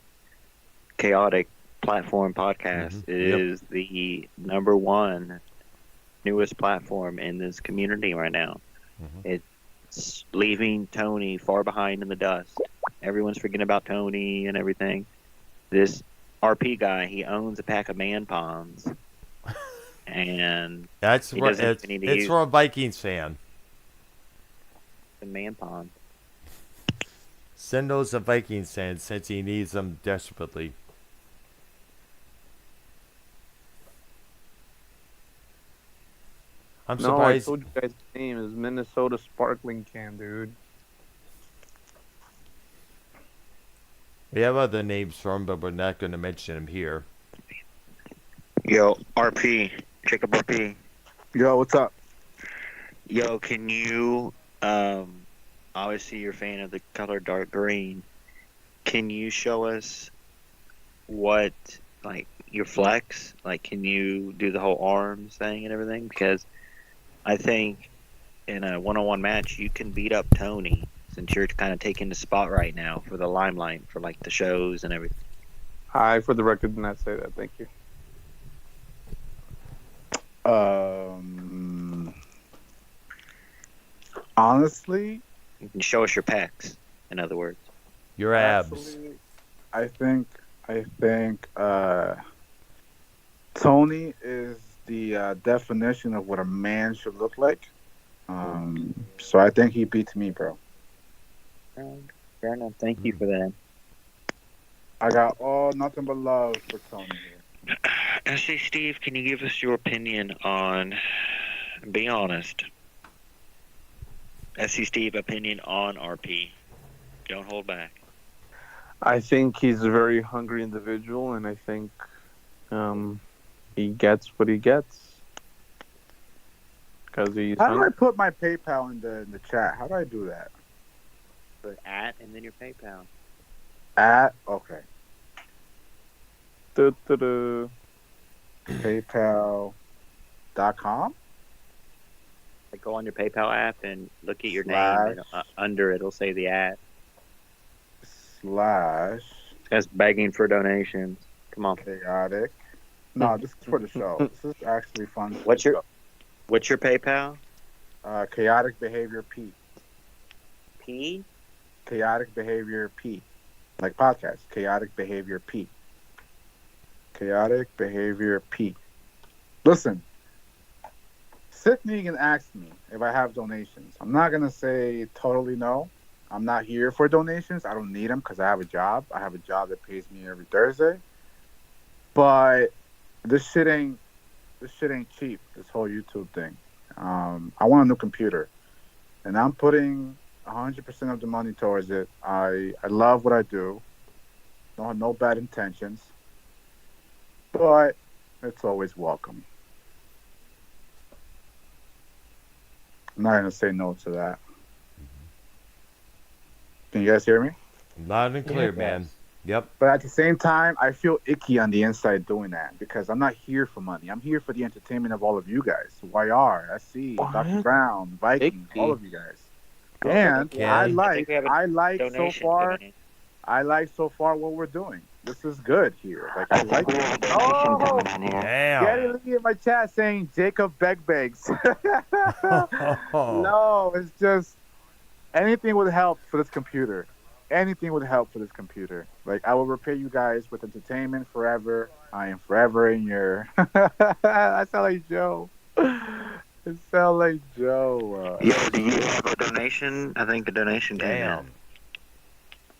S5: Chaotic Platform Podcast. It is the #1 newest platform in this community right now. It's leaving Tony far behind in the dust. Everyone's forgetting about Tony and everything. This RP guy, he owns a pack of man ponds. And
S1: That's
S5: he
S1: right.
S5: doesn't
S1: It's,
S5: even need to
S1: it's
S5: use
S1: for a Vikings fan.
S5: the man pond.
S1: Send those to Vikings fans since he needs them desperately. I'm
S15: No, I
S1: surprised.
S15: told you guys the name is Minnesota Sparkling Can, dude.
S1: We have other names for him, but we're not going to mention them here.
S5: Yo, RP, Jacob RP.
S4: Yo, what's up?
S5: Yo, can you, obviously you're a fan of the color dark green. Can you show us what, like, your flex? Like, can you do the whole arms thing and everything? Because I think in a one-on-one match, you can beat up Tony since you're kind of taking the spot right now for the limelight for, like, the shows and everything.
S15: I, for the record, did not say that. Thank you.
S4: Honestly,
S5: You can show us your pecs, in other words.
S1: Your abs.
S4: actually, I think Tony is the definition of what a man should look like. So I think he beats me, bro.
S5: Fair enough. Thank you for that.
S4: I got nothing but love for Tony here.
S5: SC Steve, can you give us your opinion on, be honest, SC Steve, opinion on RP? Don't hold back.
S15: I think he's a very hungry individual, and I think he gets what he gets. Because he's
S4: How do I put my PayPal in the chat? How do I do that?
S5: Put at and then your PayPal.
S4: Okay.
S15: Du-du-du.
S4: PayPal.com?
S5: Like go on your PayPal app and look at your name, and under it'll say the at.
S4: Slash.
S5: That's begging for donations. Come on.
S4: Chaotic. No, this is for the show. This is actually fun.
S5: What's your PayPal?
S4: Chaotic Behavior P.
S5: P?
S4: Chaotic Behavior P. Like podcast. Chaotic Behavior P. Chaotic Behavior P. Listen. Sydney can ask me if I have donations. I'm not going to say totally no. I'm not here for donations. I don't need them because I have a job. I have a job that pays me every Thursday. But this shit ain't cheap, this whole YouTube thing. I want a new computer. And I'm putting 100% of the money towards it. I love what I do. No bad intentions. But it's always welcome. I'm not going to say no to that. Can you guys hear me?
S1: Loud and clear, man. Yep.
S4: But at the same time, I feel icky on the inside doing that because I'm not here for money. I'm here for the entertainment of all of you guys. YR, SC, Dr. Brown, Viking, all of you guys. And I like so far what we're doing. This is good here. Like I like it. Oh, Getty Lee in my chat saying Jacob Begbegs. No, it's just anything would help for this computer. Anything would help for this computer. Like, I will repay you guys with entertainment forever. I am forever in your... I sound like Joe. It sounds like Joe.
S5: Yo, do you have a donation? I think the donation came in.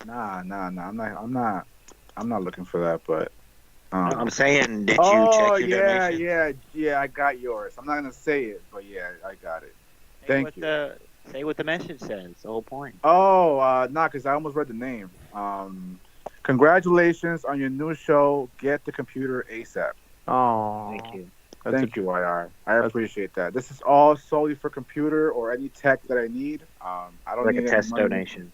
S4: Nah. I'm not looking for that, but...
S5: I'm saying, did you check your donation?
S4: Yeah, I got yours. I'm not going to say it, but yeah, I got it. Thank you.
S5: Say what the message says, the whole point.
S4: Oh, because I almost read the name. Congratulations on your new show, Get the Computer ASAP.
S15: Oh,
S5: thank you.
S4: Thank you, IR. I appreciate that. This is all solely for computer or any tech that I need. I don't
S5: Like
S4: need
S5: a
S4: any
S5: test
S4: money.
S5: donation.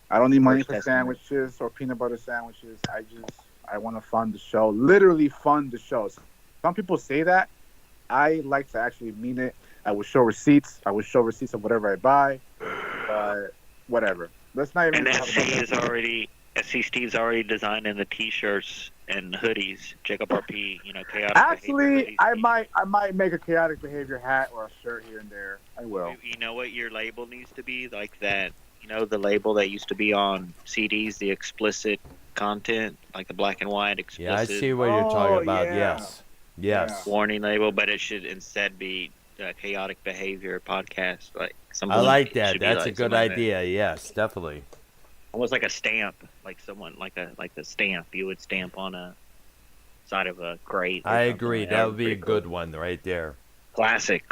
S4: I don't need money
S5: First
S4: for
S5: test donation.
S4: sandwiches or peanut butter sandwiches. I want to fund the show. Literally fund the show. Some people say that. I like to actually mean it. I will show receipts. I will show receipts of whatever I buy. But whatever. Let's not even
S5: And
S4: talk about that.
S5: SC Steve's already designing the T-shirts and hoodies. Jacob RP, chaotic
S4: Actually,
S5: behavior
S4: I might make a chaotic behavior hat or a shirt here and there. I will.
S5: hoodies. You know what your label needs to be? Like that. The label that used to be on CDs, the explicit content, like the black and white explicit.
S1: Yeah, I see what you're talking about.
S4: yeah.
S1: Yes.
S5: Warning label, but it should instead be chaotic behavior podcast. Like
S1: I like
S5: it
S1: that.
S5: should be
S1: That's a
S5: like
S1: good
S5: something like that.
S1: idea. Yes, definitely.
S5: Almost like a stamp, like someone like the stamp you would stamp on a side of a crate.
S1: I agree.
S5: Like
S1: That would be a
S5: pretty cool.
S1: good one right there.
S5: Classic.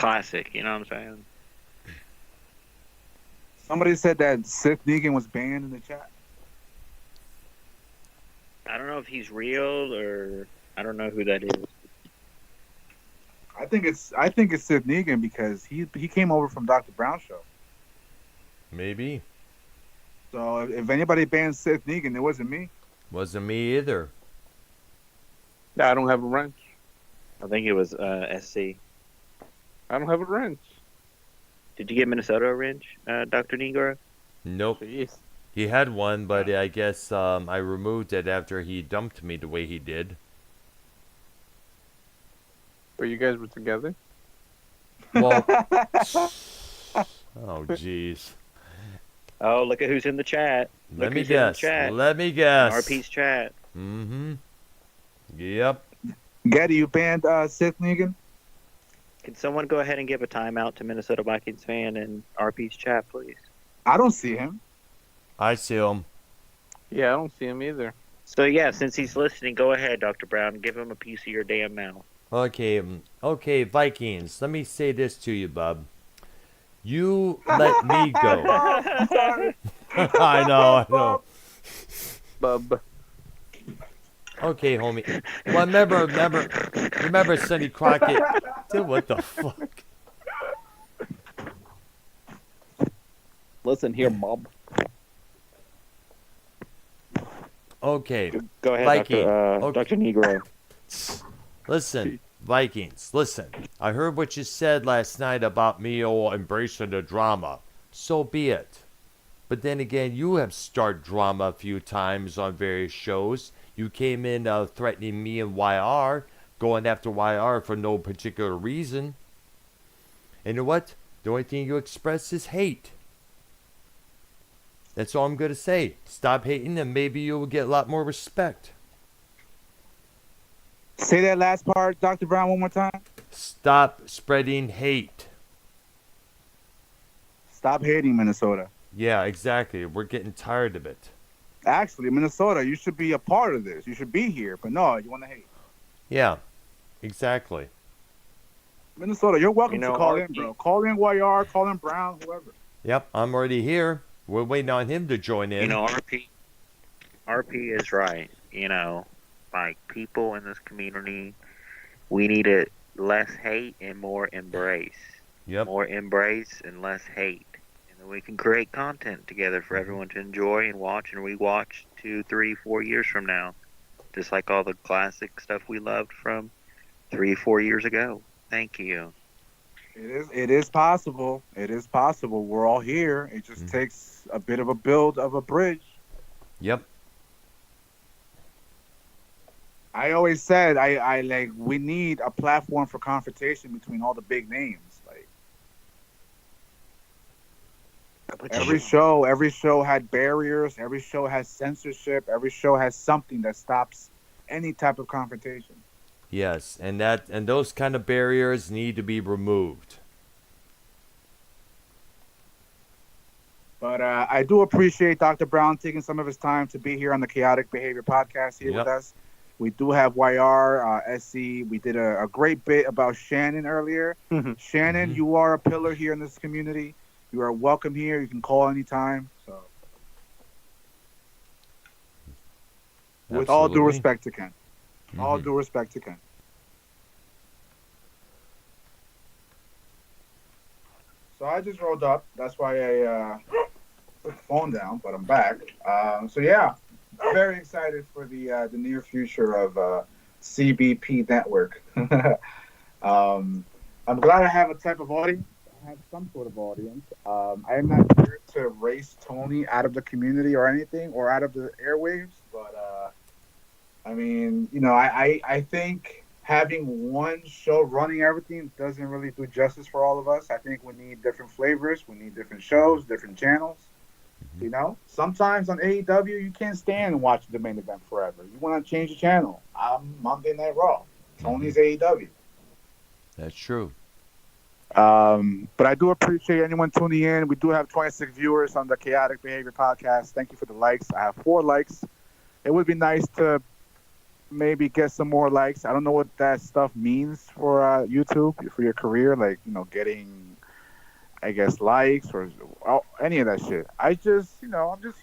S5: You know what I'm saying?
S4: Somebody said that Sith Negan was banned in the chat.
S5: I don't know if he's real or I don't know who that is.
S4: I think it's Sith Negan because he came over from Dr. Brown show.
S1: Maybe.
S4: So if anybody banned Sith Negan, it wasn't me.
S1: Wasn't me either.
S15: Yeah, I don't have a wrench.
S5: I think it was SC.
S15: I don't have a wrench.
S5: Did you get Minnesota a wrench, Dr. Negro?
S1: Nope.
S15: Jeez.
S1: He had one, but I guess I removed it after he dumped me the way he did.
S15: But you guys were together?
S1: Well, oh jeez.
S5: Oh, look at who's in the chat.
S1: Let me guess. Let me guess.
S5: RP's chat.
S1: Mm-hmm. Yep.
S4: Getty, you banned Sith Negan?
S5: Can someone go ahead and give a timeout to Minnesota Vikings fan in RP's chat, please?
S4: I don't see him.
S1: I see him.
S15: Yeah, I don't see him either.
S5: So yeah, since he's listening, go ahead, Dr. Brown. Give him a piece of your damn mouth.
S1: Okay, Vikings. Let me say this to you, bub. You let me go.
S4: I'm sorry.
S1: I know.
S15: Bub.
S1: Okay, homie. Well, remember Sonny Crockett? Dude, what the fuck?
S12: Listen here, Bob.
S1: Okay.
S5: Go ahead,
S1: Viking.
S5: Dr. Negro.
S1: Listen, Vikings, listen. I heard what you said last night about me embracing the drama. So be it. But then again, you have started drama a few times on various shows. You came in threatening me and YR, going after YR for no particular reason. And you know what? The only thing you express is hate. That's all I'm going to say. Stop hating and maybe you will get a lot more respect.
S4: Say that last part, Dr. Brown, one more time.
S1: Stop spreading hate.
S4: Stop hating Minnesota.
S1: Yeah, exactly. We're getting tired of it.
S4: Actually, Minnesota, you should be a part of this. You should be here. But no, you want to hate.
S1: Yeah, exactly.
S4: Minnesota, you're welcome to call in, bro. Call in YR, call in Brown, whoever.
S1: Yep, I'm already here. We're waiting on him to join in.
S5: RP is right. Like people in this community, we need less hate and more embrace.
S1: Yep.
S5: More embrace and less hate. And then we can create content together for everyone to enjoy and watch and rewatch 2, 3, 4 years from now. Just like all the classic stuff we loved from 3, 4 years ago. Thank you.
S4: It is possible. It is possible. We're all here. It just takes a bit of a build of a bridge.
S1: Yep.
S4: I always said I like we need a platform for confrontation between all the big names. Like every show had barriers, every show has censorship, every show has something that stops any type of confrontation.
S1: Yes, and those kind of barriers need to be removed.
S4: But I do appreciate Dr. Brown taking some of his time to be here on the Chaotic Behavior Podcast here with us. We do have YR, SC. We did a great bit about Shannon earlier. Shannon, you are a pillar here in this community. You are welcome here. You can call anytime. So, with all due respect to Ken. All due respect to Ken. So I just rolled up. That's why I put the phone down, but I'm back. So yeah, very excited for the near future of CBP Network. I'm glad I have a type of audience. I have some sort of audience. I am not here to race Tony out of the community or anything or out of the airwaves, but I mean, I think having one show running everything doesn't really do justice for all of us. I think we need different flavors. We need different shows, different channels. Sometimes on AEW, you can't stand and watch the main event forever. You want to change the channel. I'm Monday Night Raw. Tony's AEW.
S1: That's true.
S4: But I do appreciate anyone tuning in. We do have 26 viewers on the Chaotic Behavior podcast. Thank you for the likes. I have 4 likes. It would be nice to maybe get some more likes. I don't know what that stuff means for YouTube, for your career, like, getting, I guess, likes or any of that shit. I'm just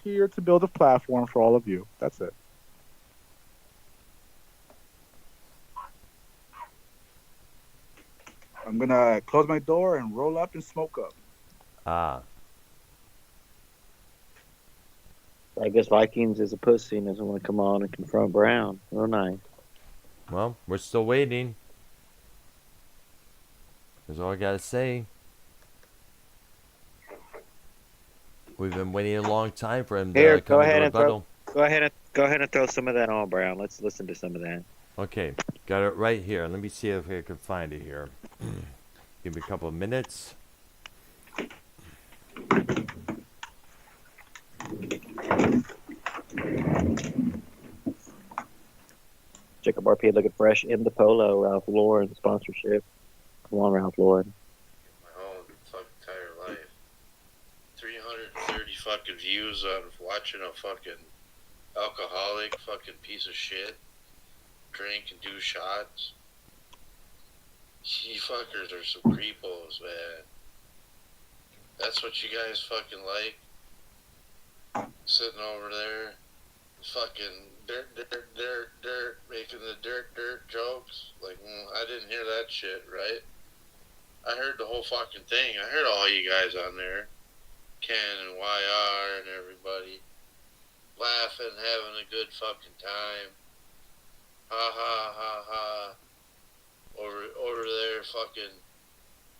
S4: here to build a platform for all of you. That's it. I'm going to close my door and roll up and smoke up.
S12: I guess Vikings is a pussy and doesn't want to come on and confront Brown. Real nice.
S1: Well, we're still waiting. That's all I got to say. We've been waiting a long time for him to come into rebuttal.
S5: Go ahead and throw some of that on, Brown. Let's listen to some of that.
S1: Okay, got it right here. Let me see if I can find it here. Give me a couple of minutes.
S5: Jacob RP looking fresh in the polo. Ralph Lauren sponsorship. Come on, Ralph Lauren.
S16: My whole fucking entire life. 330 fucking views on watching a fucking alcoholic fucking piece of shit drink and do shots. You fuckers are some creepos, man. That's what you guys fucking like? Sitting over there, fucking dirt, making the dirt jokes. Like, I didn't hear that shit, right? I heard the whole fucking thing. I heard all you guys on there. Ken and YR and everybody. Laughing, having a good fucking time. Ha ha ha ha. Over there fucking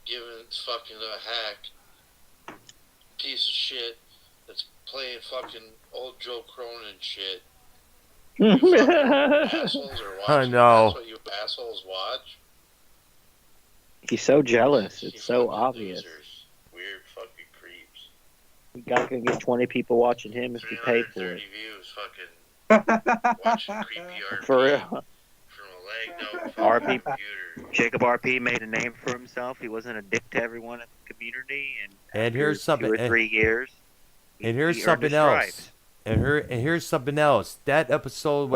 S16: giving fucking a hack piece of shit that's playing fucking old Joe Cronin shit. You fucking assholes are watching.
S1: I know.
S16: That's what you assholes watch.
S5: He's so jealous. It's so obvious.
S16: Losers. Weird fucking creeps.
S5: You gotta get 20 people watching him if you pay for it.
S16: 330 views fucking watching creepy RP.
S5: For real.
S16: RP,
S5: Jacob RP made a name for himself. He wasn't a dick to everyone in the community,
S1: and here's something.
S5: 2 or 3 years.
S1: And here's something else. And here's something else. That episode,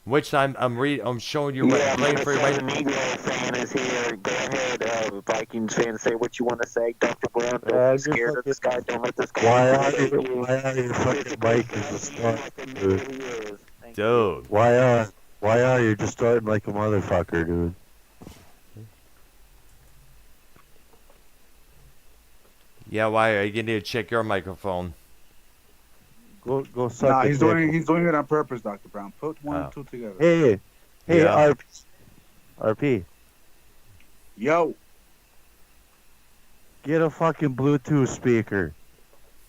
S1: which I'm showing you right playing for you right now.
S14: Fan is here. Go ahead, Vikings fan. Say what you want to say. Dr. Brown, don't be scared of this guy. Don't let this guy.
S17: Why are you fucking Vikings?
S1: Dude.
S17: Why are you just starting like a motherfucker, dude?
S1: Yeah, why are you gonna need to check your microphone?
S17: Go suck.
S4: Nah, he's doing it on purpose, Dr. Brown. Put 1 and 2 together.
S17: Hey,
S1: yeah.
S17: RP.
S4: Yo.
S17: Get a fucking Bluetooth speaker.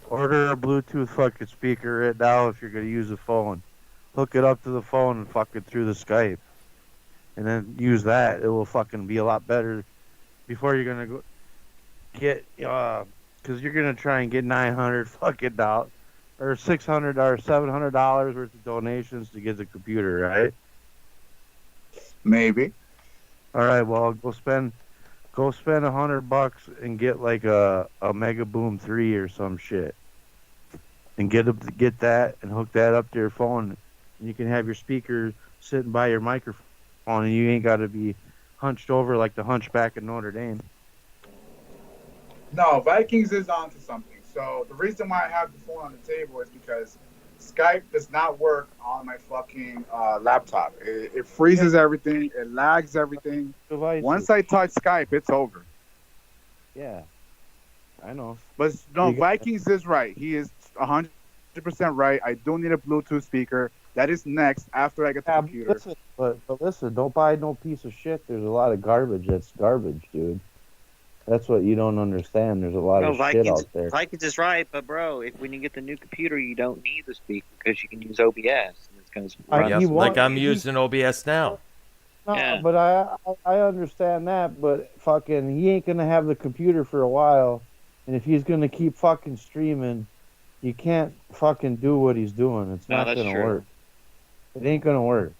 S17: Order a Bluetooth fucking speaker right now if you're gonna use a phone. Hook it up to the phone and fucking through the Skype. And then use that. It will fucking be a lot better before you're going to go get, because you're going to try and get $900 fucking dollars or $600 or $700 worth of donations to get the computer, right?
S4: Maybe.
S17: All right, well, go spend $100 and get like a Mega Boom 3 or some shit. And get that and hook that up to your phone. And you can have your speaker sitting by your microphone, and you ain't got to be hunched over like the hunchback in Notre Dame.
S4: No, Vikings is onto something. So the reason why I have the phone on the table is because Skype does not work on my fucking laptop. It freezes everything. It lags everything.
S17: Devices.
S4: Once I touch Skype, it's over.
S17: Yeah. I know.
S4: But no,
S17: You got-
S4: Vikings is right. He is 100% right. I do need a Bluetooth speaker. That is next after I get the
S17: Yeah,
S4: computer.
S17: but listen, don't buy no piece of shit. There's a lot of garbage. That's garbage, dude. That's what you don't understand. There's a lot
S5: No,
S17: of shit out there.
S5: Vikings is right, but bro, when you get the new computer, you don't need the speaker because you can use OBS. And it's going to run.
S1: Like I'm using OBS now.
S17: No,
S5: Yeah.
S17: but I understand that, but fucking he ain't gonna have the computer for a while, and if he's gonna keep fucking streaming, you can't fucking do what he's doing. It's
S5: No,
S17: not
S5: that's
S17: gonna
S5: true.
S17: work. It ain't gonna work.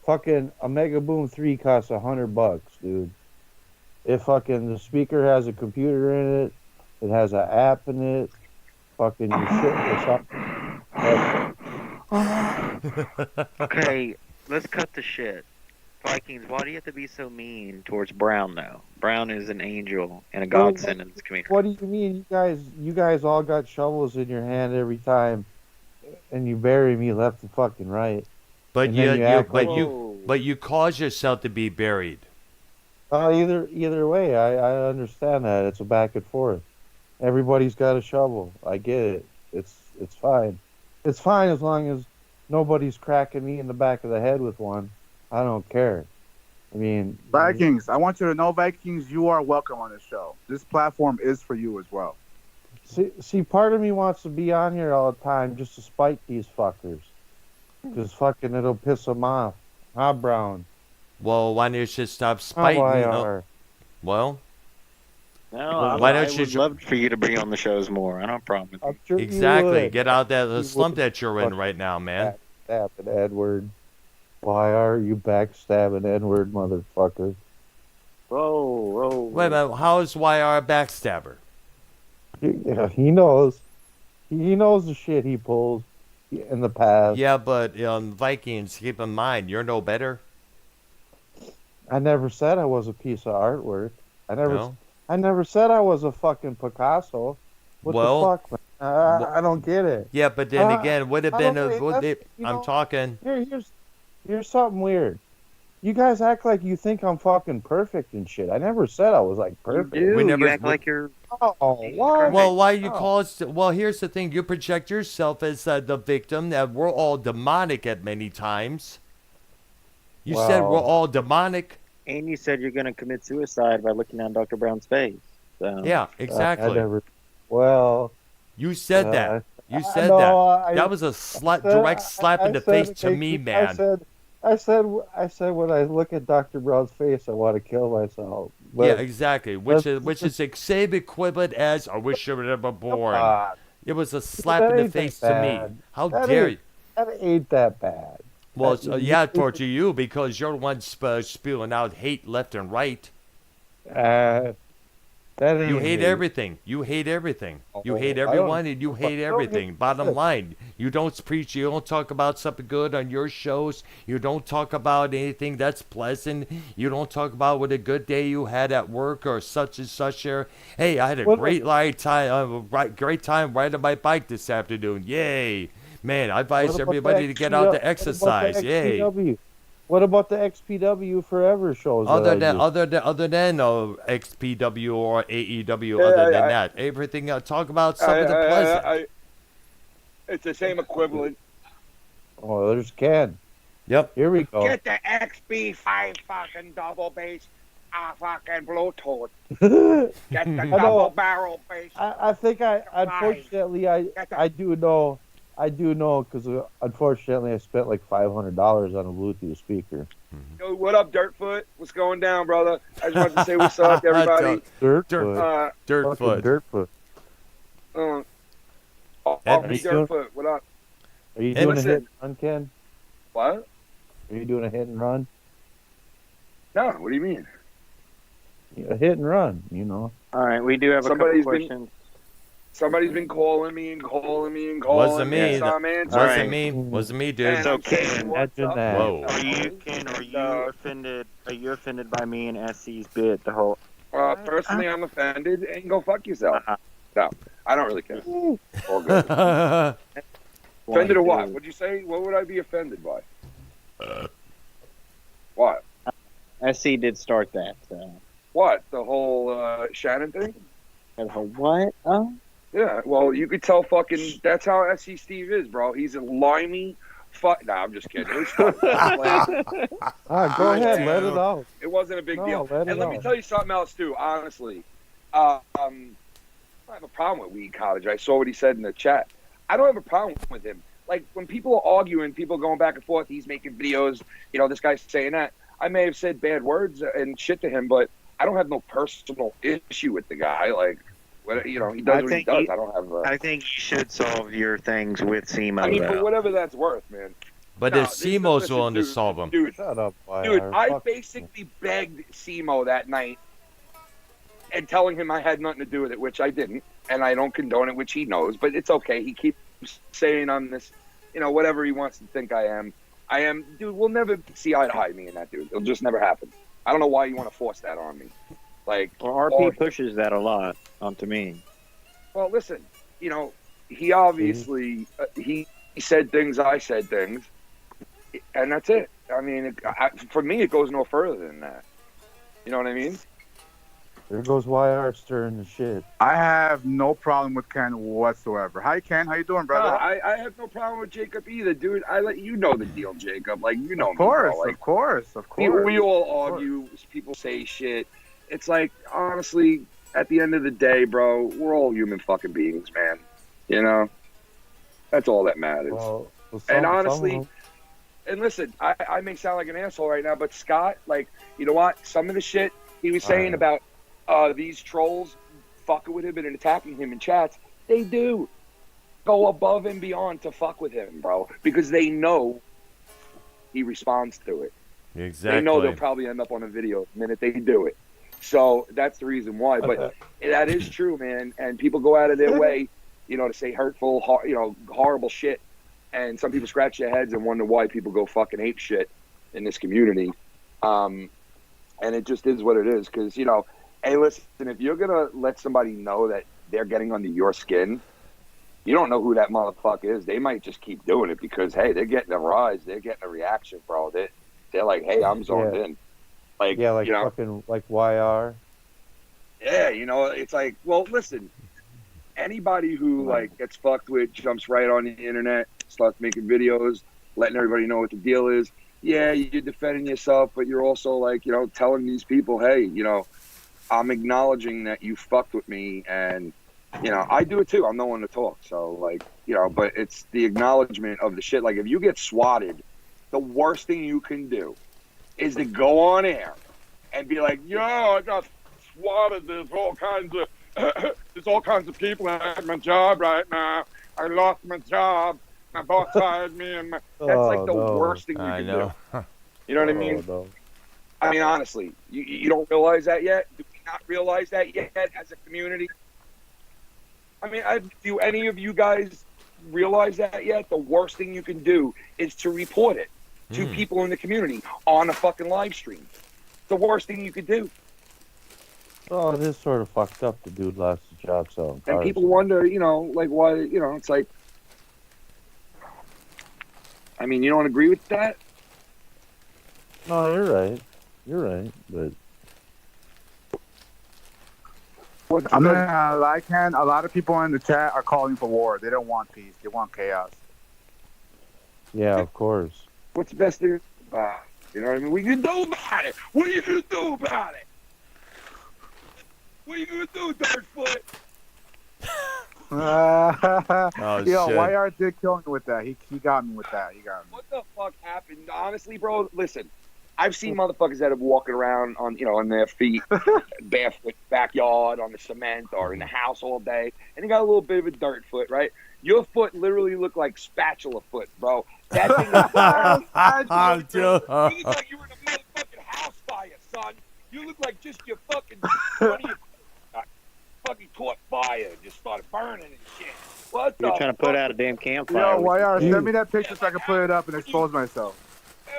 S17: Fucking a Mega Boom 3 costs $100, dude. If fucking the speaker has a computer in it, it has an app in it, fucking you shit or something.
S5: Okay, let's cut the shit. Vikings, why do you have to be so mean towards Brown though? Brown is an angel and a godsend in this community.
S17: What do you mean? You guys all got shovels in your hand every time, and you bury me left and fucking right.
S1: But
S17: And
S1: you,
S17: then act like-
S1: but you cause yourself to be buried.
S17: Either way, I understand that it's a back and forth. Everybody's got a shovel. I get it. It's fine. It's fine as long as nobody's cracking me in the back of the head with one. I don't care. I mean,
S4: Vikings, I want you to know, Vikings, you are welcome on this show. This platform is for you as well.
S17: see, part of me wants to be on here all the time just to spite these fuckers. Because fucking it'll piss them off. Huh, Brown?
S1: Well, why don't you just stop spiting?
S17: YR.
S1: Well,
S5: No,
S1: why
S5: I
S1: don't
S5: would
S1: you?
S5: love for you to be on the shows more. I don't promise.
S17: Sure you
S1: Exactly.
S17: would.
S1: Get out that
S17: You
S1: slump
S17: would.
S1: that you're in right now, man.
S17: Backstabbing Edward. Why are you backstabbing Edward, motherfucker?
S5: Whoa.
S1: Wait a minute. How is YR a backstabber?
S17: Yeah, he knows. He knows the shit he pulls in the past.
S1: Yeah, but Vikings, keep in mind, you're no better.
S17: I never said I was a piece of artwork.
S1: No?
S17: I never said I was a fucking Picasso. What
S1: Well-
S17: the fuck, man? I don't get it.
S1: Yeah, but then again, would have
S17: I
S1: been
S17: don't-
S1: a. I'm talking.
S17: Here's something weird. You guys act like you think I'm fucking perfect and shit. I never said I was like perfect.
S1: We never-
S5: You act like you're.
S17: Oh, what?
S1: Well, why you call us? Well, here's the thing: you project yourself as the victim. That we're all demonic at many times. You said we're
S5: Well-
S1: all demonic.
S5: And you said you're going to commit suicide by looking down Dr. Brown's face. So.
S1: Yeah, exactly.
S17: Well,
S1: You said that. You said
S17: no,
S1: that.
S17: I-
S1: That was a direct slap in the face to me, man.
S17: I said when I look at Dr. Brown's face, I want to kill myself. But
S1: Yeah, exactly. Which is the same equivalent as "I wish you were never born."
S17: on.
S1: It was a
S17: But
S1: slap
S17: that
S1: in the
S17: ain't that
S1: face to me.
S17: bad.
S1: How
S17: That
S1: dare
S17: ain't-
S1: you?
S17: That ain't that bad.
S1: Well,
S17: That-
S1: yeah, for to you because you're the one spewing out hate left and right.
S17: That ain't
S1: You hate
S17: hate.
S1: everything. You hate everything. You
S17: Oh,
S1: hate
S17: I don't-
S1: everyone, and you hate
S17: I don't hate
S1: everything. Bottom
S17: shit.
S1: line, you don't preach. You don't talk about something good on your shows. You don't talk about anything that's pleasant. You don't talk about what a good day you had at work or such and such. Here, hey, I had a
S17: What-
S1: great great time riding my bike this afternoon. Yay, man! I advise
S17: What about
S1: everybody
S17: the
S1: to get out to
S17: XPW?
S1: exercise. Yay.
S17: What about the XPW Forever shows?
S1: Other
S17: that I
S1: than
S17: do?
S1: other than XPW or AEW,
S18: Yeah,
S1: other than
S18: I-
S1: that, everything talk about some of the pleasant.
S18: It's the same equivalent.
S17: Oh, there's Ken.
S1: Yep.
S17: Here we go.
S18: Get the XB5 fucking double bass, fucking Bluetooth. Get the
S17: I know.
S18: double barrel bass.
S17: I think unfortunately I do know because unfortunately I spent like $500 on a Bluetooth speaker.
S18: Yo, what up, Dirtfoot? What's going down, brother? I just wanted to say what's up, everybody.
S17: Dirtfoot.
S1: Dirtfoot.
S17: Dirtfoot.
S18: Off me, Dirtfoot. What up?
S17: Are you
S18: Hey,
S17: doing a
S18: listen.
S17: hit and run, Ken?
S18: What?
S17: Are you doing a hit and run?
S18: No, what do you mean?
S17: A hit and run, you know.
S5: All right, we do have a
S18: Somebody's
S5: couple
S18: been-
S5: questions.
S18: Somebody's been calling me and calling me and calling
S1: Wasn't
S18: me.
S1: me.
S18: So I'm answering.
S1: Wasn't me. Wasn't me, dude.
S18: And I'm saying, what's up?
S1: Whoa.
S5: Are you offended? Are you offended by me and SC's bit? The whole.
S18: Personally, I'm offended, and go fuck yourself. No, I don't really care. All good. Offended or what? What'd you say? What would I be offended by? What?
S5: SC did start that. So.
S18: What? The whole Shannon thing?
S2: And what? Oh.
S18: Yeah, well, you could tell fucking that's how SC Steve is, bro. He's a limey fuck. Nah, I'm just kidding. It was fun.
S17: Go ahead, let it out.
S18: It wasn't a big deal.
S17: Let
S18: And
S17: it
S18: let me
S17: out.
S18: tell you something else too. Honestly, I don't have a problem with Weed Cottage. I saw what he said in the chat. I don't have a problem with him. Like when people are arguing, people going back and forth. He's making videos. You know, this guy's saying that. I may have said bad words and shit to him, but I don't have no personal issue with the guy. Like. You know, he does what he does. I don't have.
S2: I think you should solve your things with SEMO.
S18: I mean, for whatever that's worth, man.
S1: But
S18: No,
S1: if SEMO's willing to solve them.
S18: Dude,
S17: shut up,
S18: dude, I basically begged SEMO that night and telling him I had nothing to do with it, which I didn't, and I don't condone it, which he knows. But it's okay. He keeps saying I'm this, you know, whatever he wants to think I am. I am, dude. We'll never see eye to eye, me and that dude. It'll just never happen. I don't know why you want to force that on me. Like,
S2: well, RP pushes that a lot onto me.
S18: Well, listen, you know, he obviously he said things, I said things, and that's it. I mean, for me, it goes no further than that. You know what I mean?
S17: There goes YR stirring the shit.
S4: I have no problem with Ken whatsoever. Hi, Ken. How you doing, brother?
S18: No, I have no problem with Jacob either, dude. I let you know the deal, Jacob. Like, you know,
S4: of course,
S18: me, bro. Like,
S4: of course, of
S18: we
S4: course.
S18: all argue. People say shit. It's like, honestly, at the end of the day, bro, we're all human fucking beings, man. You know? That's all that matters.
S17: Well,
S18: and honestly, and listen, I may sound like an asshole right now, but Scott, like, you know what? Some of the shit he was saying about these trolls fucking with him and attacking him in chats, they do go above and beyond to fuck with him, bro, because they know he responds to it.
S1: Exactly.
S18: They know they'll probably end up on a video the minute they do it. So that's the reason why. But that is true, man. And people go out of their way, you know, to say hurtful, horrible shit. And some people scratch their heads and wonder why people go fucking ape shit in this community. And it just is what it is. Because, you know, hey, listen, if you're going to let somebody know that they're getting under your skin, you don't know who that motherfucker is. They might just keep doing it because, hey, they're getting a rise. They're getting a reaction, bro. They're like, hey, I'm zoned in. Like,
S17: yeah, like,
S18: you know,
S17: fucking like YR.
S18: Yeah, you know, it's like, well, listen, anybody who like gets fucked with jumps right on the internet, starts making videos, letting everybody know what the deal is. Yeah, you're defending yourself, but you're also like, you know, telling these people, hey, you know, I'm acknowledging that you fucked with me, and you know, I do it too. I'm no one to talk, so like, you know, but it's the acknowledgement of the shit. Like, if you get swatted, the worst thing you can do is to go on air and be like, yo, I got swatted. There's all kinds of people at my job right now. I lost my job. My boss fired me, and that's like the worst thing you can do. You know what I mean?
S17: No.
S18: I mean, honestly, you don't realize that yet? Do we not realize that yet as a community? I mean, do any of you guys realize that yet? The worst thing you can do is to report it to people in the community on a fucking live stream. The worst thing you could do.
S17: Oh, it is sort of fucked up. The dude lost his job selling cars.
S18: And people wonder, you know, like, why, you know, it's like, I mean, you don't agree with that?
S17: No, you're right. You're right, but
S4: I'm not gonna lie, Ken. A lot of people in the chat are calling for war. They don't want peace. They want chaos.
S17: yeah, of course.
S18: What's the best thing? You know what I mean? What are you gonna do about it? What are you gonna do about it? What are you gonna do, Dirtfoot?
S4: Yo, YR did kill me with that. He got me with that. He got me.
S18: What the fuck happened? Honestly, bro, listen. I've seen motherfuckers that have walking around on, you know, on their feet, barefoot, backyard, on the cement, or in the house all day, and they got a little bit of a dirt foot, right? Your foot literally looked like spatula foot, bro. That thing is you look like you were in a motherfucking house fire, son. You look like just your fucking fucking caught fire and just started burning and shit. What
S2: You're
S18: the
S2: trying to put out a damn campfire.
S4: Yo, YR, send me that picture so I can put it up and expose myself.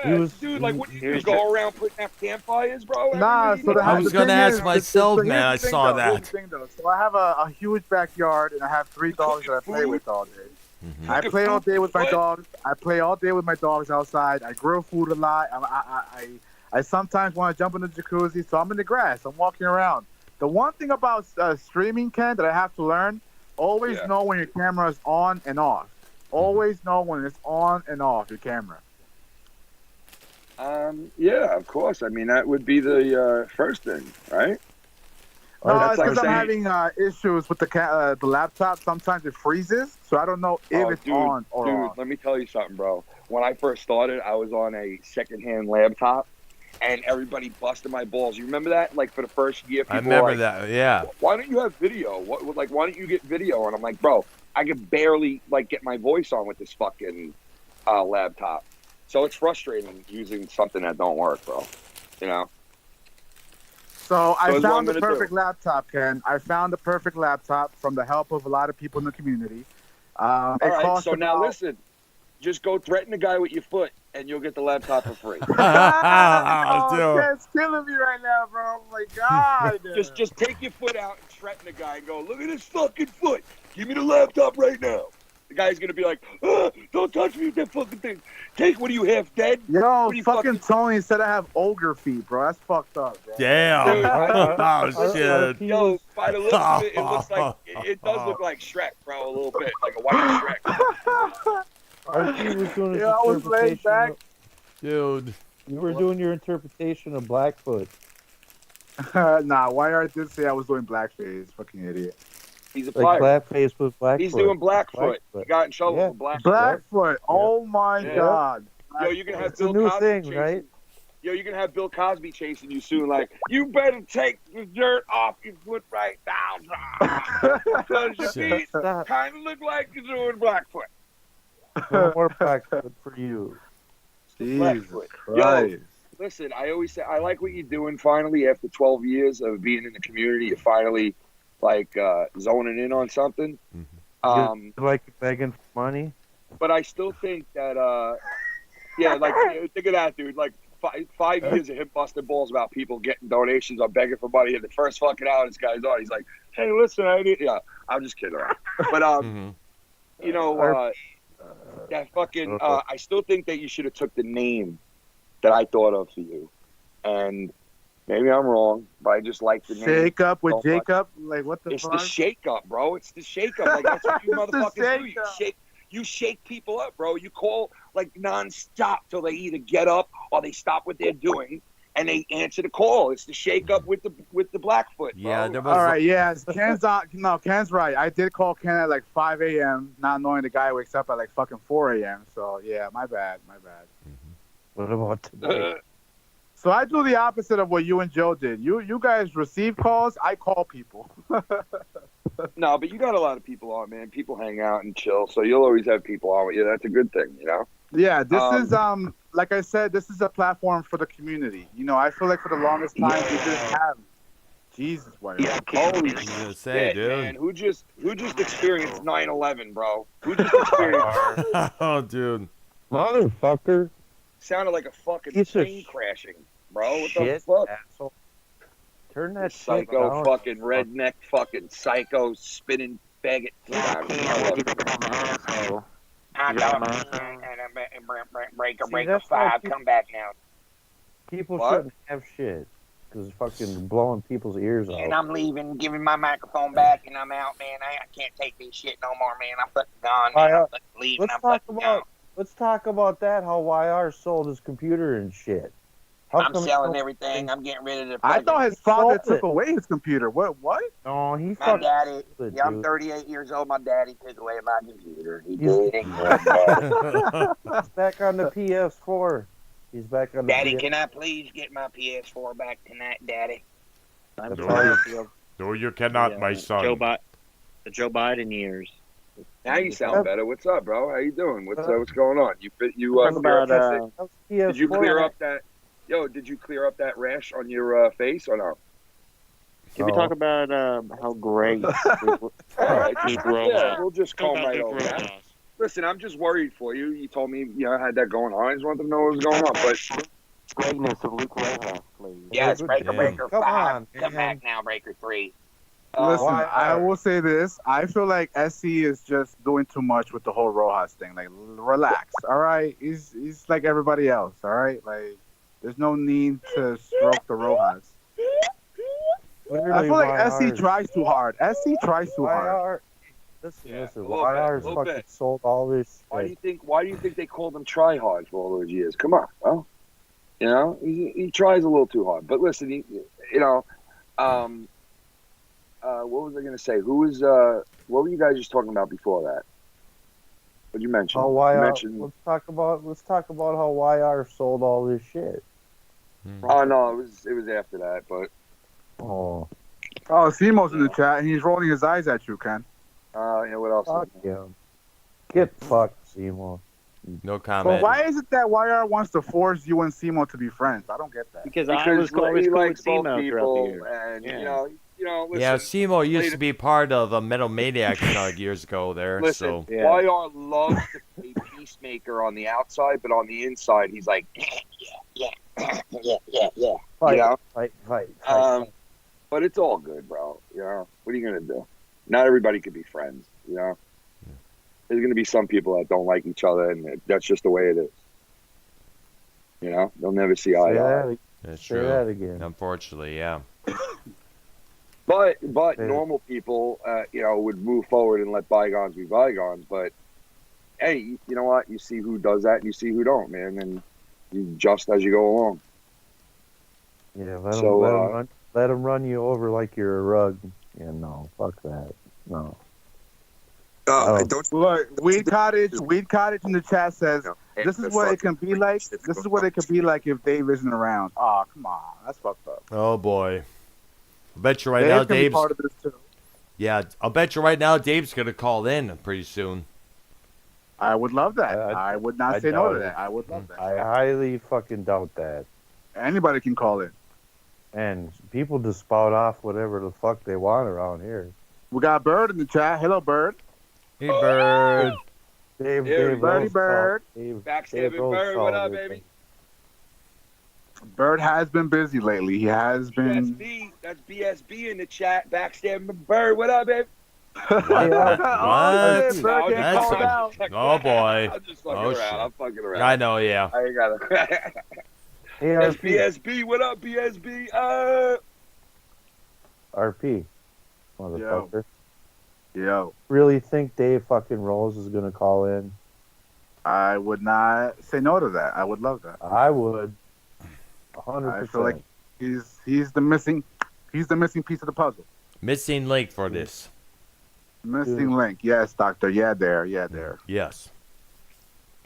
S18: Dude, like, what do you go around putting out campfires, bro?
S4: Nah, so
S1: I was gonna ask myself, man. I saw that.
S4: So I have a huge backyard, and I have 3 dogs that I play with all day. I play all day with my dogs. I play all day with my dogs outside. I grill food a lot. I sometimes want to jump in the jacuzzi, so I'm in the grass. I'm walking around. The one thing about streaming, Ken, that I have to learn: always know when your camera is on and off. Always know when it's on and off your camera.
S18: Yeah, of course. I mean, that would be the first thing, right?
S4: No,
S18: That's
S4: it's
S18: like
S4: because I'm
S18: saying-
S4: having issues with the laptop. Sometimes it freezes, so I don't know if it's on or off.
S18: Let me tell you something, bro. When I first started, I was on a secondhand laptop, and everybody busted my balls. You remember that? Like for the first year, people
S1: I remember
S18: were like,
S1: that. Yeah.
S18: Why don't you have video? Why don't you get video? And I'm like, bro, I can barely get my voice on with this fucking laptop. So it's frustrating using something that don't work, bro. You know.
S4: So I
S18: it's what I'm
S4: found the
S18: gonna
S4: perfect
S18: do.
S4: laptop, Ken. I found the perfect laptop from the help of a lot of people in the community.
S18: All right. So now listen, just go threaten the guy with your foot, and you'll get the laptop for free.
S4: Oh, Ken's killing me right now, bro. Oh my God.
S18: just take your foot out and threaten the guy and go, look at his fucking foot. Give me the laptop right now. The guy's gonna be like, don't touch me with that fucking thing. What are you, half dead?
S4: Yo,
S18: What are you
S4: fucking Tony said I have ogre feet, bro. That's fucked up, bro.
S1: Damn.
S18: Dude,
S1: Oh, shit.
S18: Yo, by the looks of it, it looks like it does look like Shrek, bro, a little bit, like a white Shrek.
S17: RP was doing his
S4: Yeah, I was laying
S17: interpretation.
S4: back.
S1: Dude.
S17: You were doing your interpretation of Blackfoot.
S4: Nah, YR did say I was doing blackface. Fucking idiot.
S18: He's a
S17: Like
S18: pirate.
S17: blackface with Blackfoot.
S18: He's doing Blackfoot. He got in trouble for Blackfoot.
S4: Blackfoot. Oh my
S18: Yeah.
S4: God.
S18: Yo, you're gonna have
S17: It's
S18: Bill
S17: a new
S18: Cosby
S17: thing,
S18: chasing.
S17: right?
S18: Yo, you're gonna have Bill Cosby chasing you soon. Like, you better take the dirt off your foot right now, because your feet
S17: Stop.
S18: kind of look like you're doing Blackfoot.
S17: No more Blackfoot for you.
S18: Blackfoot. Yo,
S4: Christ.
S18: listen, I always say I like what you're doing. Finally, after 12 years of being in the community, you're finally zoning in on something.
S17: You like begging for money?
S18: But I still think that, think of that, dude. Like, five years of him busting balls about people getting donations or begging for money, and the first fucking hour this guy's on, he's like, hey, listen, I'm just kidding around. But, that fucking, I still think that you should have took the name that I thought of for you. And maybe I'm wrong, but I just like the name.
S4: Shake up with
S18: so much.
S4: Jacob? Like, what the
S18: It's
S4: fuck?
S18: the shake up, bro. It's the shake up. Like, that's what you
S4: It's the
S18: motherfuckers do.
S4: shake-up.
S18: You shake people up, bro. You call like nonstop till they either get up or they stop what they're doing and they answer the call. It's the shake up with the Blackfoot, bro.
S1: Yeah, there was.
S4: All right, yeah. Ken's Ken's right. I did call Ken at like 5 a.m., not knowing the guy wakes up at like fucking 4 a.m. So, yeah, my bad.
S17: What about today?
S4: So I do the opposite of what you and Joe did. You guys receive calls, I call people.
S18: No, but you got a lot of people on, man. People hang out and chill, so you'll always have people on with you. That's a good thing, you know?
S4: Yeah, this is like I said, this is a platform for the community. You know, I feel like for the longest time we didn't have. Jesus, what?
S18: Holy
S1: Say,
S18: shit,
S1: dude.
S18: man! Who just experienced 9/11, bro? Who just experienced?
S1: Oh, dude.
S17: Motherfucker.
S18: Sounded like a fucking
S17: Piece of
S18: plane crashing, bro. What
S17: Shit,
S18: the fuck?
S17: asshole. Turn that
S18: Psycho
S17: shit down.
S18: fucking redneck fucking psycho spinning faggot.
S17: Breaker
S18: five, come back now.
S17: People
S18: What?
S17: shouldn't have shit because fucking blowing people's ears
S12: And
S17: out.
S12: I'm leaving, giving my microphone back, and I'm out, man. I can't take this shit no more, man. I'm fucking gone, man. I'm fucking leaving.
S17: Let's talk about that. How YR sold his computer and shit. How
S12: I'm
S17: come
S12: selling
S17: he
S12: everything. I'm getting rid of the.
S4: I thought his father
S17: sold
S4: took
S17: it.
S4: away his computer. What?
S17: No, he
S12: My
S17: fucking
S12: daddy.
S17: sold it,
S12: Yeah, I'm
S17: dude.
S12: 38 years old. My daddy took away my computer. He
S17: He's-
S12: did.
S17: He's back on the PS4. He's back on the
S12: Daddy,
S17: PS4.
S12: can I please get my PS4 back tonight, Daddy?
S17: That's
S1: No.
S17: how you feel.
S1: No, you cannot, my son.
S5: The Joe Biden years.
S18: Now you sound better. What's up, bro? How you doing? What's going on? You
S5: Talk
S18: clear
S5: about,
S18: up that? Did you
S17: PS4.
S18: clear up that? Yo, did you clear up that rash on your face or no?
S5: Can we talk about how great
S18: All right,
S5: Duke
S18: yeah,
S5: Rojas?
S18: we'll just
S5: Talk
S18: comb
S5: about
S18: right
S5: Duke
S18: over that.
S5: Rojas.
S18: Listen, I'm just worried for you. You told me I had that going on. I just wanted to know what was going on. But
S14: Greatness of Luke Rojas, please.
S12: Yes, Breaker, Breaker
S17: Come
S12: 5.
S17: on,
S12: Come
S17: man.
S12: back now, Breaker 3.
S4: Listen,
S17: Why-
S4: I will say this. I feel like SC is just doing too much with the whole Rojas thing. Like, relax, all right? He's like everybody else, all right? Like, there's no need to stroke the Rojas. I feel like SC tries too hard. SC tries too hard.
S17: YR, listen,
S18: a
S17: listen.
S18: little bit,
S17: YR's
S18: little
S17: fucking
S18: bit.
S17: sold all this
S18: Why do
S17: shit.
S18: you think they called him tryhard for all those years? Come on, well, you know, he tries a little too hard. But listen, what was I going to say? What were you guys just talking about before that? What did you mention?
S17: How YR,
S18: You mentioned,
S17: let's talk about how YR sold all this shit.
S18: oh no, it was after that, but
S17: Oh,
S4: Simo's in the chat and he's rolling his eyes at you, Ken.
S18: what else?
S17: fuck him. Get fucked, Seymour.
S1: No
S4: But
S1: comment.
S4: why is it that YR wants to force you and Simo to be friends? I don't get that.
S2: Because I was always
S18: he
S2: cool with
S18: likes both
S2: Simo throughout the
S18: people,
S2: year.
S18: and
S2: Yeah.
S18: listen,
S1: Yeah, Simo used to be part of a Metal Maniac years ago there.
S18: Listen,
S1: So
S18: YR loves to play peacemaker on the outside, but on the inside, he's like, yeah.
S17: Fight.
S18: But it's all good, bro. You know, what are you gonna do? Not everybody can be friends. You know, there's gonna be some people that don't like each other, and that's just the way it is. You know, they'll never see eye to eye.
S1: that's
S17: Say
S1: true.
S17: that again.
S1: Unfortunately, yeah.
S18: But normal people, would move forward and let bygones be bygones. But hey, you know what? You see who does that, and you see who don't, man, and you adjust as you go along.
S17: Yeah, let him run you over like you're a rug. Yeah, no, fuck that. No.
S4: Look, Weed Cottage in the chat says, this is what it can be like. This is what it could be like if Dave isn't around. Oh, come on. That's fucked up.
S1: Oh boy. I bet you right
S4: Dave
S1: now,
S4: can be
S1: Dave's.
S4: part of this too.
S1: Yeah, I'll bet you right now, Dave's gonna call in pretty soon.
S4: I would love that. I would not say no
S17: doubt
S4: to
S17: it.
S4: that. I would love that.
S17: I highly fucking doubt that.
S4: Anybody can call in.
S17: And people just spout off whatever the fuck they want around here.
S4: We got Byrd in the chat. Hello, Byrd.
S1: Hey, Byrd.
S17: Dave
S4: Birdie
S17: Rose
S4: Bird.
S18: Backstabbing Byrd, what up, baby?
S4: Byrd has been busy lately. He has been.
S18: BSB, that's BSB in the chat. Backstabbing Byrd, what up, babe?
S1: What?
S4: Oh, shit, Byrd getting
S1: That's
S4: called out.
S1: Oh boy.
S18: I'm just fucking
S1: Oh,
S18: around.
S1: shit.
S18: I'm fucking around.
S1: I know, yeah.
S18: I ain't got it. That's BSB. What up, BSB?
S17: RP, motherfucker.
S4: Yo.
S17: Really think Dave fucking Rose is gonna call in?
S4: I would not say no to that. I would love that.
S17: I would. 100%.
S4: I feel like he's the missing piece of the puzzle.
S1: Missing link for this.
S4: Missing link. Yes, Doctor. Yeah, there.
S1: Yes.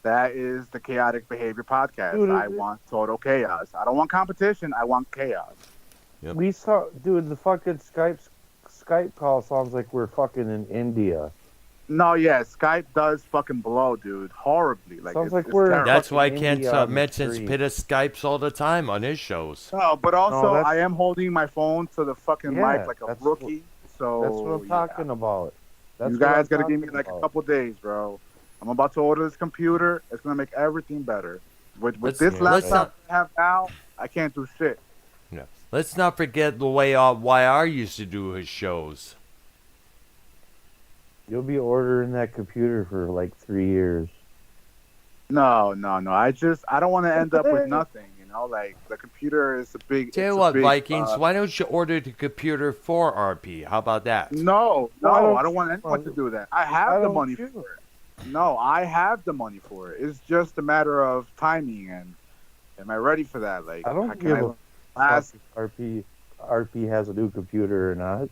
S4: That is the Chaotic Behavior Podcast.
S17: Dude,
S4: I want total chaos. I don't want competition. I want chaos.
S1: Yep.
S17: We saw, dude. The fucking Skype call sounds like we're fucking in India.
S4: No, yeah, Skype does fucking blow, dude. Horribly. Like,
S17: Sounds like
S4: it's
S17: we're-
S4: terrible.
S1: That's why
S17: India
S1: Kent
S17: on the
S1: mentions
S17: street.
S1: Pitta Skypes all the time on his shows.
S4: No, but also
S17: No, that's-
S4: I am holding my phone to the fucking
S17: Yeah,
S4: mic like a
S17: that's
S4: rookie. So
S17: That's what I'm talking about. That's
S4: you
S17: what I'm
S4: guys gotta give me
S17: talking
S4: like a
S17: about.
S4: couple days, bro. I'm about to order this computer. It's gonna make everything better. With
S1: Let's-
S4: this
S1: let's
S4: laptop I have now, I can't do shit.
S1: Yeah. Let's not forget the way YR used to do his shows.
S17: You'll be ordering that computer for like 3 years.
S4: No. I don't want to end up with nothing. You know, like the computer is a big.
S1: Tell you
S4: it's a
S1: what,
S4: big,
S1: Vikings, why don't you order the computer for RP? How about that?
S4: No,
S17: Why don't
S4: I don't want anyone to do that. I have the money for it. No, I have the money for it. It's just a matter of timing and am I ready for that? Like,
S17: I don't
S4: can
S17: give a
S4: last,
S17: fuck if RP has a new computer or not.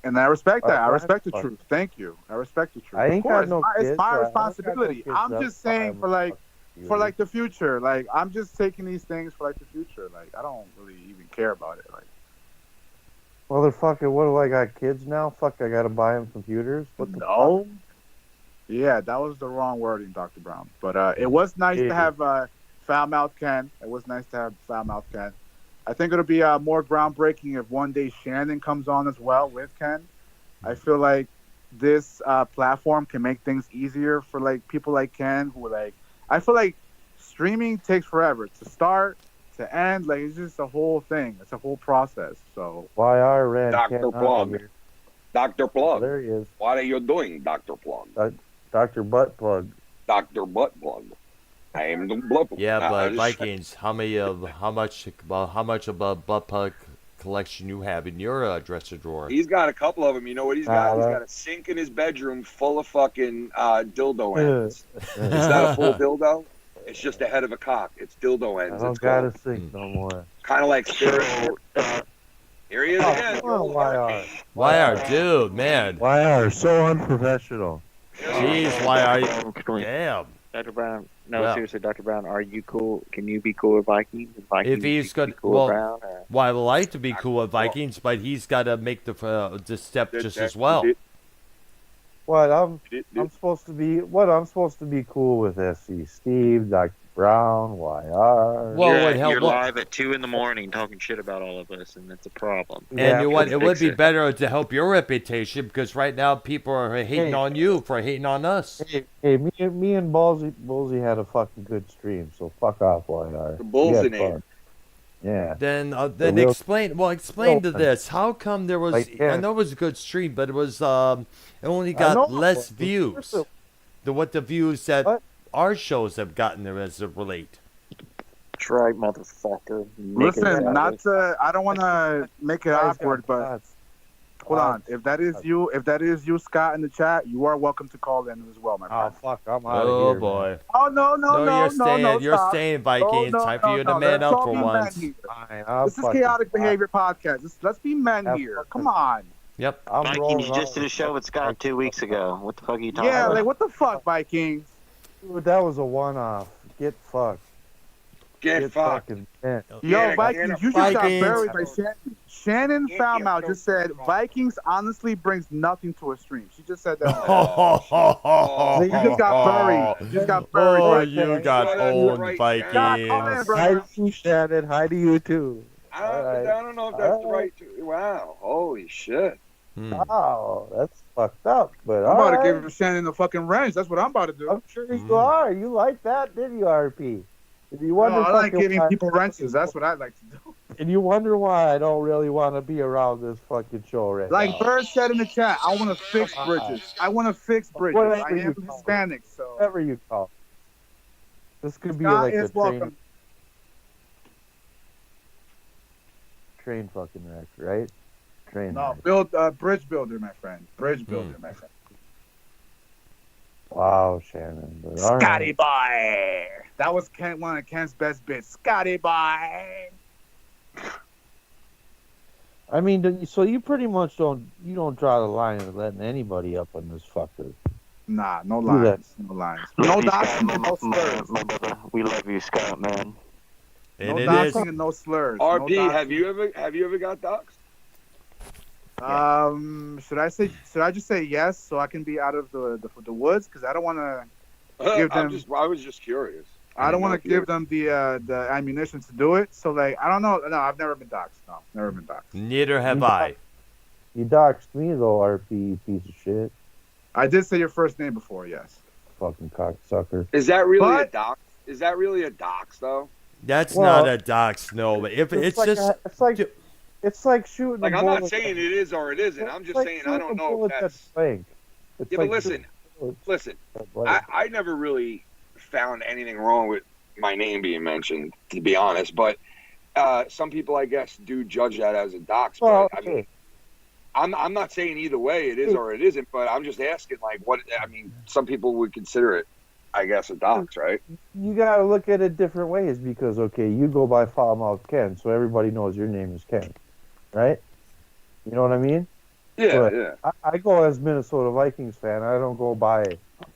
S4: and I respect that. I
S17: Alright,
S4: respect the
S17: fuck.
S4: truth. Thank you. I respect the truth.
S17: I
S4: Of
S17: ain't
S4: course,
S17: got no
S4: it's
S17: kids.
S4: my
S17: I don't got no
S4: responsibility.
S17: kids.
S4: I'm
S17: That's
S4: just saying
S17: fine.
S4: for like the future. Like I'm just taking these things for like the future. Like I don't really even care about it. Like
S17: Motherfucker, what do I got kids now? Fuck, I gotta buy them computers? What the
S4: no. Yeah, that was the wrong wording, Dr. Brown. But it was nice to have Foul Mouth Ken. It was nice to have Foul Mouth Ken. I think it'll be more groundbreaking if one day Shannon comes on as well with Ken. I feel like this platform can make things easier for like people like Ken who like. I feel like streaming takes forever to start, to end. Like it's just a whole thing. It's a whole process. So
S17: YR ran
S18: Dr.
S17: Ken out of
S18: Plug.
S17: here.
S18: Dr. Plug.
S17: There he is.
S18: What are you doing, Dr. Plug?
S17: Dr. Butt Plug.
S18: Dr. Butt Plug. I am the blood plug.
S1: Yeah,
S18: Nah,
S1: but
S18: I just-
S1: Vikings, how much of a butt plug collection you have in your dresser drawer.
S18: He's got a couple of them. You know what he's got? He's got a sink in his bedroom full of fucking dildo ends. It's not a full dildo. It's just the head of a cock. It's dildo ends.
S17: I don't
S18: It's
S17: got
S18: called.
S17: a sink no more.
S18: Kind of like spirit. Here he is again.
S17: Oh, YR.
S1: YR, dude, man.
S17: YR, so unprofessional.
S1: Jeez, YR. Damn.
S14: Dr. Brown, no,
S1: Well.
S14: seriously, Dr. Brown, are you cool? Can you be cool with Vikings?
S1: If he's
S14: got
S1: got,
S14: cool
S1: well,
S14: with Brown, or?
S1: well, I would like to be cool with Vikings, but he's got to make the step just as well.
S17: What I'm supposed to be? What I'm supposed to be cool with? SC Steve, Dr. Brown, YR.
S1: Well,
S14: You're live at 2 a.m. talking shit about all of us, and that's a problem.
S1: And you know what? It would be better to help your reputation because right now people are hating on you for hating on us.
S17: Hey, me and Ballsy had a fucking good stream, so fuck off, YR.
S18: The
S17: We had
S18: Bullsinator.
S17: fun. Yeah.
S1: Then
S17: The real-
S1: explain. Well, explain to
S17: real-
S1: this. How come there was?
S17: Like,
S1: I know it was a good stream, but it was it only
S17: I know,
S1: got less
S17: but
S1: views than what the views that our shows have gotten there as of late.
S14: That's right, motherfucker.
S4: Listen, I don't want to make it awkward, but hold on. If that is you, Scott, in the chat, you are welcome to call in as well, my friend.
S17: Oh fuck, I'm out of
S1: Oh
S17: here.
S1: boy.
S17: Man.
S4: Oh no,
S1: you're staying.
S4: no,
S1: You're
S4: stop.
S1: staying, Vikings.
S4: No,
S1: Time for you to
S4: no,
S1: man
S4: let's
S1: up
S4: all
S1: for
S4: be men
S1: once.
S4: here.
S17: I'll
S4: This is
S17: fucking-
S4: chaotic behavior podcast. Let's be men here. Come on.
S1: Yep.
S14: Vikings just did a show with Scott 2 weeks ago. What the fuck are you talking
S4: Yeah,
S14: about?
S4: like what the fuck, Vikings?
S17: Dude, that was a one-off. Get fucked.
S18: Get fucked.
S17: Fucking bent.
S4: Yo, Vikings, you just got
S1: Vikings.
S4: buried by Shannon. Shannon Falmouth just said Vikings honestly brings nothing to a stream. She just said that. So you just got buried. You just got buried.
S1: Oh,
S4: right
S1: you
S4: there.
S1: got owned,
S4: God, come in,
S1: Vikings.
S4: bro.
S17: Hi to you, Shannon. Hi to you too.
S18: I don't know if that's the right. Wow. Holy shit.
S17: Wow, that's fucked up. But
S4: I'm about
S17: all
S4: to
S17: right.
S4: give Shannon the fucking wrench. That's what I'm about to do.
S17: I'm sure you are. You like that, didn't you, RP? If you wonder
S4: No, I like
S17: fucking
S4: giving
S17: why-
S4: people wrenches. That's what I like to do.
S17: And you wonder why I don't really want to be around this fucking show right
S4: Like
S17: now.
S4: Byrd said in the chat, I want to fix bridges. I want to fix bridges. I
S17: Whatever
S4: am
S17: you call
S4: Hispanic, so
S17: Whatever you call it. This could be
S4: Scott
S17: like a
S4: is welcome.
S17: train fucking wreck, right? Train
S4: No,
S17: wreck.
S4: bridge builder, my friend. Bridge builder, my friend.
S17: Wow, Shannon. But all
S4: Scotty
S17: right.
S4: boy. That was one of Ken's best bits. Scotty boy.
S17: I mean, so you pretty much don't draw the line of letting anybody up on this fucker.
S4: Nah, no
S17: Do that.
S4: lines. No lines.
S14: Love
S4: No
S14: you,
S4: doxing
S14: Scott,
S4: and no slurs.
S14: my brother. We love you, Scott, man.
S1: And
S4: No
S1: it is.
S4: doxing and no slurs.
S18: RP,
S4: No
S18: have
S4: doxing.
S18: you ever got doxxed?
S4: Should I just say yes so I can be out of the woods? Because I don't want to give them.
S18: I was just curious.
S4: I don't want to give them the ammunition to do it. So like I don't know. No, I've never been doxxed. No, never been doxxed.
S1: Neither have I.
S17: You doxed me though, RP, you piece of shit.
S4: I did say your first name before. Yes.
S17: Fucking cocksucker.
S18: Is that really
S4: But-
S18: a dox? Is that really a dox though?
S1: That's
S17: Well,
S1: not a dox, no. But if it's
S17: like
S1: just,
S17: it's like shooting.
S18: Like
S17: a
S18: I'm not
S17: bullet-
S18: saying it is or it isn't. I'm
S17: it's
S18: just
S17: like
S18: saying I
S17: shooting
S18: don't
S17: a
S18: know
S17: bullet
S18: if
S17: that's
S18: that's.
S17: blank. It's
S18: Yeah,
S17: like
S18: but listen, listen. I never really found anything wrong with my name being mentioned, to be honest. But some people, I guess, do judge that as a dox.
S17: Well,
S18: But I mean, I'm not saying either way it is or it isn't. But I'm just asking, like, what? I mean, some people would consider it, I guess, a dox, right?
S17: you gotta look at it different ways because okay, you go by Foulmouth Ken, so everybody knows your name is Ken, right? You know what I mean?
S18: Yeah,
S17: But
S18: yeah.
S17: I go as Minnesota Vikings fan. I don't go by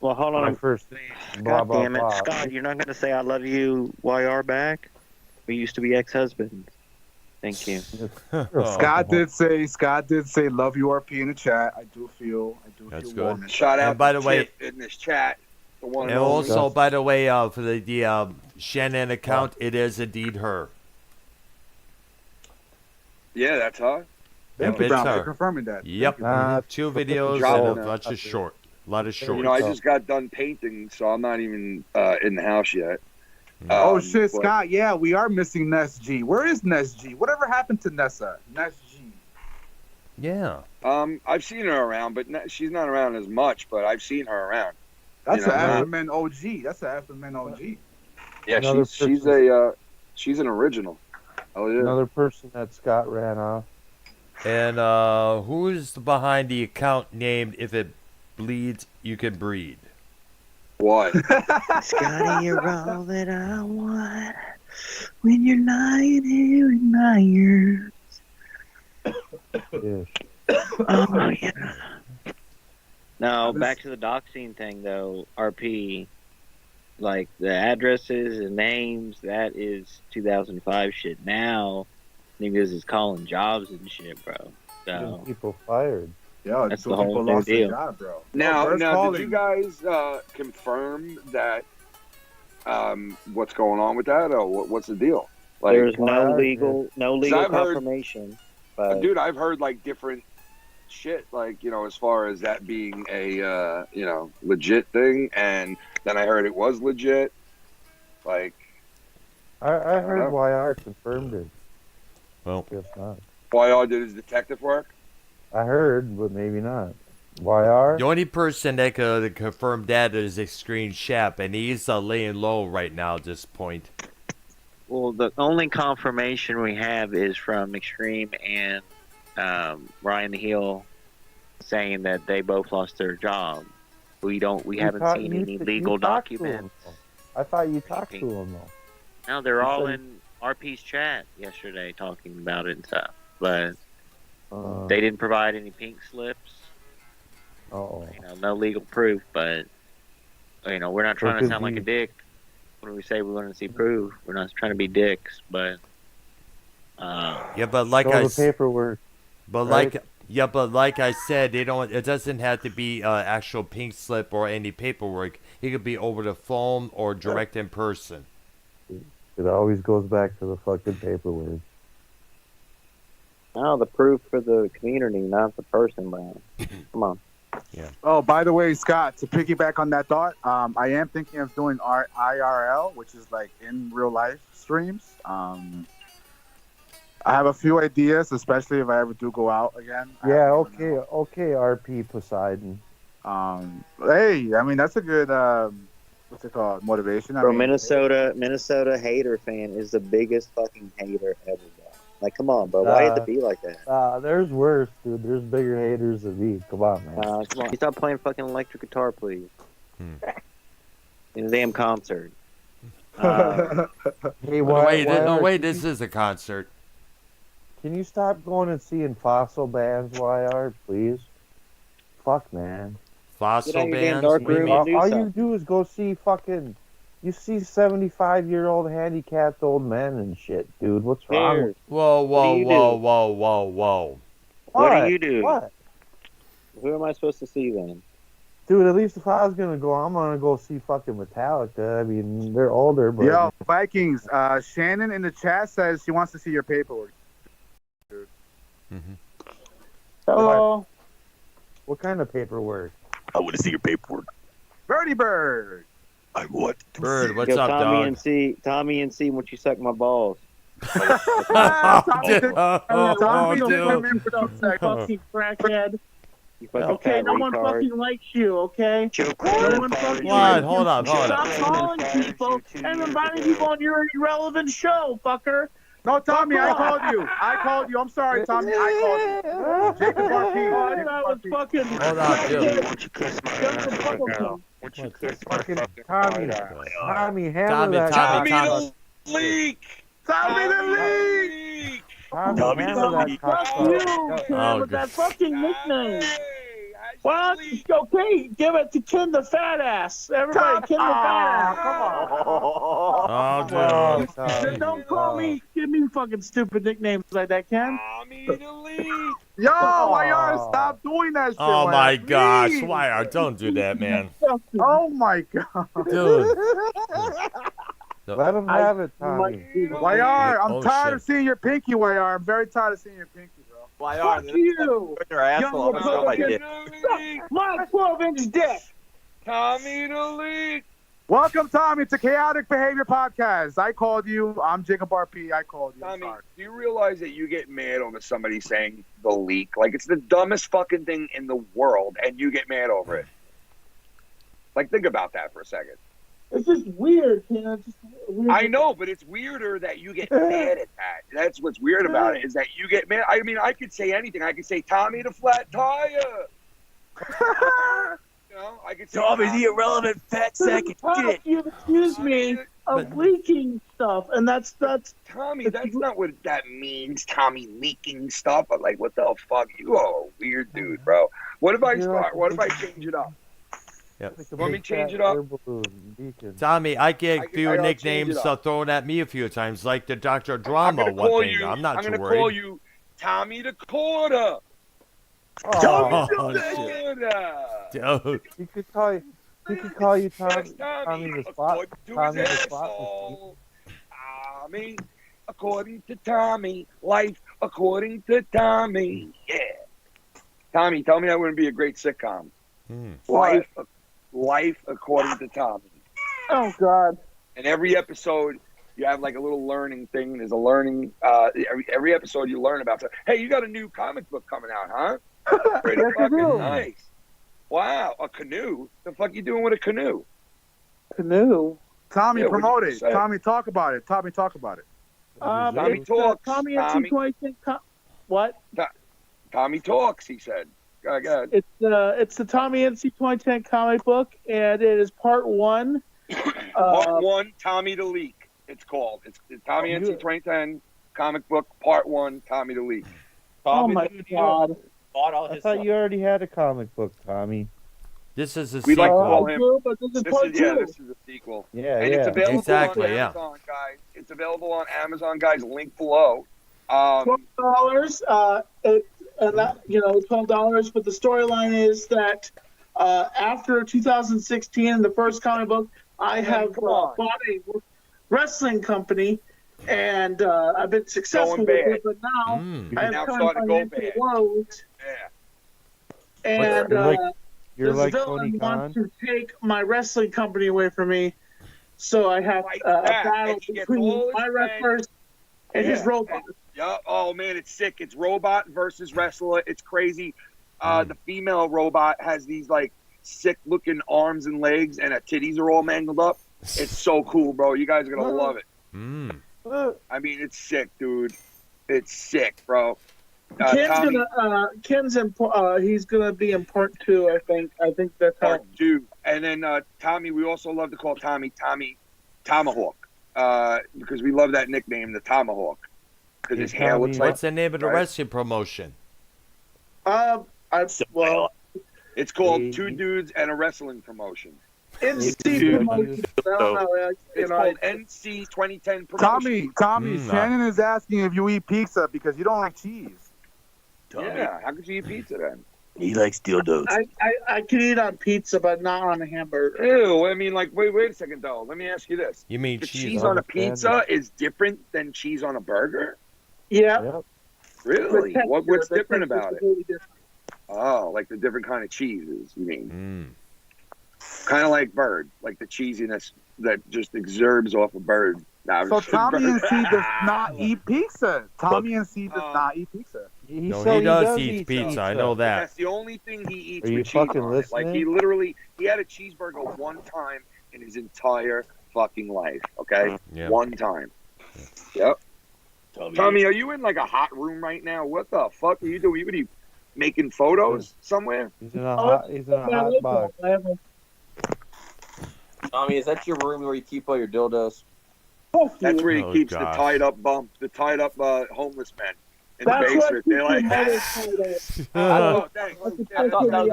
S14: Well, hold
S17: my
S14: on.
S17: first name. Blah
S14: God
S17: blah
S14: damn it,
S17: blah.
S14: Scott! You're not gonna say I love you, YR back. We used to be ex-husbands. Thank you.
S4: Scott did say love you RP in the chat. I do feel
S1: That's
S4: warm.
S1: good.
S4: inside.
S18: Shout out
S1: And by
S18: to
S1: the way,
S18: Tiff in this chat. The one
S1: and
S18: only.
S1: also by the way, for the Shannon account, it is indeed her.
S18: Yeah, that's her.
S4: Thank
S1: Yep,
S4: you,
S1: it's
S4: Brown, for
S1: her.
S4: confirming that.
S1: Yep.
S4: Thank you.
S1: 2 videos
S18: Drop
S1: and
S18: it.
S1: a bunch of short. A lot of shorts.
S18: You know, I just got done painting, so I'm not even in the house yet.
S4: Oh shit,
S18: but-
S4: Scott! Yeah, we are missing Ness G. Where is Ness G? Whatever happened to Nessa? Ness G.
S1: Yeah.
S18: I've seen her around, but she's not around as much. But I've seen her around.
S4: That's
S18: You
S4: an
S18: know,
S4: Afterman OG. That's an Afterman OG.
S18: Yeah,
S17: Another
S18: she's an original. Oh yeah.
S17: Another person that Scott ran off.
S1: And who's behind the account named "If It Bleeds, You Can Breed"?
S18: What?
S5: Scotty, you're all that I want when you're lying here in my ears. Oh, yeah. No, back to the doxing thing, though. RP, like the addresses and names, that is 2005 shit. Now, niggas is calling jobs and shit, bro.
S17: Getting
S5: So,
S17: people fired.
S4: Yo,
S5: that's
S4: two
S5: the whole
S4: people
S5: new
S4: lost their
S5: deal.
S4: job, bro.
S18: Now,
S4: Bird's
S18: did
S4: calling.
S18: you guys confirm that what's going on with that, or what's the deal? Like,
S5: There's no legal
S18: I've heard-
S5: confirmation. But
S18: dude, I've heard like different shit, like, you know, as far as that being a you know, legit thing, and then I heard it was legit. Like,
S17: I heard
S18: know.
S17: YR confirmed it.
S1: Well,
S17: guess not.
S18: YR did his detective work.
S17: I heard, but maybe not. YR?
S1: The only person that could confirm that is Extreme Shap, and he's laying low right now at this point.
S5: well, the only confirmation we have is from Extreme and Ryan Hill saying that they both lost their job. We haven't seen any legal documents.
S17: I thought you talked to him though.
S5: No, they're
S17: You
S5: all
S17: said-
S5: in RP's chat yesterday talking about it and stuff, but they didn't provide any pink slips.
S17: Oh.
S5: You know, no legal proof, but you know, we're not trying to
S17: could
S5: sound like
S17: be-
S5: a dick when we say we want to see proof. We're not trying to be dicks, but
S1: Yeah, but like
S17: Show
S1: I
S17: the
S1: s-
S17: paperwork.
S1: But
S17: right?
S1: like I said, they don't. It doesn't have to be actual pink slip or any paperwork. It could be over the phone or direct in person.
S17: It always goes back to the fucking paperwork.
S5: no, the proof for the community, not the person, Brian. Come on.
S1: Yeah.
S4: Oh, by the way, Scott, to piggyback on that thought, I am thinking of doing our IRL, which is like in real life streams. I have a few ideas, especially if I ever do go out again.
S17: Yeah, okay, RP Poseidon.
S4: Hey, I mean that's a good what's it called? Motivation. I
S5: Bro,
S4: mean,
S5: Minnesota hater fan is the biggest fucking hater ever, bro. Like, come on, bro. Why you have to be like that?
S17: There's worse, dude. There's bigger haters than me. Come on, man.
S5: Come on. You stop playing fucking electric guitar, please. In a damn concert.
S17: Hey,
S1: Wait, this is a concert.
S17: Can you stop going and seeing fossil bands, YR, please? Fuck, man.
S1: Fossil bands?
S17: All you do is go see fucking... You see 75-year-old handicapped old men and shit, dude. What's wrong with
S1: Whoa.
S5: What do you do?
S17: What?
S5: Who am I supposed to see then?
S17: Dude, at least if I was gonna go, I'm gonna go see fucking Metallica. I mean, they're older, but...
S4: Yo, Vikings, Shannon in the chat says she wants to see your paperwork. Dude.
S17: Hello. What kind of paperwork?
S19: I want to see your paperwork.
S4: Birdie Bird.
S19: I want to
S1: Bird,
S19: see.
S1: what's
S5: Yo,
S1: up, dog?
S5: Tommy and C, once you suck my balls.
S1: Oh,
S20: Fucking crackhead.
S5: fucking
S20: Okay,
S5: fat
S20: no one
S5: retard.
S20: fucking likes you, okay? No one fucking
S1: What?
S20: likes
S1: Hold
S20: you.
S1: up.
S20: Stop calling people and inviting people on your irrelevant show, fucker.
S4: No, Tommy,
S20: Fuck
S4: I
S20: off.
S4: called you. I'm sorry, Tommy. I called you. Jacob RP.
S20: Oh, that was fucking.
S1: Hold on, dude.
S19: Won't you kiss my ass right now? Won't you kiss my fucking
S17: Tommy, Tommy, handle
S1: Tommy,
S17: that.
S1: Tommy,
S17: cock-
S1: Tommy.
S18: Leak.
S4: Tommy the leak.
S17: Tommy, handle that.
S20: Fuck
S17: cock-
S20: you,
S1: Oh,
S20: Ken, with
S1: good.
S20: that fucking nickname. Well, okay, give it to Ken the fat ass. Everybody, Ken the fat ass.
S1: Oh, dude.
S20: Then don't call me, give me fucking stupid nicknames like that, Ken.
S4: Yo, YR, stop doing that shit.
S1: Oh,
S4: YR,
S1: my gosh.
S4: please.
S1: Why? Don't do that, man.
S4: Oh my god.
S1: Dude.
S17: Let him have it, Tommy.
S4: YR, I'm
S1: Oh,
S4: tired
S1: shit.
S4: of seeing your pinky, YR. I'm very tired of seeing your pinky, bro.
S20: Fuck you.
S19: Put your asshole up and show my dick.
S20: My 12-inch dick.
S18: Tommy the leak.
S4: Welcome, Tommy, to Chaotic Behavior Podcast. I called you. I'm Jacob RP. I called you. I'm
S18: Tommy,
S4: sorry.
S18: do you realize that you get mad over somebody saying the leak? Like, it's the dumbest fucking thing in the world, and you get mad over it. Like, think about that for a second.
S20: It's just weird, Ken. It's just weird.
S18: I know, but it's weirder that you get mad at that. That's what's weird about it, is that you get mad. I mean, I could say anything. I could say, Tommy the flat tire. You know, I could say
S19: Tommy the irrelevant fat sack of shit.
S20: You accuse me of leaking stuff, and that's
S18: Tommy. That's not what that means. Tommy leaking stuff. I'm like, what the fuck? You are a weird dude, bro. What if I start? What if I change it up?
S1: Yep.
S18: Let me change it up.
S1: Tommy, I get a few
S18: I gotta
S1: nicknames
S18: change it up.
S1: thrown at me a few times, like the Dr.
S18: I'm
S1: Drama
S18: gonna
S1: one
S18: call
S1: thing.
S18: you.
S1: I'm not
S18: I'm
S1: too
S18: gonna
S1: worried.
S18: call you Tommy the Quarter.
S1: Oh,
S18: Tommy the
S1: shit.
S18: Quarter.
S1: Dude.
S17: He could call you. He could call you
S18: Tommy
S17: Tommy the spot.
S18: to
S17: Tommy
S18: his
S17: the spot.
S18: asshole. Tommy, according to Tommy, life according to Tommy. Yeah. Tommy, tell me that wouldn't be a great sitcom. Life according to Tommy.
S20: Oh God.
S18: And every episode, you have like a little learning thing. There's a learning. Every episode, you learn about. Hey, you got a new comic book coming out, huh? Pretty
S20: Yes, I
S18: fucking
S20: do.
S18: nice. Wow, a canoe. The fuck you doing with a canoe?
S20: Canoe.
S4: Tommy,
S18: Yeah,
S4: promote
S18: what'd
S4: it.
S18: you say?
S4: Tommy, talk about it. Tommy, talk about it.
S18: Tommy
S20: It's,
S18: talks.
S20: Tommy and
S18: Tommy.
S20: C2010. What?
S18: Tommy talks. He said. Go ahead.
S20: It's the Tommy and C2010 comic book, and it is part 1.
S18: Part 1, Tommy the Leak. It's called. It's Tommy NC 2010 comic book, part 1, Tommy the Leak.
S20: Oh my God.
S19: Bought all
S17: I
S19: his
S17: thought
S19: stuff.
S17: you already had a comic book, Tommy.
S1: This is a
S18: We like to
S1: sequel.
S18: call him.
S20: But this is part 2.
S18: This is a sequel.
S17: Yeah,
S18: And it's available
S1: Exactly,
S18: on
S1: yeah.
S18: Amazon, guys. It's available on Amazon, guys. Link below.
S20: $12. $12. But the storyline is that after 2016, the first comic book, I have bought a wrestling company, and I've been successful with
S18: Going bad.
S20: it. But now I have
S18: Now
S20: current
S18: starting to go
S20: financial
S18: bad.
S20: woes,
S18: Yeah.
S20: and
S17: You're
S20: this
S17: like
S20: villain
S17: Tony
S20: wants
S17: Khan.
S20: to take my wrestling company away from me. So I have a
S18: that,
S20: battle
S18: and he gets
S20: between
S18: all his
S20: my wrestlers and his robot.
S18: Yeah. Oh man, it's sick. It's robot versus wrestler. It's crazy. The female robot has these like sick looking arms and legs, and her titties are all mangled up. It's so cool, bro. You guys are gonna love it. I mean, it's sick, dude. It's sick, bro.
S20: Ken's he's gonna be in part 2. I think that's how.
S18: Part 2, and then Tommy. We also love to call Tommy Tomahawk, because we love that nickname, the Tomahawk, because his hair looks like.
S1: What's the name of the wrestling promotion?
S18: It's called Two Dudes and a Wrestling Promotion.
S20: NC promotion. I don't know.
S18: It's called NC 2010 Promotion.
S4: Tommy, Shannon is asking if you eat pizza because you don't like cheese.
S18: Yeah, how could you eat pizza then?
S19: He likes dildos.
S20: I can eat on pizza, but not on a hamburger.
S18: Ew, I mean, like, wait a second, though. Let me ask you this.
S1: You mean
S18: the
S1: cheese
S18: on
S1: on
S18: a
S1: a
S18: pizza
S1: sandwich?
S18: is different than cheese on a burger?
S20: Yeah.
S18: Really?
S20: The
S18: What's
S20: texture,
S18: different
S20: the
S18: about
S20: texture's
S18: it?
S20: really different.
S18: Oh, like the different kind of cheeses, you mean? Kind of like Byrd, like the cheesiness that just exudes off of Byrd. Nah,
S4: So Tommy and C does not eat pizza. Tommy and C does not eat pizza.
S1: He does eat pizza. I know that.
S18: That's the only thing he eats
S17: Are you
S18: with cheese
S17: fucking
S18: on it. Like
S17: listening?
S18: he had a cheeseburger one time in his entire fucking life. Okay,
S1: Yeah.
S18: One time. Yep. Tommy, are you in like a hot room right now? What the fuck are you doing? What are you making photos somewhere?
S17: He's in a hot box.
S19: Tommy, is that your room where you keep all your dildos?
S18: That's where he
S1: Oh,
S18: keeps
S1: gosh.
S18: the tied up homeless men in the basement. They're like, oh, thanks.
S19: I thought that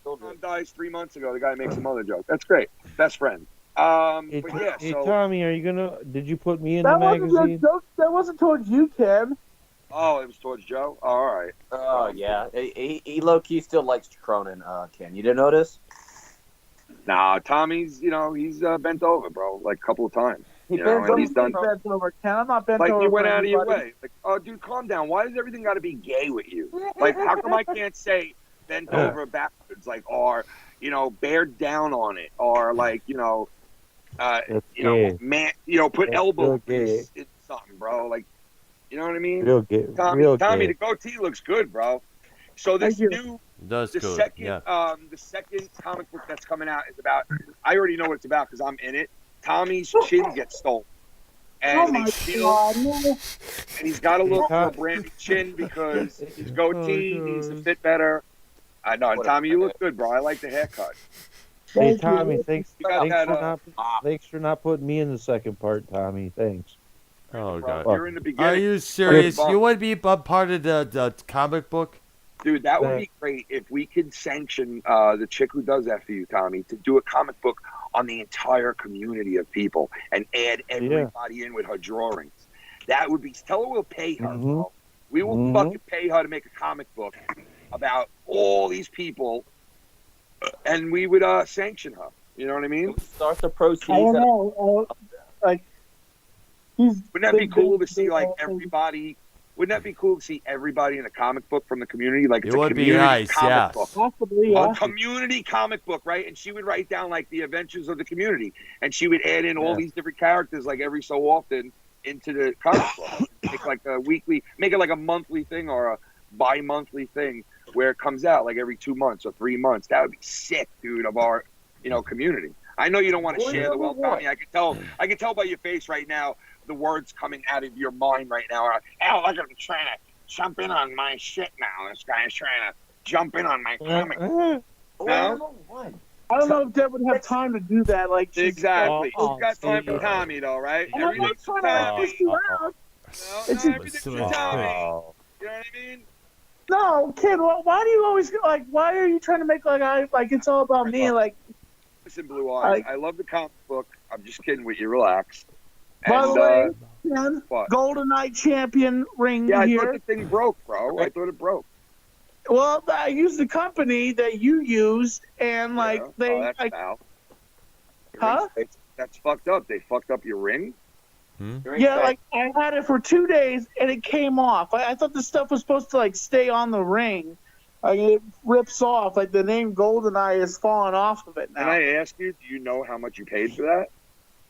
S19: was
S18: Mom dies 3 months ago. The guy makes some other joke. That's great. Best friend.
S17: Hey,
S18: But yeah,
S17: hey,
S18: so
S17: Tommy, are you gonna? Did you put me in the
S20: That wasn't
S17: magazine?
S20: that wasn't towards you, Ken.
S18: oh, it was towards Joe. Oh, all right.
S19: Oh, yeah. He low-key still likes Cronin, Ken. You didn't notice?
S18: Nah, Tommy's, he's bent over, bro, like a couple of times.
S20: He
S18: You know,
S20: bent
S18: and he's done.
S20: over, bent over. Ken, I'm not bent
S18: Like
S20: over.
S18: you went
S20: for
S18: out of your
S20: anybody.
S18: way. Like, oh, dude, calm down. Why does everything got to be gay with you? Like, how come I can't say bent over backwards, like, or bear down on it, or like,
S17: gay.
S18: man, put
S17: That's
S18: elbow
S17: real gay.
S18: grease in something, bro. Like, you know what I mean?
S17: Real gay.
S18: Tommy,
S17: Real
S18: Tommy,
S17: gay.
S18: the goatee looks good, bro. So this
S20: Thank you.
S18: new
S1: Does
S18: the
S1: good.
S18: second,
S1: Yeah.
S18: the second comic book that's coming out is about. I already know what it's about because I'm in it. Tommy's chin gets stolen, and
S20: Oh
S18: they
S20: my
S18: steal.
S20: God, no.
S18: And he's got to look for a brand new chin because his goatee needs to fit better. I know, and Tommy, you look good, bro. I like the haircut.
S17: Hey, Tommy, thanks,
S18: You got that,
S17: thanks for not putting me in the second part, Tommy. Thanks.
S1: Oh God.
S18: You're in the beginning.
S1: Are you serious?
S18: Bob.
S1: You want to be a part of the comic book?
S18: Dude, that would be great if we could sanction the chick who does that for you, Tommy, to do a comic book on the entire community of people and add everybody in with her drawings. That would be. Tell her we'll pay her, bro. We will fucking pay her to make a comic book about all these people, and we would sanction her. You know what I mean?
S19: Start the proceeds.
S20: I don't know.
S18: Wouldn't that be cool to see like everybody? Wouldn't that be cool to see everybody in a comic book from the community? Like it's
S1: It
S18: a
S1: would be
S18: community
S1: nice,
S18: comic
S1: yes.
S18: book.
S20: Possibly, yeah.
S18: A community comic book, right? And she would write down like the adventures of the community, and she would add in all these different characters like every so often into the comic book. Make like a weekly, make it like a monthly thing or a bi-monthly thing where it comes out like every 2 months or 3 months. That would be sick, dude, of our community. I know you don't want to share the wealth, Tommy. I can tell by your face right now the words coming out of your mind right now are, oh, look at him trying to jump in on my shit now. This guy's trying to jump in on my comic. No?
S20: I don't know if Deb would have time to do that. Like she's
S18: Exactly. Who's got time for Tommy, though, right?
S20: And I'm not trying to push you out. It's
S18: everything's for Tommy. You know what I mean?
S20: No, kid. Why do you always like? Why are you trying to make like it's all about me? Like,
S18: listen, Blue Eyes. I love the comic book. I'm just kidding with you. Relax.
S20: By the way, Ken, Golden Knight champion ring
S18: I
S20: here.
S18: thought the thing broke, bro. I thought it broke.
S20: Well, I used the company that you use, and like
S18: that's foul.
S20: Huh?
S18: That's fucked up. They fucked up your ring.
S20: Yeah, like I had it for 2 days and it came off. I thought the stuff was supposed to like stay on the ring. Like it rips off. Like the name GoldenEye is falling off of it now.
S18: Can I ask you? Do you know how much you paid for that?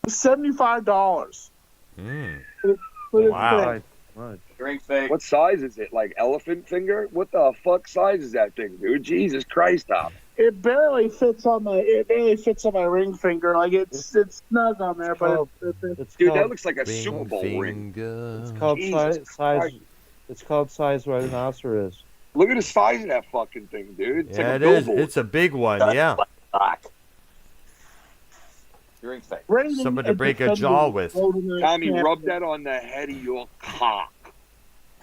S20: $75.
S1: Wow.
S19: Drink fake.
S18: What size is it? Like elephant finger? What the fuck size is that thing, dude? Jesus Christ, Tom.
S20: It barely fits on my ring finger. Like it's snug on there, but
S18: dude, that looks like a Super Bowl ring.
S17: It's called size. It's called size rhinoceros.
S18: Look at the size of that fucking thing, dude. It's
S1: yeah,
S18: like
S1: it
S18: a
S1: is.
S18: billboard.
S1: It's a big one. Yeah.
S19: Drink fake.
S1: Somebody to break a jaw with.
S18: Tommy, rub that on the head of your cock.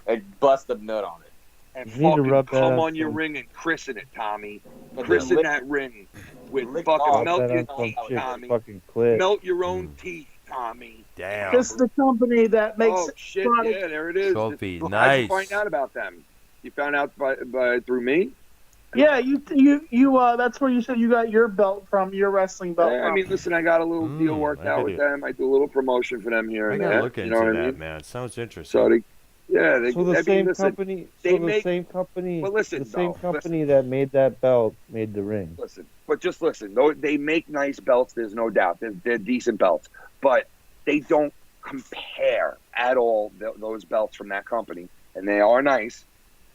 S19: And bust a nut on it.
S18: And
S17: You need to
S18: fucking
S17: rub that
S18: come
S17: on
S18: on your
S17: some-
S18: ring and christen it, Tommy.
S19: But
S18: Christen
S19: lick-
S18: that ring with
S19: lick
S18: fucking
S19: off
S18: melt
S17: that
S18: your
S17: on some
S18: teeth,
S17: chick's
S18: Tommy.
S17: fucking clit.
S18: Melt your own teeth, Tommy.
S1: Damn.
S20: It's the company that makes
S18: Oh shit!
S20: product.
S18: Yeah, there it is.
S1: Trophy.
S18: How'd
S1: Nice.
S18: you find out about them? You found out by through me?
S20: Yeah, you that's where you said you got your belt from, your wrestling belt
S18: Yeah, I
S20: from.
S18: mean, listen, I got a little deal worked out with them. I do a little promotion for them here
S1: I
S18: and
S1: gotta
S18: there.
S1: look
S18: You
S1: into
S18: know what I
S1: that,
S18: mean?
S1: man. Sounds interesting.
S18: So they,
S17: So the
S18: I mean,
S17: same
S18: listen,
S17: company.
S18: they
S17: So the
S18: make-
S17: same company.
S18: Well, listen,
S17: the same
S18: though,
S17: company that made that belt made the ring.
S18: Listen, but just listen. Though they make nice belts, there's no doubt. They're decent belts, but they don't compare at all. Those belts from that company, and they are nice,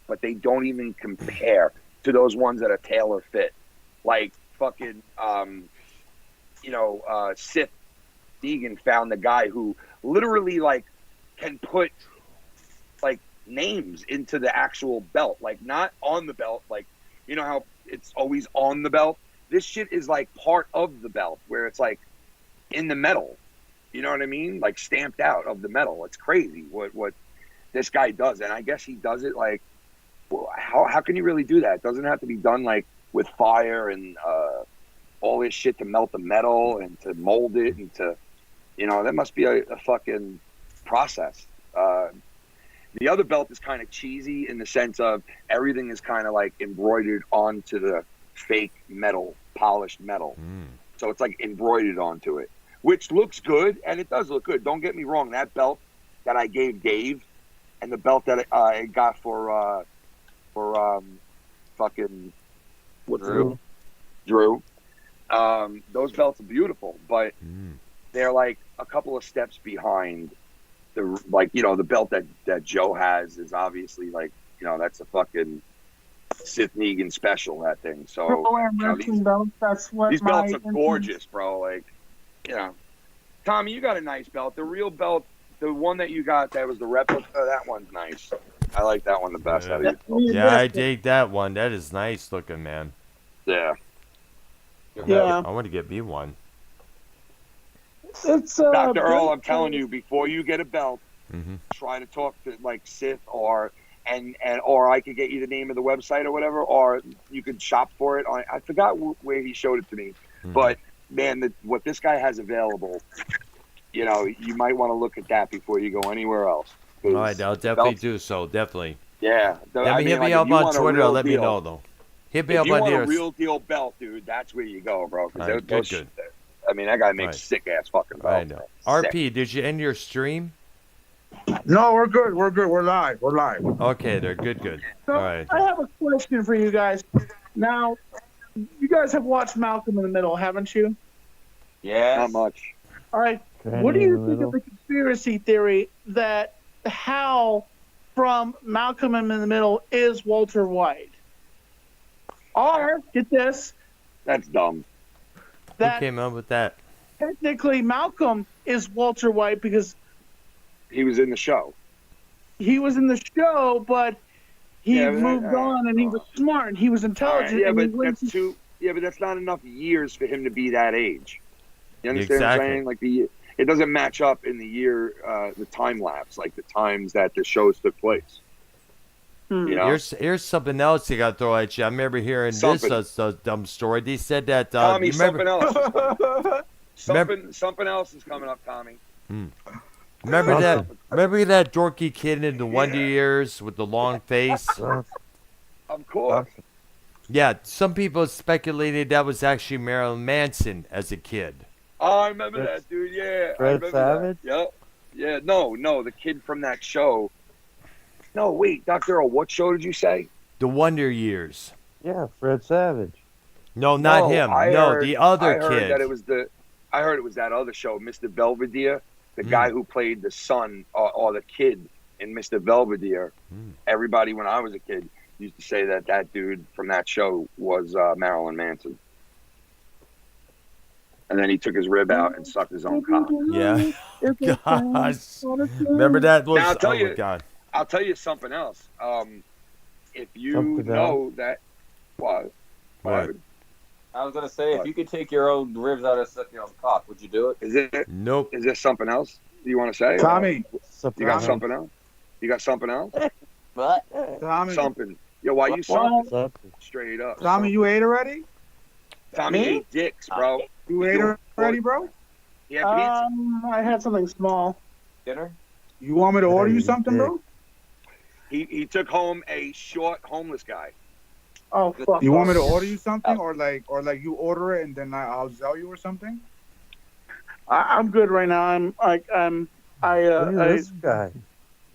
S18: but they don't even compare to those ones that are tailor fit. Like fucking, Sith Deegan found the guy who literally like can put like names into the actual belt, like not on the belt, like you know how it's always on the belt. This shit is like part of the belt where it's like in the metal. You know what I mean? Like stamped out of the metal. It's crazy what this guy does, and I guess he does it like. Well, how can you really do that? It doesn't have to be done like with fire and all this shit to melt the metal and to mold it and to, that must be a fucking process. The other belt is kind of cheesy in the sense of everything is kind of like embroidered onto the fake metal, polished metal. So it's like embroidered onto it, which looks good, and it does look good. Don't get me wrong. That belt that I gave Dave and the belt that I got for fucking Drew. Those belts are beautiful, but they're like a couple of steps behind the belt that Joe has is obviously like, that's a fucking Sith Negan special, that thing. So
S20: Pro-Am
S18: you know,
S20: wrestling belts. That's what
S18: these belts are
S20: my
S18: gorgeous, bro. Like, you know, Tommy, you got a nice belt. The real belt, the one that you got that was the replica, that one's nice. I like that one the best out of you.
S1: Yeah, I dig that one. That is nice looking, man.
S18: Yeah.
S1: I want to get me one.
S20: It's
S18: Dr. Earl, I'm telling you, before you get a belt,
S1: Mm-hmm.
S18: try to talk to like Sith or I could get you the name of the website or whatever, or you could shop for it on. I forgot where he showed it to me, but man, what this guy has available, you know, you might want to look at that before you go anywhere else.
S1: All right, I'll definitely do so. Definitely.
S18: Yeah.
S1: Hit me up on Twitter. Let me know though. Hit me up on
S18: If you want
S1: here.
S18: a real deal belt, dude, that's where you go, bro.
S1: Right, good.
S18: I mean, that guy makes sick ass fucking belts.
S1: I know. RP, did you end your stream?
S4: No, we're good. We're good. We're live. We're live.
S1: Okay, they're good.
S20: So
S1: All right.
S20: I have a question for you guys. Now, you guys have watched Malcolm in the Middle, haven't you?
S18: Yeah. Not much.
S20: All right. What do you think of the conspiracy theory that Hal from Malcolm in the Middle is Walter White? Or, get this.
S18: That's dumb.
S1: Who came up with that?
S20: Technically, Malcolm is Walter White because
S18: he was in the show.
S20: He was in the show, but he moved on, and he was smart, and he was intelligent.
S18: Yeah,
S20: and
S18: but but that's not enough years for him to be that age. You understand what I'm saying? Like it doesn't match up in the year, the time lapse, like the times that the shows took place. You know?
S1: Here's something else you got to throw at you. I remember hearing this dumb story. They said that.
S18: Tommy,
S1: something
S18: else. Something else is coming up, Tommy.
S1: Remember that dorky kid in the Wonder Years with the long face?
S18: Of course.
S1: Yeah, some people speculated that was actually Marilyn Manson as a kid.
S18: Oh, I remember that, dude. Yeah, I
S17: Fred
S18: remember
S17: Savage?
S18: that. Yep. Yeah, no, the kid from that show. No, wait, Dr. Earl, what show did you say?
S1: The Wonder Years.
S17: Yeah, Fred Savage.
S1: No, not him. The other
S18: I heard
S1: kid.
S18: That it was I heard it was that other show, Mr. Belvedere, the guy who played the son or the kid in Mr. Belvedere. Everybody, when I was a kid, used to say that dude from that show was Marilyn Manson. And then he took his rib out and sucked his own cock.
S1: Yeah. Gosh. Remember that?
S18: Now,
S1: God.
S18: I'll tell you something else. If you
S17: Something
S18: know that, what?
S1: What?
S19: I was gonna say, if you could take your own ribs out and suck your own cock, would you do it?
S18: Is it?
S1: Nope.
S18: Is there something else you want to say?
S4: Tommy.
S18: You got something else? You got something else?
S19: What?
S4: Tommy.
S18: Something. Yo, why you something? Straight up.
S4: Tommy, you ate already?
S18: Tommy ate dicks, bro.
S4: You ate already, bro?
S18: Yeah, pizza.
S20: I had something small.
S19: Dinner?
S4: You want me to order you something, bro?
S18: He took home a short homeless guy.
S20: Oh, fuck.
S4: You want me to order you something, or like you order it and then I'll sell you or something?
S20: I'm good right now.
S17: Look at this guy,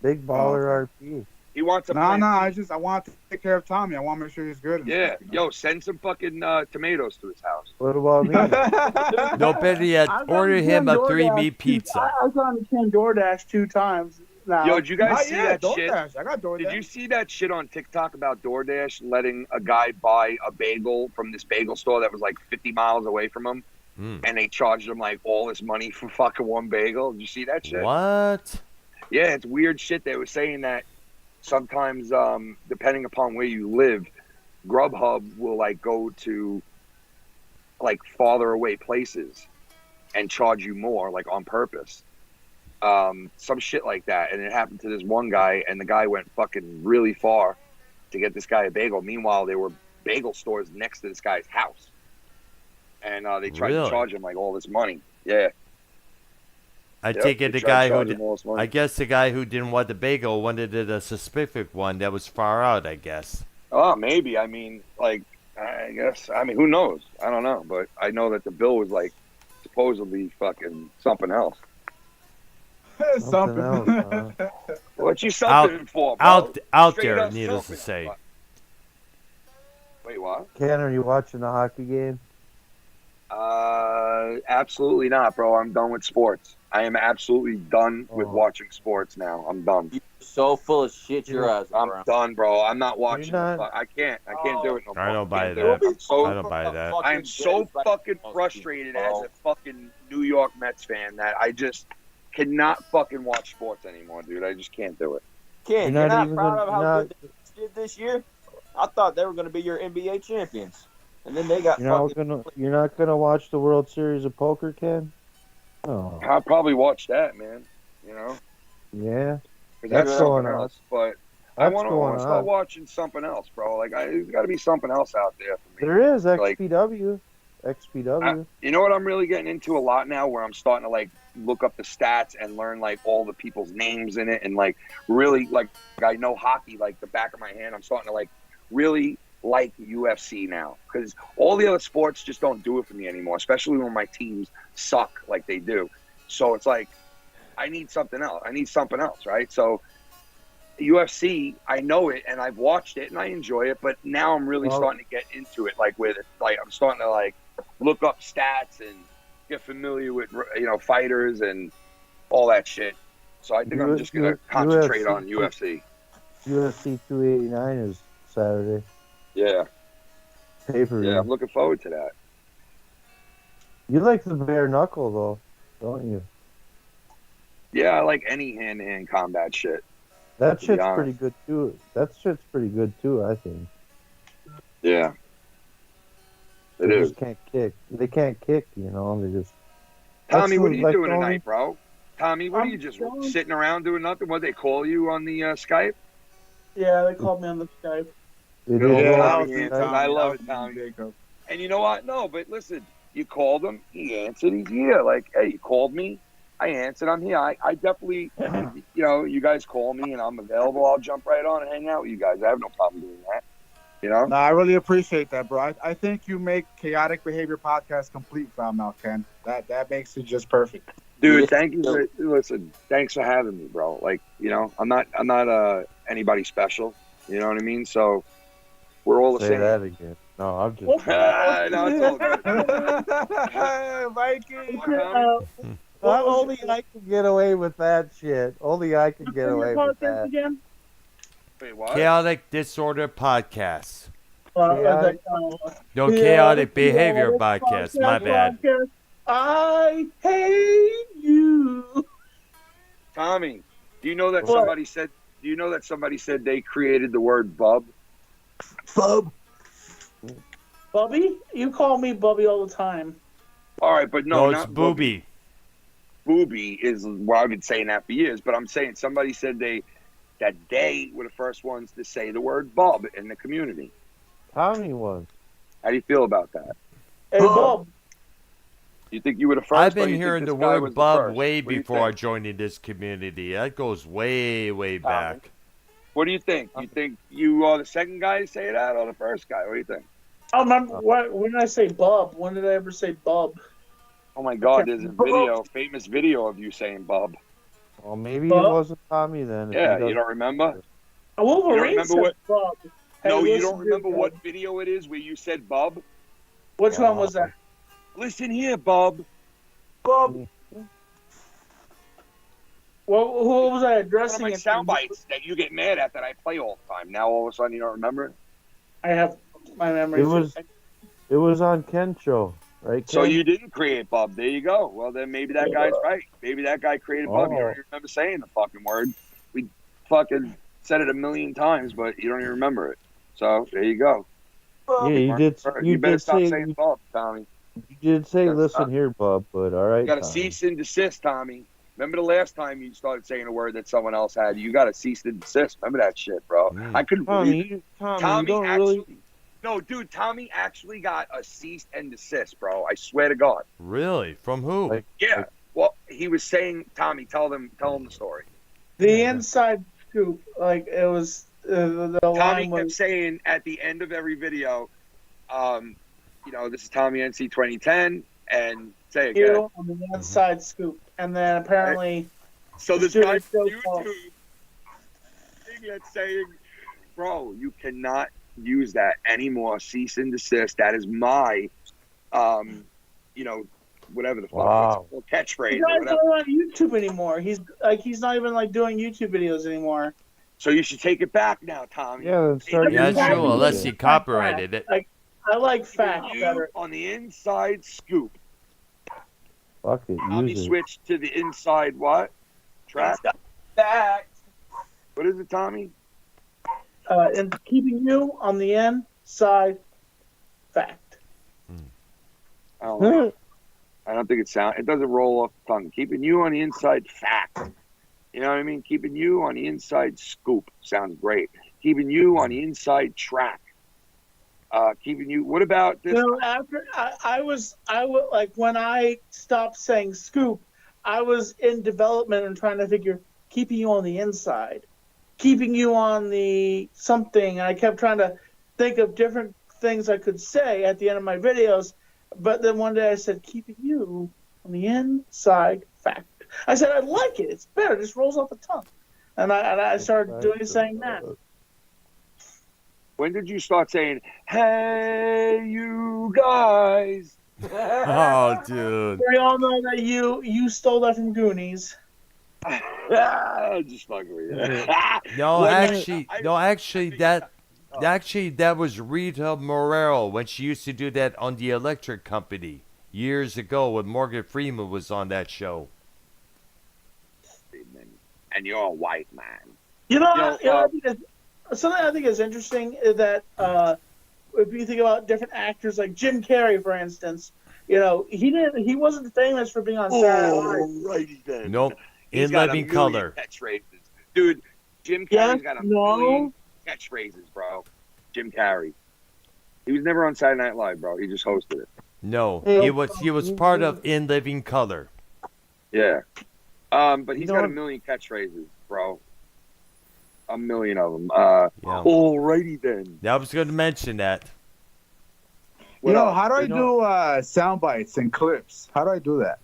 S17: big baller RP.
S18: He wants a
S4: No, I want to take care of Tommy. I want to make sure he's good.
S18: Yeah, yo, send some fucking tomatoes to his house.
S17: What about me?
S1: No, better yet, order him a 3-meat pizza.
S20: I've gone to Ken DoorDash 2 times now.
S18: Yo, did you guys see that
S4: DoorDash.
S18: shit?
S4: I got DoorDash.
S18: Did you see that shit on TikTok about DoorDash letting a guy buy a bagel from this bagel store that was like 50 miles away from him? And they charged him like all this money for fucking one bagel? Did you see that shit?
S1: What?
S18: Yeah, it's weird shit. They were saying that sometimes, depending upon where you live, Grubhub will like go to like farther away places and charge you more, like on purpose. Some shit like that. And it happened to this one guy, and the guy went fucking really far to get this guy a bagel. Meanwhile, there were bagel stores next to this guy's house. And they tried to charge him like all this money. Yeah.
S1: I take it the guy who, I guess the guy who didn't want the bagel wanted it a specific one that was far out, I guess.
S18: Oh, maybe. I mean, like, I guess. I mean, who knows? I don't know. But I know that the bill was like supposedly fucking something else.
S4: Something else.
S18: What you something for, bro?
S1: Out
S18: Straight
S1: there,
S18: up
S1: needless
S18: something.
S1: to say.
S18: Wait, what?
S17: Ken, are you watching the hockey game?
S18: Absolutely not, bro. I'm done with sports. I am absolutely done with watching sports now. I'm done.
S19: You're so full of shit. Your ass.
S18: I'm done, bro. I'm not watching.
S17: not-
S18: I can't do it no more.
S1: I don't buy
S18: Can't do it.
S1: that. I don't buy that.
S18: I'm so fucking frustrated as a fucking New York Mets fan that I just cannot fucking watch sports anymore, dude. I just can't do it.
S19: Ken,
S17: You're
S19: you're
S17: not
S19: not
S17: even
S19: proud
S17: gonna-
S19: of how
S17: you're
S19: good the Knicks did this year? I thought they were going to be your NBA champions, and then they got
S17: You're not gonna watch the World Series of Poker, Ken? Oh,
S18: I'll probably watch that, man. You know,
S17: yeah.
S18: 'cause
S17: That's
S18: that's
S17: going
S18: something
S17: on.
S18: else. But I
S17: That's
S18: want
S17: going
S18: to start
S17: on.
S18: watching something else, bro. Like, there's got to be something else out there for me.
S17: There is
S18: Like,
S17: XPW. XPW.
S18: you know what I'm really getting into a lot now, where I'm starting to like look up the stats and learn like all the people's names in it, and like really like I know hockey like the back of my hand. I'm starting to like really like UFC now, because all the other sports just don't do it for me anymore, especially when my teams suck like they do. So it's like I need something else. Right? So UFC, I know it and I've watched it and I enjoy it, but now I'm really starting to get into it, like with it. Like I'm starting to like look up stats and get familiar with, you know, fighters and all that shit. So I think I'm just gonna concentrate on UFC.
S17: UFC 289 is Saturday.
S18: Yeah.
S17: Pay-per-view.
S18: Yeah, I'm looking forward to that.
S17: You like the bare knuckle though, don't you?
S18: Yeah, I like any hand-to-hand combat shit.
S17: That
S18: to be
S17: shit's
S18: honest.
S17: pretty good too. That shit's pretty good too, I think.
S18: Yeah.
S17: They
S18: It is.
S17: just can't kick. They can't kick, you know. They just.
S18: Tommy,
S17: That's
S18: what are you
S17: like
S18: doing
S17: the only-
S18: tonight, bro? Tommy, what are you just sitting around doing nothing? What they call you on the Skype?
S20: Yeah, they called me on the Skype.
S17: It
S18: Good old
S17: is
S18: Tommy
S17: Tommy.
S18: answers. I love it, Tommy. And you know what? No, but listen, you called him, he answered, he's here. Like, hey, you called me, I answered, I'm here. I definitely, you know, you guys call me and I'm available. I'll jump right on and hang out with you guys. I have no problem doing that. You know?
S4: No, I really appreciate that, bro. I think you make Chaotic Behavior Podcast complete, fam, now, Ken. That makes it just perfect.
S18: Dude, thank you. Listen, thanks for having me, bro. Like, you know, I'm not anybody special. You know what I mean? So we're all the
S17: Say
S18: same.
S17: that again. No, I'm just.
S18: No, it's all good.
S4: Mikey.
S17: Only I can get away with that shit. Only I can get away with that.
S20: Again?
S18: Wait, what?
S1: Chaotic Disorder Podcast.
S17: Chaotic-
S1: No, Chaotic Behavior Podcast. My bad.
S20: I hate you.
S18: Tommy, do you know that
S20: What?
S18: somebody said? Do you know that somebody said they created the word "bub"?
S20: Bub. Bubby? You call me Bubby all the time.
S18: All right, but
S1: No,
S18: no,
S1: it's
S18: not
S1: Booby.
S18: Booby is well, I've been saying that for years, but I'm saying somebody said they were the first ones to say the word "bub" in the community.
S17: Tommy was.
S18: How do you feel about that?
S20: Hey, Bub.
S18: You think you were the first?
S1: I've
S18: or
S1: been
S18: you think
S1: hearing
S18: this
S1: the
S18: guy
S1: word
S18: was the
S1: bub
S18: first?
S1: way
S18: What do you
S1: before I
S18: think?
S1: joined in this community. That goes way, way back.
S18: What do you think? You think you are the second guy to say that, or the first guy? What do you think?
S20: I don't remember when did I say Bub? When did I ever say Bub?
S18: Oh my God, there's a famous video of you saying "bub."
S17: Well, maybe
S20: Bub?
S17: it wasn't Tommy then. if he
S18: Yeah,
S17: doesn't-
S18: you don't remember?
S20: Wolverine
S18: remember
S20: said
S18: what-
S20: Bub. Hey,
S18: No, you
S20: listen
S18: don't remember
S20: here,
S18: what
S20: Bub.
S18: video it is where you said "bub"?
S20: Which one was that?
S18: Listen here, Bub.
S20: Bub. Well, who was I
S18: One of
S20: addressing?
S18: my
S20: it to?
S18: sound bites that you get mad at that I play all the time. Now all of a sudden you don't remember it?
S20: I have my memory.
S17: It was on Ken's show, right?
S18: So
S17: Ken?
S18: you didn't create Bub. There you go. Well, then maybe that guy's right. Maybe that guy created Bub. You don't even remember saying the fucking word. We fucking said it a million times, but you don't even remember it. So there you go.
S17: Yeah, you did.
S18: You better
S17: did
S18: stop
S17: say.
S18: saying Bub, Tommy.
S17: You did say,
S18: Gotta
S17: "Listen
S18: stop.
S17: here, bub." But all right,
S18: You got to
S17: Tommy.
S18: cease and desist, Tommy. Remember the last time you started saying a word that someone else had? You got to cease and desist. Remember that shit, bro. I couldn't believe it.
S17: Tommy, you don't
S18: actually,
S17: really.
S18: No, dude, Tommy actually got a cease and desist, bro. I swear to God.
S1: Really? From who?
S18: Yeah. Well, he was saying, Tommy, tell him the story.
S20: The inside scoop, like it was the
S18: Tommy
S20: line
S18: kept
S20: was.
S18: saying at the end of every video, you know, this is Tommy NC 2010, and say it again.
S20: On the inside scoop, and then apparently.
S18: So
S20: the
S18: this guy
S20: student
S18: from
S20: still
S18: YouTube thing that's saying, bro, you cannot use that anymore. Cease and desist. That is my, you know, whatever the fuck.
S17: Wow.
S18: Or catchphrase
S20: He's
S18: or
S20: not
S18: whatever.
S20: going on YouTube anymore. He's not even like doing YouTube videos anymore.
S18: So you should take it back now, Tommy.
S17: Yeah, then start
S1: Yeah,
S17: using
S1: true.
S17: it.
S1: Unless he copyrighted it.
S20: Like, I like
S18: Keeping
S20: fact
S18: you
S20: better.
S18: on the inside scoop.
S17: Fuck it,
S18: Tommy
S17: use it.
S18: switched to the inside what? Track?
S19: Fact.
S18: What is it, Tommy?
S20: And keeping you on the inside fact.
S18: I don't know. I don't think it doesn't roll off the tongue. Keeping you on the inside fact. You know what I mean? Keeping you on the inside scoop sounds great. Keeping you on the inside track. Keeping you. What about this?
S20: You know, after I was like when I stopped saying scoop, I was in development and trying to figure keeping you on the inside, keeping you on the something. I kept trying to think of different things I could say at the end of my videos, but then one day I said keeping you on the inside fact. I said I like it. It's better. It just rolls off the tongue, and I started saying that.
S18: When did you start saying, "Hey, you guys"?
S1: Oh, dude.
S20: We all know that you stole that from Goonies.
S18: Just fucking with you.
S1: No, actually, that was Rita Morero when she used to do that on the Electric Company years ago when Morgan Freeman was on that show.
S18: And you're a white man.
S20: Something I think is interesting is that if you think about different actors like Jim Carrey, for instance, he wasn't famous for being on Saturday Night Live.
S18: Righty then.
S1: Nope.
S18: He's
S1: In
S18: got
S1: Living
S18: a million
S1: Color.
S18: catchphrases. Dude, Jim Carrey's got a million catchphrases, bro. Jim Carrey. He was never on Saturday Night Live, bro. He just hosted it.
S1: No, he was part of In Living Color.
S18: Yeah. But he's got a million catchphrases, bro. A million of them. Alrighty then.
S1: I was going to mention that.
S4: How do I do sound bites and clips? How do I do that?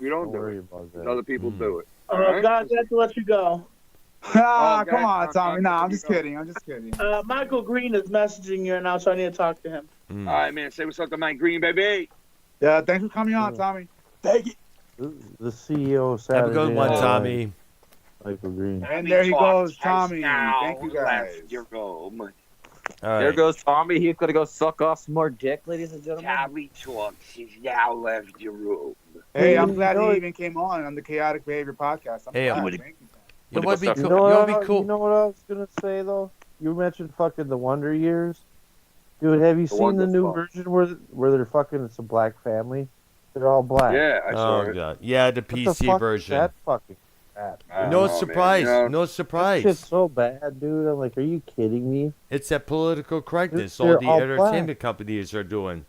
S18: You don't do it. Other people do it.
S20: God, I have to let you go.
S4: Come on, Tommy. I'm just kidding.
S20: Michael Green is messaging you now, so I need to talk to him.
S18: All right, man. Say what's up to Mike Green, baby.
S4: Yeah, thanks for coming on, Tommy.
S18: Thank you.
S17: The CEO of Saturday
S1: Have a good one,
S17: Night Live,
S1: Tommy.
S17: Michael Green.
S4: And there he goes, Tommy. Thank you, guys.
S18: Your home.
S1: All
S19: There
S1: right.
S19: goes Tommy. He's gonna go suck off some more dick, ladies and gentlemen.
S18: Tommy talks. He's now left your room.
S4: Hey, I'm glad he even came on the Chaotic Behavior podcast. I'm glad. Thank you.
S1: It would be cool.
S17: You know
S1: It would be cool.
S17: You know what I was gonna say though? You mentioned fucking the Wonder Years, dude. Have you seen the new version where they're fucking it's a black family? They're all black.
S18: Yeah, I saw it.
S1: God. Yeah, the
S17: What the
S1: PC
S17: fuck is
S1: version.
S17: that fucking crap?
S1: No surprise. No
S17: That
S1: surprise.
S17: shit's so bad, dude. I'm like, are you kidding me?
S1: It's that political correctness
S17: They're
S1: all the
S17: all
S1: entertainment companies are doing.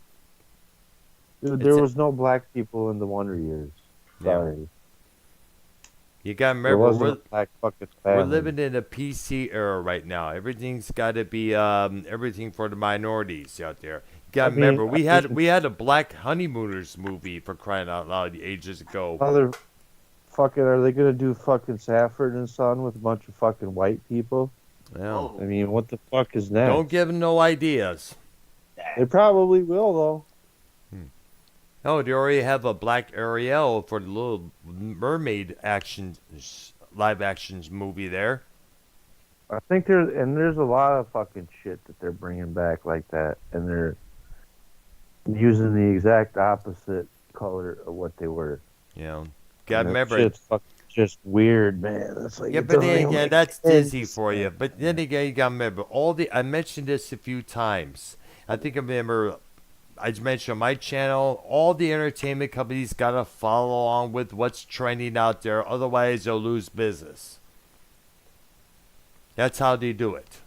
S17: Dude,
S1: It's
S17: there
S1: a-
S17: was no black people in the Wonder Years. Sorry.
S1: You gotta
S17: There
S1: remember,
S17: wasn't a black fucking
S1: we're
S17: family.
S1: living in a PC era right now. Everything's got to be everything for the minorities out there. You gotta remember, we had a Black Honeymooners movie for crying out loud ages ago.
S17: Are they gonna do fucking Safford and Son with a bunch of fucking white people?
S1: Yeah.
S17: I mean, what the fuck is next?
S1: Don't give them no ideas.
S17: They probably will though.
S1: Oh, they already have a Black Ariel for the Little Mermaid live actions movie there.
S17: I think there's a lot of fucking shit that they're bringing back like that, and they're using the exact opposite color of what they were.
S1: Yeah, gotta
S17: And that
S1: remember.
S17: shit's fucking just weird, man. It's like,
S1: Yeah,
S17: it
S1: but
S17: doesn't
S1: then
S17: even
S1: again,
S17: make
S1: that's
S17: sense.
S1: Disney for you. But then again, you gotta remember I mentioned this a few times. I think I remember I mentioned on my channel, all the entertainment companies gotta follow along with what's trending out there, otherwise they'll lose business. That's how they do it.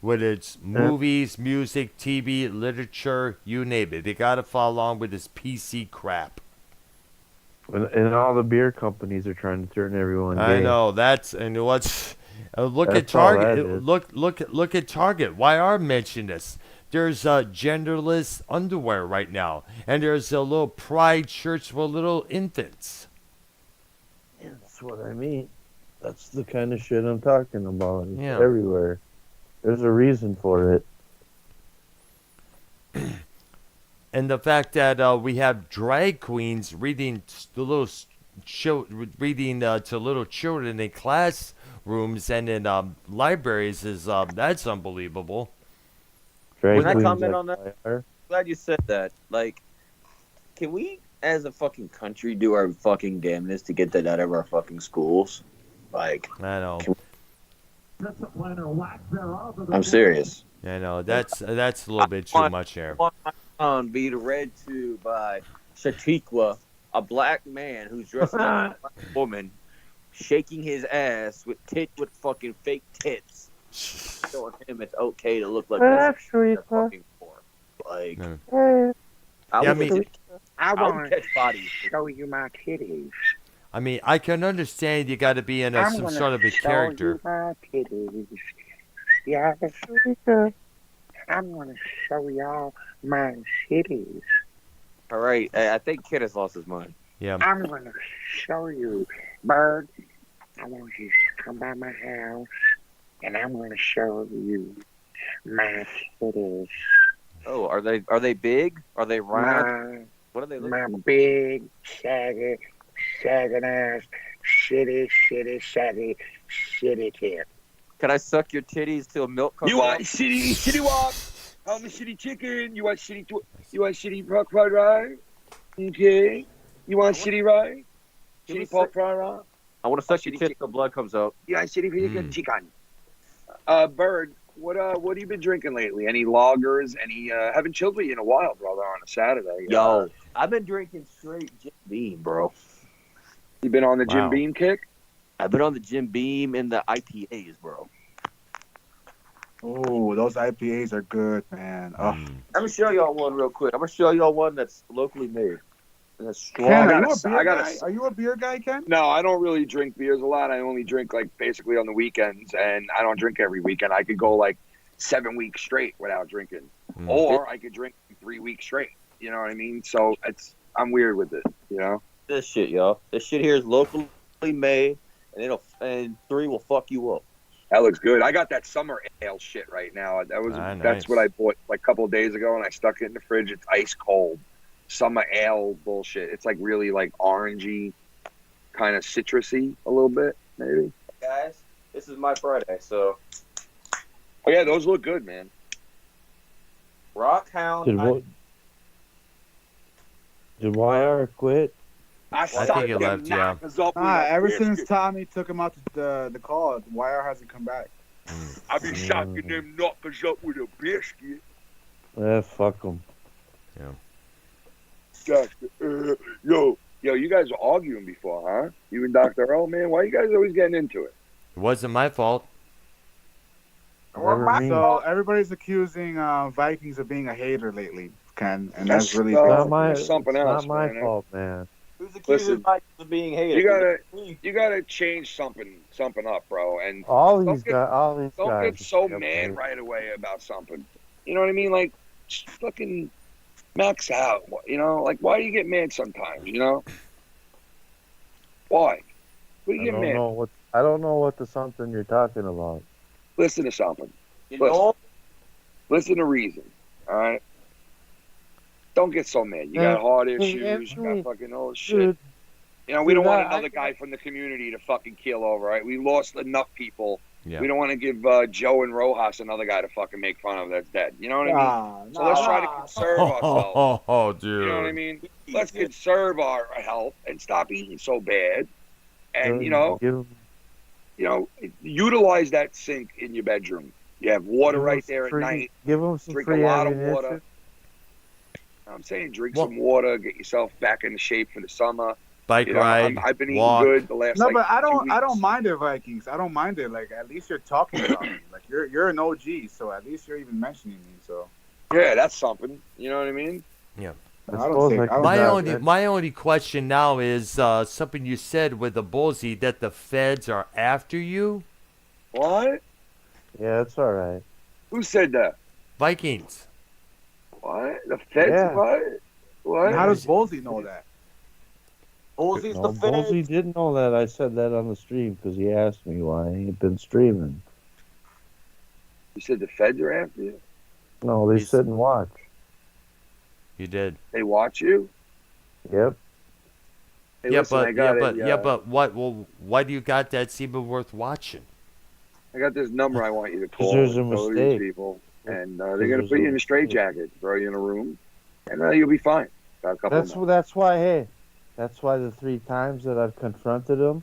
S1: Whether it's movies, music, TV, literature, you name it. They gotta follow along with this PC crap.
S17: And all the beer companies are trying to turn everyone
S1: I
S17: gay.
S1: know look
S17: That's
S1: at
S17: all that
S1: Target.
S17: is.
S1: Look at Target. Why are mentioning this? There's genderless underwear right now, and there's a little pride shirts for little infants.
S17: That's what I mean. That's the kind of shit I'm talking about. It's
S1: Yeah.
S17: everywhere. There's a reason for it.
S1: And the fact that we have drag queens reading the little reading to little children in classrooms and in libraries is that's unbelievable.
S19: Can I comment on that? Glad you said that. Like, can we, as a fucking country, do our fucking damnedest to get that out of our fucking schools? Like,
S1: I know.
S19: I'm serious.
S1: I know that's a little bit too much here.
S19: I want my son be read to by Shatiqua, a black man who's dressed like a black woman, shaking his ass with fucking fake tits, showing him it's okay to look like this. Fucking poor. Like, I would catch bodies.
S12: Show you my titties.
S1: I mean, I can understand you got to be in some sort of a character.
S12: My titties. Yeah, I'm gonna show y'all my titties.
S19: All right, I think Kid has lost his mind.
S1: Yeah.
S12: I'm gonna show you, Byrd. I want you to come by my house, and I'm gonna show you my titties.
S19: Oh, are they big? Are they round? What are they looking
S12: My big, shaggy, sagging ass, shitty, shitty tit.
S19: Can I suck your titties till milk comes
S18: You
S19: out?
S18: want shitty wok? I'm a shitty chicken. You want shitty pork fried rice? Okay. You want shitty rice? Shitty pork fried rice?
S19: I want to suck your tits till blood comes out.
S18: You want shitty chicken? Byrd, what have you been drinking lately? Any lagers? Any? Haven't chilled with you in a while, brother. On a Saturday.
S19: Yo, I've been drinking straight Jim Beam, bro.
S18: You been on the Jim Beam kick?
S19: I've been on the Jim Beam and the IPAs, bro.
S4: Oh, those IPAs are good, man. Oh.
S19: I'm gonna show y'all one real quick. I'm gonna show y'all one that's locally made. And that's strong.
S4: Ken, are you a beer guy, Ken?
S18: No, I don't really drink beers a lot. I only drink like basically on the weekends, and I don't drink every weekend. I could go like 7 weeks straight without drinking, or I could drink 3 weeks straight. You know what I mean? So I'm weird with it. You know?
S19: This shit, y'all. This shit here is locally made, and 3 will fuck you up.
S18: That looks good. I got that summer ale shit right now. That's
S1: nice.
S18: what I bought like a couple of days ago, and I stuck it in the fridge. It's ice cold. Summer ale bullshit. It's like really like orangey, kind of citrusy a little bit, maybe.
S19: Guys, this is my Friday, so.
S18: Oh yeah, those look good, man.
S19: Rockhound.
S17: Did YR quit?
S18: I
S1: think he left, yeah.
S4: Ever since Tommy took him out to the call, YR hasn't come back.
S18: I be shocking them knockers up with a biscuit.
S17: Fuck them.
S1: Yeah.
S18: Yo, you guys were arguing before, huh? You and Dr. Earl, man. Why you guys always getting into it?
S1: It wasn't my fault.
S4: So everybody's accusing Vikings of being a hater lately, Ken, and that's really
S18: something else.
S17: Not my fault, man.
S19: Who's accusing Vikings of being haters?
S18: You gotta change something up, bro. And
S17: all these guys
S18: don't get so mad right away about something. You know what I mean? Like, just fucking max out. You know, like why do you get mad sometimes? You know, why? What do you get mad?
S17: I don't know what the something you're talking about.
S18: Listen to something. Listen to reason. All right. Don't get so mad. You got heart issues. You got fucking shit.
S17: Dude,
S18: you know, we don't want another guy from the community to fucking keel over, right? We lost enough people.
S1: Yeah.
S18: We don't want to give Joe and Rojas another guy to fucking make fun of that's dead. You know what I mean? So let's try to conserve ourselves.
S1: Oh, dude.
S18: You know what I mean? Let's conserve our health and stop eating so bad. And, utilize that sink in your bedroom. You have water right there at night.
S17: Give them some
S18: drink
S17: free
S18: a lot
S17: ammunition.
S18: of water. I'm saying drink some water, get yourself back into shape for the summer.
S1: Bike ride,
S18: I've been eating
S1: walk.
S18: good the last.
S4: No,
S18: like,
S4: but I
S18: 2 weeks.
S4: don't mind it, Vikings. I don't mind it. Like at least you're talking about me. Like you're an OG, so at least you're even mentioning me. So
S18: yeah, that's something. You know what I mean?
S1: Yeah. My only question now is something you said with the Bullsy that the feds are after you.
S18: What?
S17: Yeah, it's all right.
S18: Who said that?
S1: Vikings.
S18: What? The feds?
S17: Yeah.
S18: What?
S4: How does Bullsy know that?
S19: Bullsy's
S17: No, Bullsy didn't know that. I said that on the stream because he asked me why I ain't been streaming.
S18: You said the feds are after you?
S17: No, they sit and watch.
S1: You did.
S18: They watch you.
S17: Yep.
S18: Hey,
S1: Yeah,
S18: listen, I
S1: but
S18: got
S1: what? Well, why do you got that's even worth watching?
S18: I got this number I want you to call.
S17: There's a
S18: and go to these
S17: mistake.
S18: people, and they're
S17: Because
S18: gonna
S17: there's
S18: put
S17: a
S18: you in a straitjacket, throw you in a room, and you'll be fine. Got a couple.
S17: That's why. Hey, that's why the 3 times that I've confronted them.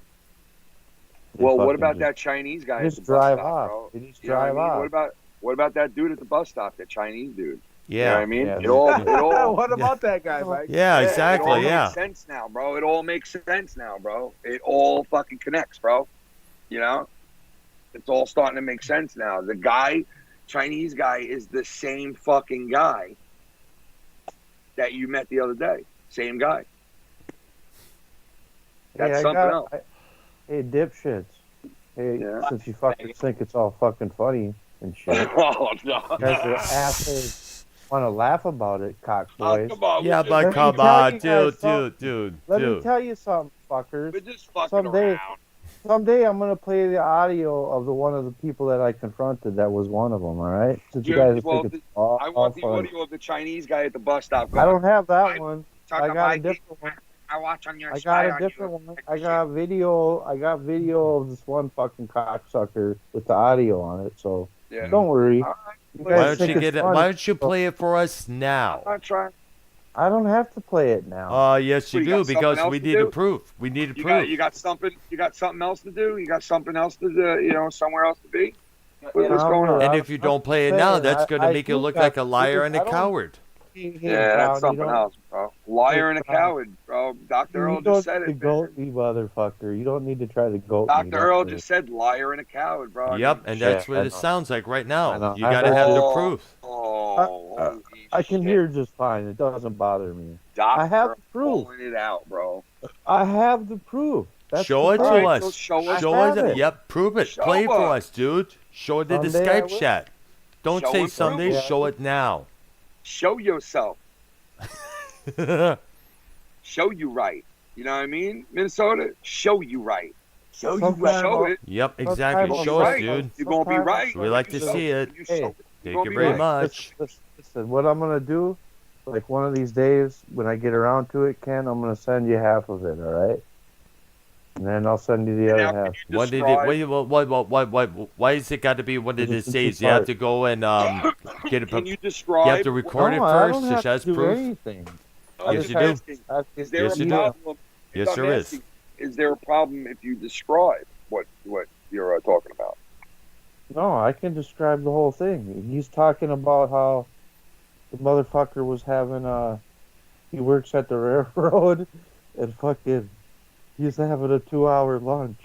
S18: Well, what about that Chinese guy at
S17: just
S18: the bus
S17: drive
S18: stop,
S17: off.
S18: bro?
S17: They just
S18: You know what I
S17: drive
S18: mean?
S17: off.
S18: What about that dude at the bus stop, that Chinese dude? You know
S1: Yeah.
S18: what I mean?
S17: Yeah.
S18: It all
S4: What about that guy, Mike?
S1: Yeah,
S18: it
S1: exactly.
S18: all
S1: Yeah.
S18: makes sense now, bro. It all makes sense now, bro. It all fucking connects, bro. You know? It's all starting to make sense now. The guy, Chinese guy, is the same fucking guy that you met the other day. Same guy. That's something else.
S17: Hey, dipshits. Hey,
S18: Yeah.
S17: since you fucking think it's all fucking funny and shit.
S18: Oh, no.
S17: You guys are assholes. Want to laugh about it, cock boys.
S18: Come on,
S1: Yeah,
S18: we're
S1: but
S18: just-
S1: come
S17: tell
S1: on,
S17: you guys
S1: dude.
S17: Let me tell you something, fuckers.
S18: We're just fucking around.
S17: Someday I'm gonna play the audio of one of the people that I confronted. That was one of them. All right. Since you guys
S18: Well,
S17: think it's all
S18: I want the
S17: funny.
S18: audio of the Chinese guy at the bus stop.
S17: I don't have that one.
S12: Talk
S17: I got a
S12: about
S17: different one.
S12: I watch on your
S17: I
S12: spy
S17: got a
S12: on
S17: different
S12: you.
S17: one. I got video. I got video of this one fucking cocksucker with the audio on it. So
S18: Yeah.
S17: don't worry.
S18: All right.
S17: You
S1: Why
S17: guys
S1: don't
S17: think
S1: you
S17: it's
S1: get it?
S17: funny.
S1: Why don't you play it for us now?
S18: I'm trying.
S17: I don't have to play it now.
S1: Yes, you
S18: What, you
S1: do
S18: got
S1: because
S18: something
S1: we
S18: else to
S1: need
S18: do?
S1: a proof. We need a
S18: You
S1: proof.
S18: got something. You got something else to do. You got something else to do. You know, somewhere else to be. What's going on?
S1: And if you don't play it now, that's going to make you look like a liar and a coward.
S18: Yeah, that's something else, bro. Liar and a coward, bro. Dr. Earl
S17: You don't
S18: just said
S17: need to
S18: it.
S17: goat me, motherfucker. You don't need to try to goat me.
S18: Dr. Earl just said liar and a coward, bro.
S1: Yep, and that's what
S17: I
S1: it
S17: know.
S1: sounds like right
S17: I
S1: now.
S17: know.
S1: You got to have the proof.
S18: Oh,
S17: I can hear just fine. It doesn't bother me.
S18: Dr.
S17: I have the proof.
S18: Pulling it out, bro.
S17: I have the proof. That's
S1: Show it
S17: the
S1: to
S17: thing.
S1: us.
S18: so show us.
S1: Show
S17: I
S1: us.
S17: have it.
S1: Yep, prove it.
S18: Show
S1: Play it for
S18: us.
S1: us, dude. Show it in the
S17: Someday I
S1: Skype
S17: will.
S1: chat. Don't
S18: Show
S1: say
S18: and
S1: someday.
S17: prove it.
S1: Show it now.
S18: Show yourself. Show you right. You know what I mean? Minnesota, show you right. Show you
S17: Sometimes
S18: right. Show
S17: I'll-
S18: it.
S1: Yep,
S17: Sometimes
S1: exactly.
S17: I'll
S1: Show us,
S18: right.
S1: dude.
S18: You're going to be right.
S1: We like to
S18: You show
S1: see it.
S18: You show
S17: Hey,
S18: You're
S1: Thank
S18: gonna
S1: you
S18: be
S1: very
S18: right.
S1: much.
S17: Listen, what I'm gonna do, like one of these days when I get around to it, Ken, I'm gonna send you half of it. All right. And then I'll send you the
S18: And
S17: other
S18: now,
S17: half.
S18: can you
S1: What did it?
S18: describe-
S1: Why is it got to be one of
S17: Because
S1: these
S17: it's in
S1: days?
S17: two
S1: You have
S17: parts.
S1: to go and get it.
S18: Can you
S1: You
S18: describe?
S1: have to record it
S17: No, I
S1: first
S17: don't
S1: to
S17: have
S1: show us
S17: to do
S1: proof.
S17: anything.
S18: I'm
S1: Yes,
S18: just
S1: you do.
S18: asking, is there
S1: Yes,
S18: a
S1: you do.
S18: problem?
S1: Yes,
S18: I'm
S1: there is.
S18: asking, is there a problem if you describe what you're talking about?
S17: No, I can describe the whole thing. He's talking about how the motherfucker was having he works at the railroad and fucking he's having a 2-hour lunch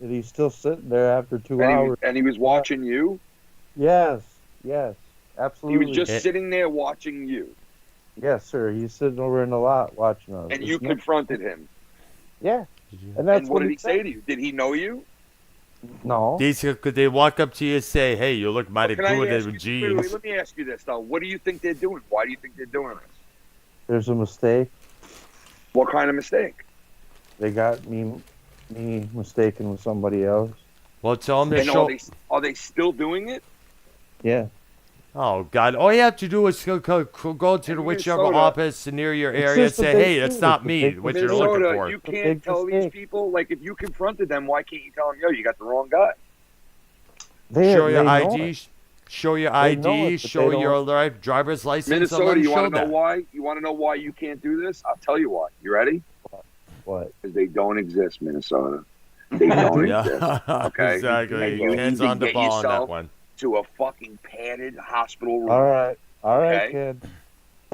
S17: and he's still sitting there after 2 hours.
S18: And he was watching you.
S17: Yes,
S18: He
S17: absolutely.
S18: was just sitting there watching you,
S17: Yes, sir. He's sitting over in the lot watching us.
S18: and you
S17: It's not-
S18: confronted him.
S17: Yeah. And that's
S18: And what did he
S17: said.
S18: say to you? Did he know you?
S17: No.
S1: Could they walk up to you and say, "Hey, you look mighty
S18: Can I
S1: good
S18: ask
S1: in
S18: you- wait,
S1: jeans"?
S18: let me ask you this though. What do you think they're doing? Why do you think they're doing this?
S17: There's a mistake.
S18: What kind of mistake?
S17: They got me mistaken with somebody else.
S1: Well, tell them to
S18: And
S1: show.
S18: are they still doing it?
S17: Yeah.
S1: Oh God! All you have to do is go to the whichever
S18: Minnesota,
S1: office near your
S17: it's
S1: area and
S17: just a
S1: say,
S17: big
S1: "Hey, that's
S17: thing.
S1: not
S17: It's a
S1: me.
S17: big
S1: What
S17: mistake.
S1: you're looking
S18: Minnesota,
S1: for."
S18: you
S17: a
S18: can't
S17: big
S18: tell these
S17: mistake.
S18: people, like, if you confronted them, why can't you tell them, yo, you got the wrong guy?
S1: Show your
S17: they know
S1: ID.
S17: it.
S1: Show your
S17: They know
S1: ID.
S17: it, but
S1: Show
S17: they
S1: your driver's license. and let
S18: Minnesota,
S1: them
S18: you
S1: show
S18: want to know
S1: that.
S18: why? You want to know why you can't do this? I'll tell you why. You ready?
S17: What?
S18: Because they don't exist, Minnesota. They don't exist.
S1: Yeah,
S18: Okay?
S1: exactly.
S18: And you
S1: Hands
S18: need to
S1: on the
S18: get
S1: ball on that
S18: yourself
S1: one.
S18: to a fucking padded hospital room.
S17: All right,
S18: Okay?
S17: kid.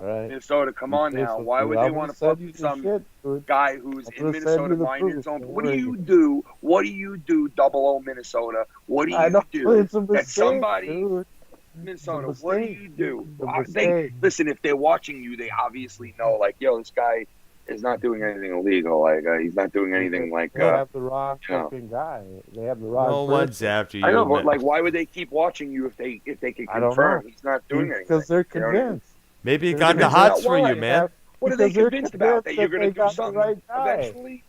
S17: All right.
S18: Minnesota, come on now. Why would they want to fuck with some guy who's in
S17: gonna send
S18: Minnesota
S17: you the
S18: minding
S17: proof.
S18: his own?
S17: Don't
S18: What do
S17: worry.
S18: you do? What do you do, Double O Minnesota? What do
S17: I
S18: you
S17: know,
S18: do
S17: it's a
S18: that
S17: mistake,
S18: somebody
S17: dude.
S18: Minnesota?
S17: It's a
S18: What do
S17: mistake.
S18: you do?
S17: It's a
S18: They,
S17: mistake.
S18: listen, if they're watching you, they obviously know, like, yo, this guy is not doing anything illegal. Like, he's not doing anything like.
S17: They have the wrong
S18: you know.
S17: fucking guy. They have the wrong.
S1: No one's after you.
S18: I know, but
S1: man.
S18: like, why would they keep watching you if they can
S17: I don't
S18: confirm
S17: know.
S18: he's not doing anything?
S17: Because they're
S18: You know what I mean?
S17: convinced.
S1: Maybe he
S17: They're
S1: got the
S17: convinced
S1: hots
S17: about
S1: for
S17: why.
S1: you, man.
S18: What are they
S17: Because they're
S18: convinced about? That you're
S17: convinced
S18: going
S17: they
S18: to do
S17: got the
S18: something
S17: right guy.
S18: eventually?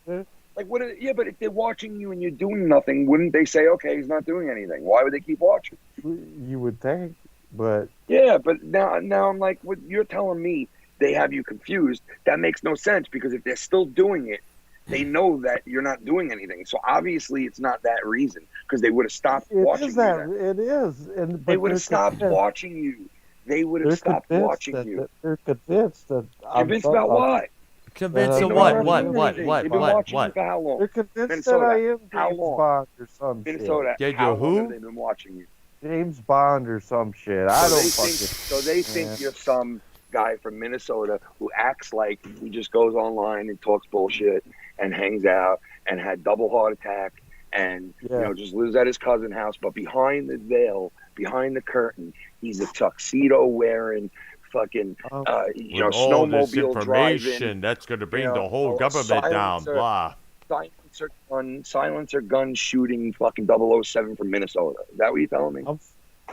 S18: Like, what? Yeah, but if they're watching you and you're doing nothing, wouldn't they say, okay, he's not doing anything? Why would they keep watching?
S17: You would think, but
S18: Yeah, but now I'm like, what you're telling me they have you confused. That makes no sense because if they're still doing it, they know that you're not doing anything. So obviously it's not that reason because they would have stopped watching you then.
S17: It is. And
S18: They would have stopped watching you. They would have stopped watching you.
S17: They're convinced that
S18: Convinced about what?
S1: Convinced of
S18: They
S1: what?
S18: know
S1: What?
S18: everything.
S1: What?
S18: They've
S1: What?
S18: been
S1: What?
S18: watching you
S1: What?
S18: for how long?
S17: They're convinced
S18: Minnesota,
S17: that I am
S18: how
S17: James
S18: long?
S17: Bond or some
S18: Minnesota,
S17: shit.
S18: how long have they been watching you?
S17: James Bond or some shit. I don't fucking.
S18: So they think you're some guy from Minnesota who acts like he just goes online and talks bullshit and hangs out and had double heart attack and just lives at his cousin's house. But behind the veil, behind the curtain, he's a tuxedo wearing, fucking
S1: With all this
S18: snowmobile
S1: information,
S18: driving.
S1: that's going to bring the whole government down. Blah.
S18: Silencer gun shooting fucking 007 from Minnesota. Is that what you're telling me?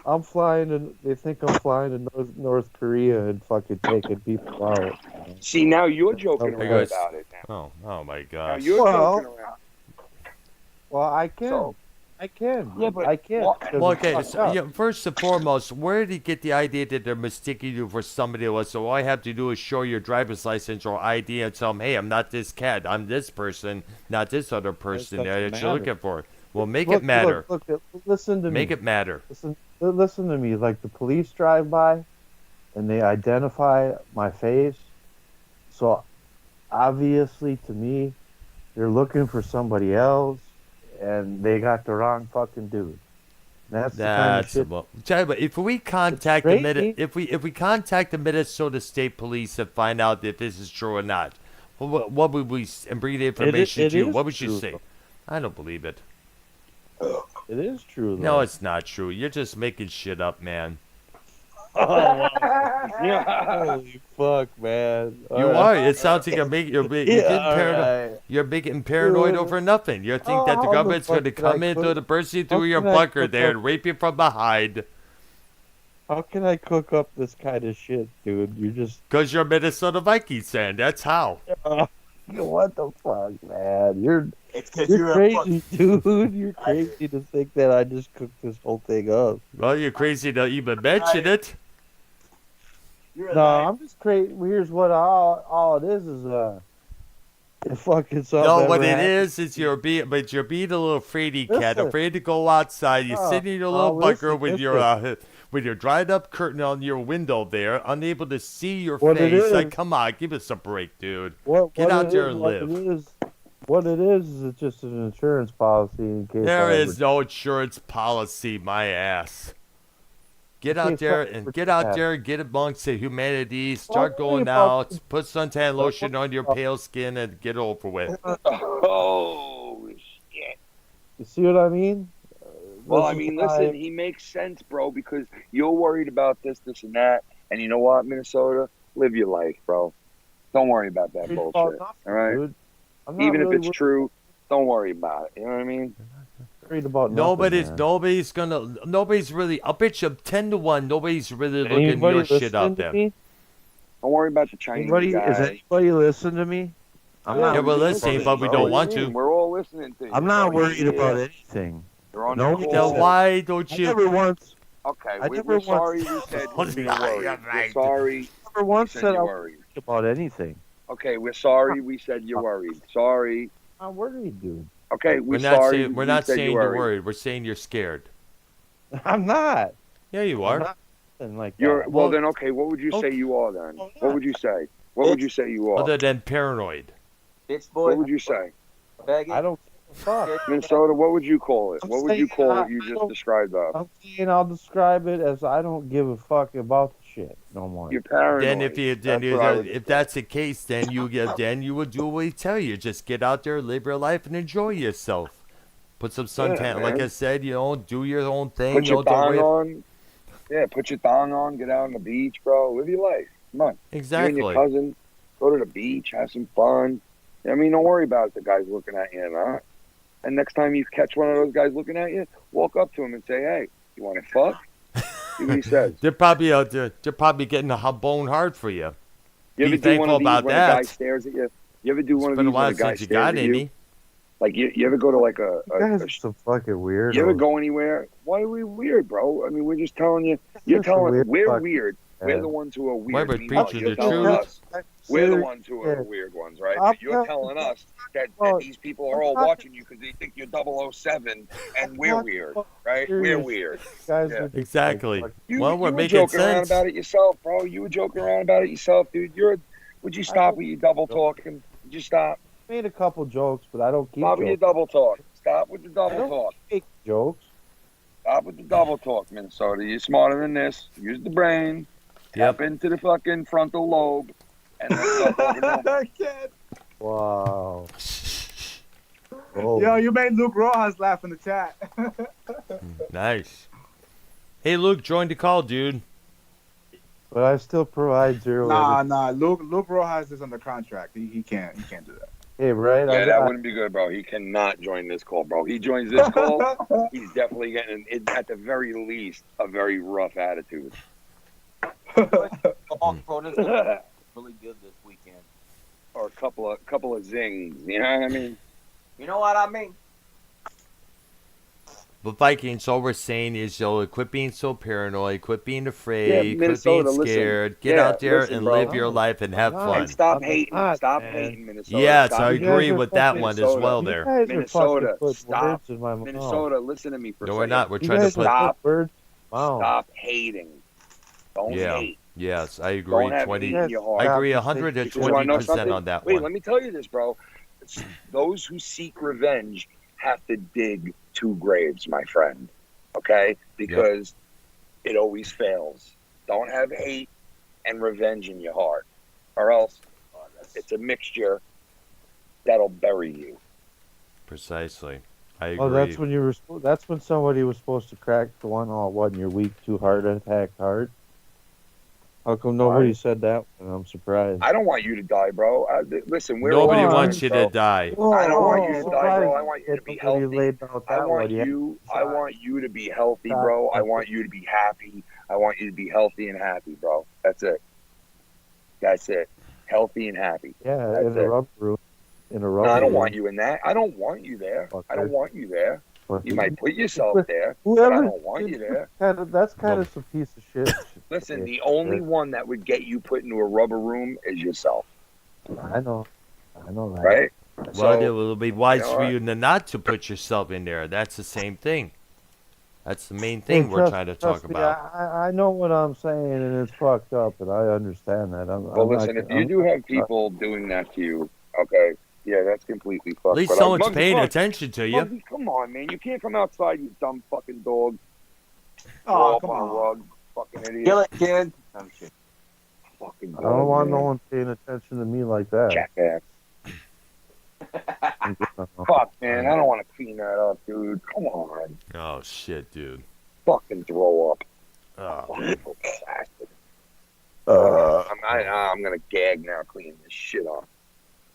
S17: I'm flying to. They think I'm flying to North Korea and fucking taking people out.
S18: See, now you're joking
S1: Okay,
S18: around
S1: guys.
S18: about it. Now.
S1: Oh my
S18: Now
S1: gosh.
S18: you're joking around.
S17: Well, I can.
S18: So-
S17: I can.
S18: Yeah, but
S17: I can.
S1: Well, okay, so, first and foremost, where did you get the idea that they're mistaking you for somebody else? So all I have to do is show your driver's license or ID and tell them, hey, I'm not this cat. I'm this person, not this other person that you're looking for. Well, make it matter.
S17: Look, listen to me.
S1: Make it matter.
S17: Listen to me. Like the police drive by, and they identify my face. So, obviously, to me, they're looking for somebody else. And they got the wrong fucking dude. That's the kind of shit.
S1: Well, tell you what, if we contact if we contact the Minnesota State Police and find out if this is true or not, what would we and bring the information to you? What would you say?
S17: Though.
S1: I don't believe it.
S17: It is true. Though.
S1: No, it's not true. You're just making shit up, man.
S17: Oh, holy fuck, man!
S1: You are. It sounds like you're making paranoid
S17: Dude.
S1: over nothing. You think that the
S17: How
S1: government's
S17: the
S1: going to
S17: fuck can I
S1: come into
S17: cook-
S1: the bursting
S17: how
S1: through your
S17: can I
S1: bunker
S17: cook
S1: there
S17: up-
S1: and rape you from behind?
S17: How can I cook up this kind of shit, dude? You just
S1: Because you're a Minnesota Vikings fan. That's how.
S17: what the fuck, man? You're
S2: you're a
S17: crazy, dude. You're crazy to think that I just cooked this whole thing up.
S1: Well, you're crazy to even mention it.
S17: No, I'm just crazy. Here's what all it is it fucking something.
S1: No, what
S17: ever
S1: it
S17: happens.
S1: is you're being a little fraidy cat,
S17: Listen.
S1: afraid to go outside. You're sitting in your little bunker
S17: listen,
S1: with your dried up curtain on your window there, unable to see your
S17: What it
S1: face. Like,
S17: is-
S1: come on, give us a break, dude.
S17: What
S1: Get out
S17: it
S1: there
S17: is-
S1: and
S17: what
S1: live.
S17: What it is it's just an insurance policy in case
S1: There
S17: I ever-
S1: is no insurance policy, my ass. Get
S17: Okay,
S1: out there
S17: fuck,
S1: and
S17: forget
S1: get out
S17: that.
S1: there, get amongst the humanity, start
S17: Well,
S1: going
S17: about-
S1: out, put suntan lotion on your pale skin, and get over with.
S18: Oh shit!
S17: You see what I mean?
S18: Well,
S17: This
S18: I
S17: is
S18: mean,
S17: why-
S18: listen, he makes sense, bro, because you're worried about this, and that, and you know what, Minnesota, live your life, bro. Don't worry about that
S17: It's
S18: bullshit.
S17: all nothing,
S18: All right.
S17: dude. I'm not
S18: Even
S17: really
S18: if it's true, don't worry about it. You know what I mean?
S17: worried about
S1: Nobody's
S17: nothing,
S1: nobody's really. I'll bet you 10-1. Nobody's really looking
S17: Anybody
S1: your shit
S17: listening
S1: up
S17: to
S1: there.
S17: me?
S18: Don't worry about the Chinese
S17: Anybody,
S18: guy.
S17: is anybody listening to me? I'm not.
S1: Yeah, we're
S17: worried
S1: listening,
S17: about
S1: but we
S17: it.
S1: don't want to.
S18: We're all listening to you.
S17: I'm not
S18: bro.
S17: worried
S18: Yeah.
S17: about anything.
S18: You're on
S17: No,
S18: the
S1: Now,
S18: call.
S1: why don't
S17: I
S1: you?
S17: never once.
S18: Okay,
S17: I
S18: we're
S17: never
S18: sorry
S17: once.
S18: we said
S1: Oh,
S18: you're
S1: yeah,
S18: worried.
S1: you're
S18: We're
S1: right.
S18: sorry.
S17: Never once
S18: we
S17: said
S18: said
S17: I
S18: you're
S17: was
S18: worried.
S17: about anything.
S18: Okay, we're sorry we said you're worried. Sorry.
S17: I'm worried, dude.
S18: Okay,
S1: We're
S18: we're
S1: not
S18: sorry.
S1: saying we're
S18: we
S1: not
S18: said
S1: saying
S18: you're
S1: you're worried. We're saying you're scared.
S17: I'm not.
S1: Yeah, you
S17: I'm
S1: are.
S17: not nothing like
S18: You're
S17: that.
S18: well then. Okay, what would you say you are then? What would you say? What would you say you are?
S1: Other than paranoid.
S19: Bitch boy.
S18: What would you say?
S19: Faggot.
S17: I don't give a fuck.
S18: Minnesota, what would you call it?
S17: I'm
S18: What would you
S17: saying
S18: call
S17: I-
S18: what you
S17: I
S18: just
S17: don't-
S18: described us?
S17: I'm saying I'll describe it as I don't give a fuck about the shit no more.
S18: You're paranoid.
S1: Then
S18: That's what I would
S1: if that's the case, then you would do what we tell you. Just get out there, live your life, and enjoy yourself. Put some suntan, like
S18: man.
S1: I said, do your own thing.
S18: Put your
S1: Don't
S18: thong
S1: worry.
S18: on. Yeah, put your thong on. Get out on the beach, bro. Live your life. Come on. You and
S1: Exactly.
S18: your cousin go to the beach, have some fun. I mean, don't worry about the guys looking at you or not. And next time you catch one of those guys looking at you, walk up to him and say, "Hey, you want to fuck?" See what he says.
S1: They're probably out there. They're probably getting a bone hard for you.
S18: You ever
S1: Be
S18: do one
S1: thankful
S18: of these
S1: about
S18: when a guy
S1: that.
S18: stares at you? You ever do one
S1: It's
S18: of
S1: been a
S18: these when
S1: while
S18: a guy
S1: since you
S18: stares
S1: got
S18: at you?
S1: any.
S18: Like you ever go to like a
S17: You guys are some fucking weird.
S18: you ever go anywhere? Why are we weird, bro? I mean, we're just telling you. You're
S17: You're some
S18: telling
S17: weird
S18: we're
S17: fuck-
S18: weird. We're the ones who are
S1: Why
S18: weird.
S1: we're
S18: Meanwhile,
S1: preaching
S18: you're
S1: the
S18: telling
S1: truth.
S18: us we're the ones who are the weird ones, right? But you're telling us that these people are all watching you because they think you're 007 and we're weird, right? We're weird.
S17: Guys
S18: Yeah.
S1: Exactly. Well, we're
S18: You were
S1: making
S18: joking around
S1: sense.
S18: about it yourself, bro. You were joking around about it yourself, dude. Would you stop with your double talking? Would you stop?
S17: Made a couple jokes, but I don't keep
S18: Stop with your
S17: jokes.
S18: double talk. Stop with the
S17: I
S18: double
S17: don't
S18: talk.
S17: make jokes.
S18: Stop with the double talk, Minnesota. You're smarter than this. Use the brain. Tap into the fucking frontal lobe. And let's start talking normal.
S4: I can't.
S17: Wow. Oh.
S4: Yo, you made Luke Rojas laugh in the chat.
S1: Nice. Hey, Luke, join the call, dude.
S17: But I still provide zero.
S4: Nah. Luke Rojas is under contract. He can't do that.
S17: Hey, right?
S18: Yeah, that wouldn't be good, bro. He cannot join this call, bro. He joins this call, he's definitely getting, at the very least, a very rough attitude.
S19: Oh, bro, this was really good this weekend.
S18: Or a couple of zings. You know what I mean?
S19: You know what I mean?
S1: But Vikings, all we're saying is, quit being so paranoid, quit being afraid, quit
S18: Minnesota,
S1: being scared. Get out there and
S18: bro.
S1: live your life and have fun.
S18: And stop hating. Stop hating, Minnesota.
S1: Yes,
S18: stop
S1: I
S18: hating.
S1: agree with that one as
S18: Minnesota.
S1: well there.
S18: Minnesota, stop.
S17: words in my mouth.
S18: Minnesota, listen to me for a
S1: No,
S18: second.
S1: we're not. We're
S17: You
S1: trying to
S17: guys
S1: put...
S17: are words. Wow.
S18: Stop hating. Don't hate.
S1: Yes, I agree.
S18: Don't have
S1: 20.
S18: hate in your heart.
S1: I agree 120% on that
S18: Wait,
S1: one.
S18: let me tell you this, bro. Those who seek revenge have to dig 2 graves, my friend. Okay? Because it always fails. Don't have hate and revenge in your heart, or else it's a mixture that'll bury you.
S1: Precisely. I agree.
S17: Oh, that's when you were. That's when somebody was supposed to crack the one. Oh, wasn't your weak, too hard attacked heart? How come nobody said that? And I'm surprised.
S18: I don't want you to die, bro. Listen, we're
S1: Nobody
S18: all
S1: wants
S18: friends,
S1: you
S18: bro.
S1: to die.
S18: I don't want you to die, bro. I want you to be
S17: Nobody
S18: healthy.
S17: laid out
S18: I
S17: that
S18: want
S17: one yet.
S18: I want you to be healthy, bro. I want you to be happy. I want you to be healthy and happy, bro. That's it. That's it. Healthy and happy.
S17: Yeah,
S18: That's
S17: in a rubber room. In a rubber
S18: No, I don't
S17: room.
S18: want you in that. I don't want you there. I don't want you there. You might put yourself there, but
S17: Whoever,
S18: I don't want you there.
S17: That's kind of some piece of shit.
S18: Listen, the only one that would get you put into a rubber room is yourself.
S17: I know that.
S18: Right?
S1: Well, it will be wise
S18: you know
S1: for
S18: what?
S1: you not to put yourself in there. That's the same thing. That's the main thing we're trying to talk
S17: trust me,
S1: about.
S17: I know what I'm saying, and it's fucked up, and I understand that.
S18: Well, listen, if you do have people doing that to you, okay, yeah, that's completely fucked.
S1: At least
S18: But
S1: someone's
S18: Muggsy,
S1: paying
S18: come on.
S1: attention to you.
S18: Muggsy, come on, man. You can't come outside, you dumb fucking dog.
S4: Oh,
S18: Throw up
S4: come
S18: on a
S4: on.
S18: rug, fucking idiot.
S19: Kill it, kid.
S18: Fucking dog,
S17: I don't want
S18: man.
S17: no one paying attention to me like that.
S18: Jackass. Fuck, man. I don't want to clean that up, dude. Come on.
S1: Oh, shit, dude.
S18: Fucking throw up.
S1: Oh.
S18: Fucking bastard. I'm gonna gag now cleaning this shit up.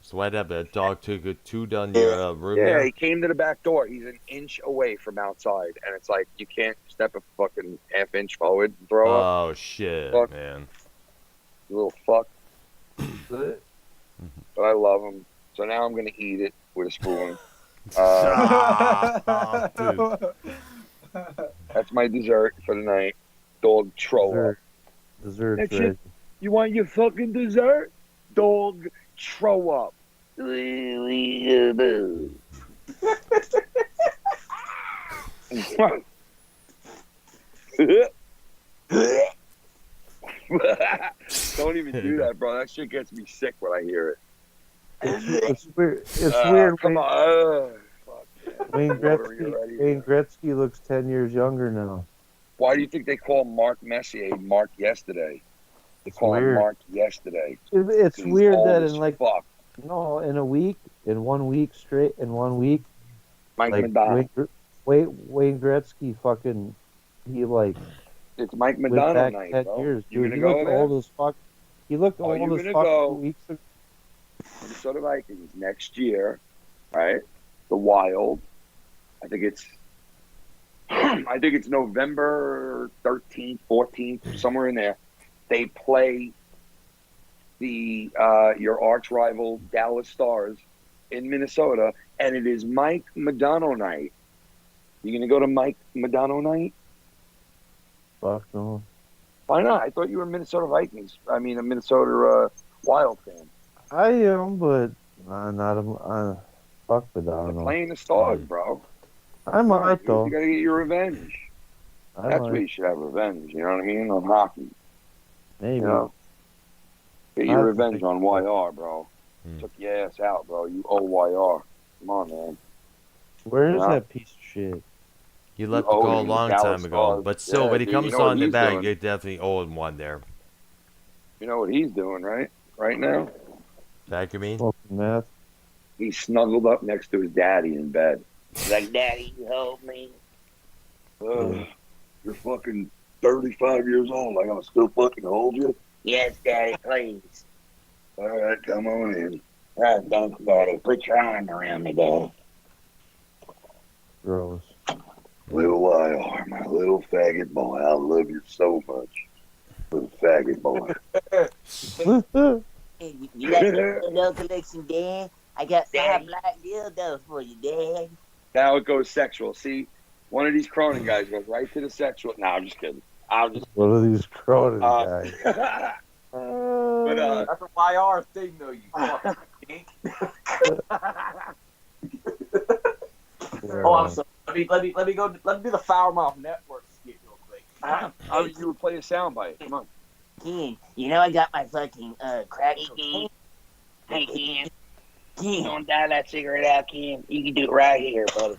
S1: So why have that dog two down your room
S18: Yeah,
S1: there?
S18: he came to the back door. He's an inch away from outside, and it's like you can't step a fucking half inch forward and throw up.
S1: Oh, shit,
S18: Fuck.
S1: man.
S18: You little fuck. But I love him. So now I'm gonna eat it with a spoon. That's my dessert for the night. Dog throw up.
S17: Dessert.
S18: That's it. You want your fucking dessert? Dog throw up. Don't even do that, bro. That shit gets me sick when I hear it.
S17: It's weird. It's weird.
S18: Come on.
S17: Wayne Gretzky looks 10 years younger now.
S18: Why do you think they call Mark Messier Mark Yesterday? They call him
S17: weird.
S18: Mark Yesterday.
S17: It's
S18: He's
S17: weird
S18: old
S17: that
S18: as
S17: in
S18: fuck.
S17: in 1 week straight,
S18: Mike
S17: like
S18: Madonna.
S17: Wayne Gretzky fucking,
S18: It's Mike
S17: went
S18: Madonna
S17: back
S18: night,
S17: 10
S18: bro.
S17: years,
S18: You
S17: dude.
S18: gonna
S17: He
S18: go
S17: looked
S18: there?
S17: old as fuck. He looked
S18: Are
S17: old
S18: you
S17: as
S18: gonna
S17: fuck
S18: go?
S17: 2 weeks ago.
S18: Minnesota Vikings next year, right? The Wild. I think it's November 13th, 14th, somewhere in there. They play the your arch rival Dallas Stars in Minnesota, and it is Mike Madonna night. You gonna go to Mike Madonna night?
S17: Fuck no.
S18: Why not? I thought you were a Minnesota Vikings. I mean, a Minnesota Wild fan.
S17: I am, but not a fuck with that. I don't know.
S18: Playing the Stars, bro.
S17: I might though.
S18: You gotta get your revenge. That's where you should have revenge. You know what I mean? On hockey.
S17: Maybe.
S18: You know? Get your revenge on YR, bro. Took your ass out, bro. You owe YR. Come on, man.
S17: Where is that piece of shit?
S1: You left the goal a long time ago, but still, when he comes on the bag, you definitely owe him one there.
S18: You know what he's doing, right? Right now?
S1: Vacuuming?
S17: Meth.
S18: He's snuggled up next to his daddy in bed. He's like, Daddy, you hold me. You're fucking 35 years old. I gotta still fucking hold you?
S12: Yes, Daddy, please.
S18: All right, come on in.
S12: All right, thanks, Daddy. Put your arm around me, Daddy.
S17: Gross.
S18: Little YR, my little faggot boy. I love you so much. Little faggot boy.
S12: You got the dildo collection, Dad? I got 5 black dildos for you, Dad.
S18: Now it goes sexual. See, one of these Cronin guys goes right to the sexual. No, I'm just kidding.
S17: What are these Cronin guys?
S18: But
S19: that's a YR thing, though. You fucking dink. Oh, I'm sorry. Let me go. Let me do the Foul Mouth Network skit real quick.
S18: You would play a soundbite. Come on.
S12: Ken, you know I got my fucking crack cocaine. Hey, Ken. You don't dial that cigarette out, Ken? You can do it right here, brother.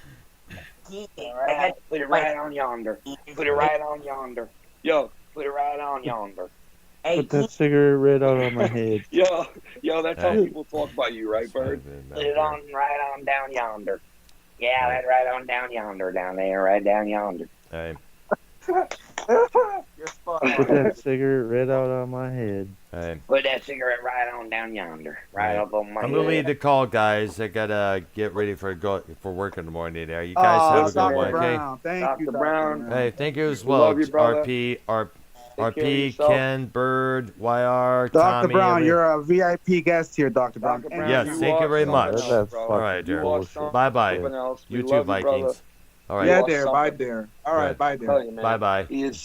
S12: Ken, right? Put it right on yonder. Put it right on yonder.
S18: Yo,
S12: put it right on yonder.
S17: Put that cigarette right out on my head.
S18: Yo, that's how people talk about you, right, Byrd?
S12: Put it on right on down yonder. Yeah, that's right on down yonder, down there, right down yonder.
S1: Hey.
S19: You're spot on.
S17: Put that cigarette right out on my head.
S1: Hey.
S12: Put that cigarette right on down yonder, right up on my
S1: I'm
S12: head.
S1: gonna leave the call, guys. I gotta get ready for work in the morning. There, you guys have a good one,
S4: Brown.
S1: okay?
S4: Thank you,
S18: Dr. Brown.
S1: Hey, thank you as well.
S18: Love you, brother.
S1: RP, Ken, Byrd, YR,
S4: Dr.
S1: Tommy.
S4: Brown, you're a VIP guest here, Dr. Brown.
S1: Yes, thank you very much. All right, dear. Bye-bye. You too, Vikings. All right.
S4: Yeah, there. Bye, there. All right, bye, there.
S1: Bye-bye.
S18: He is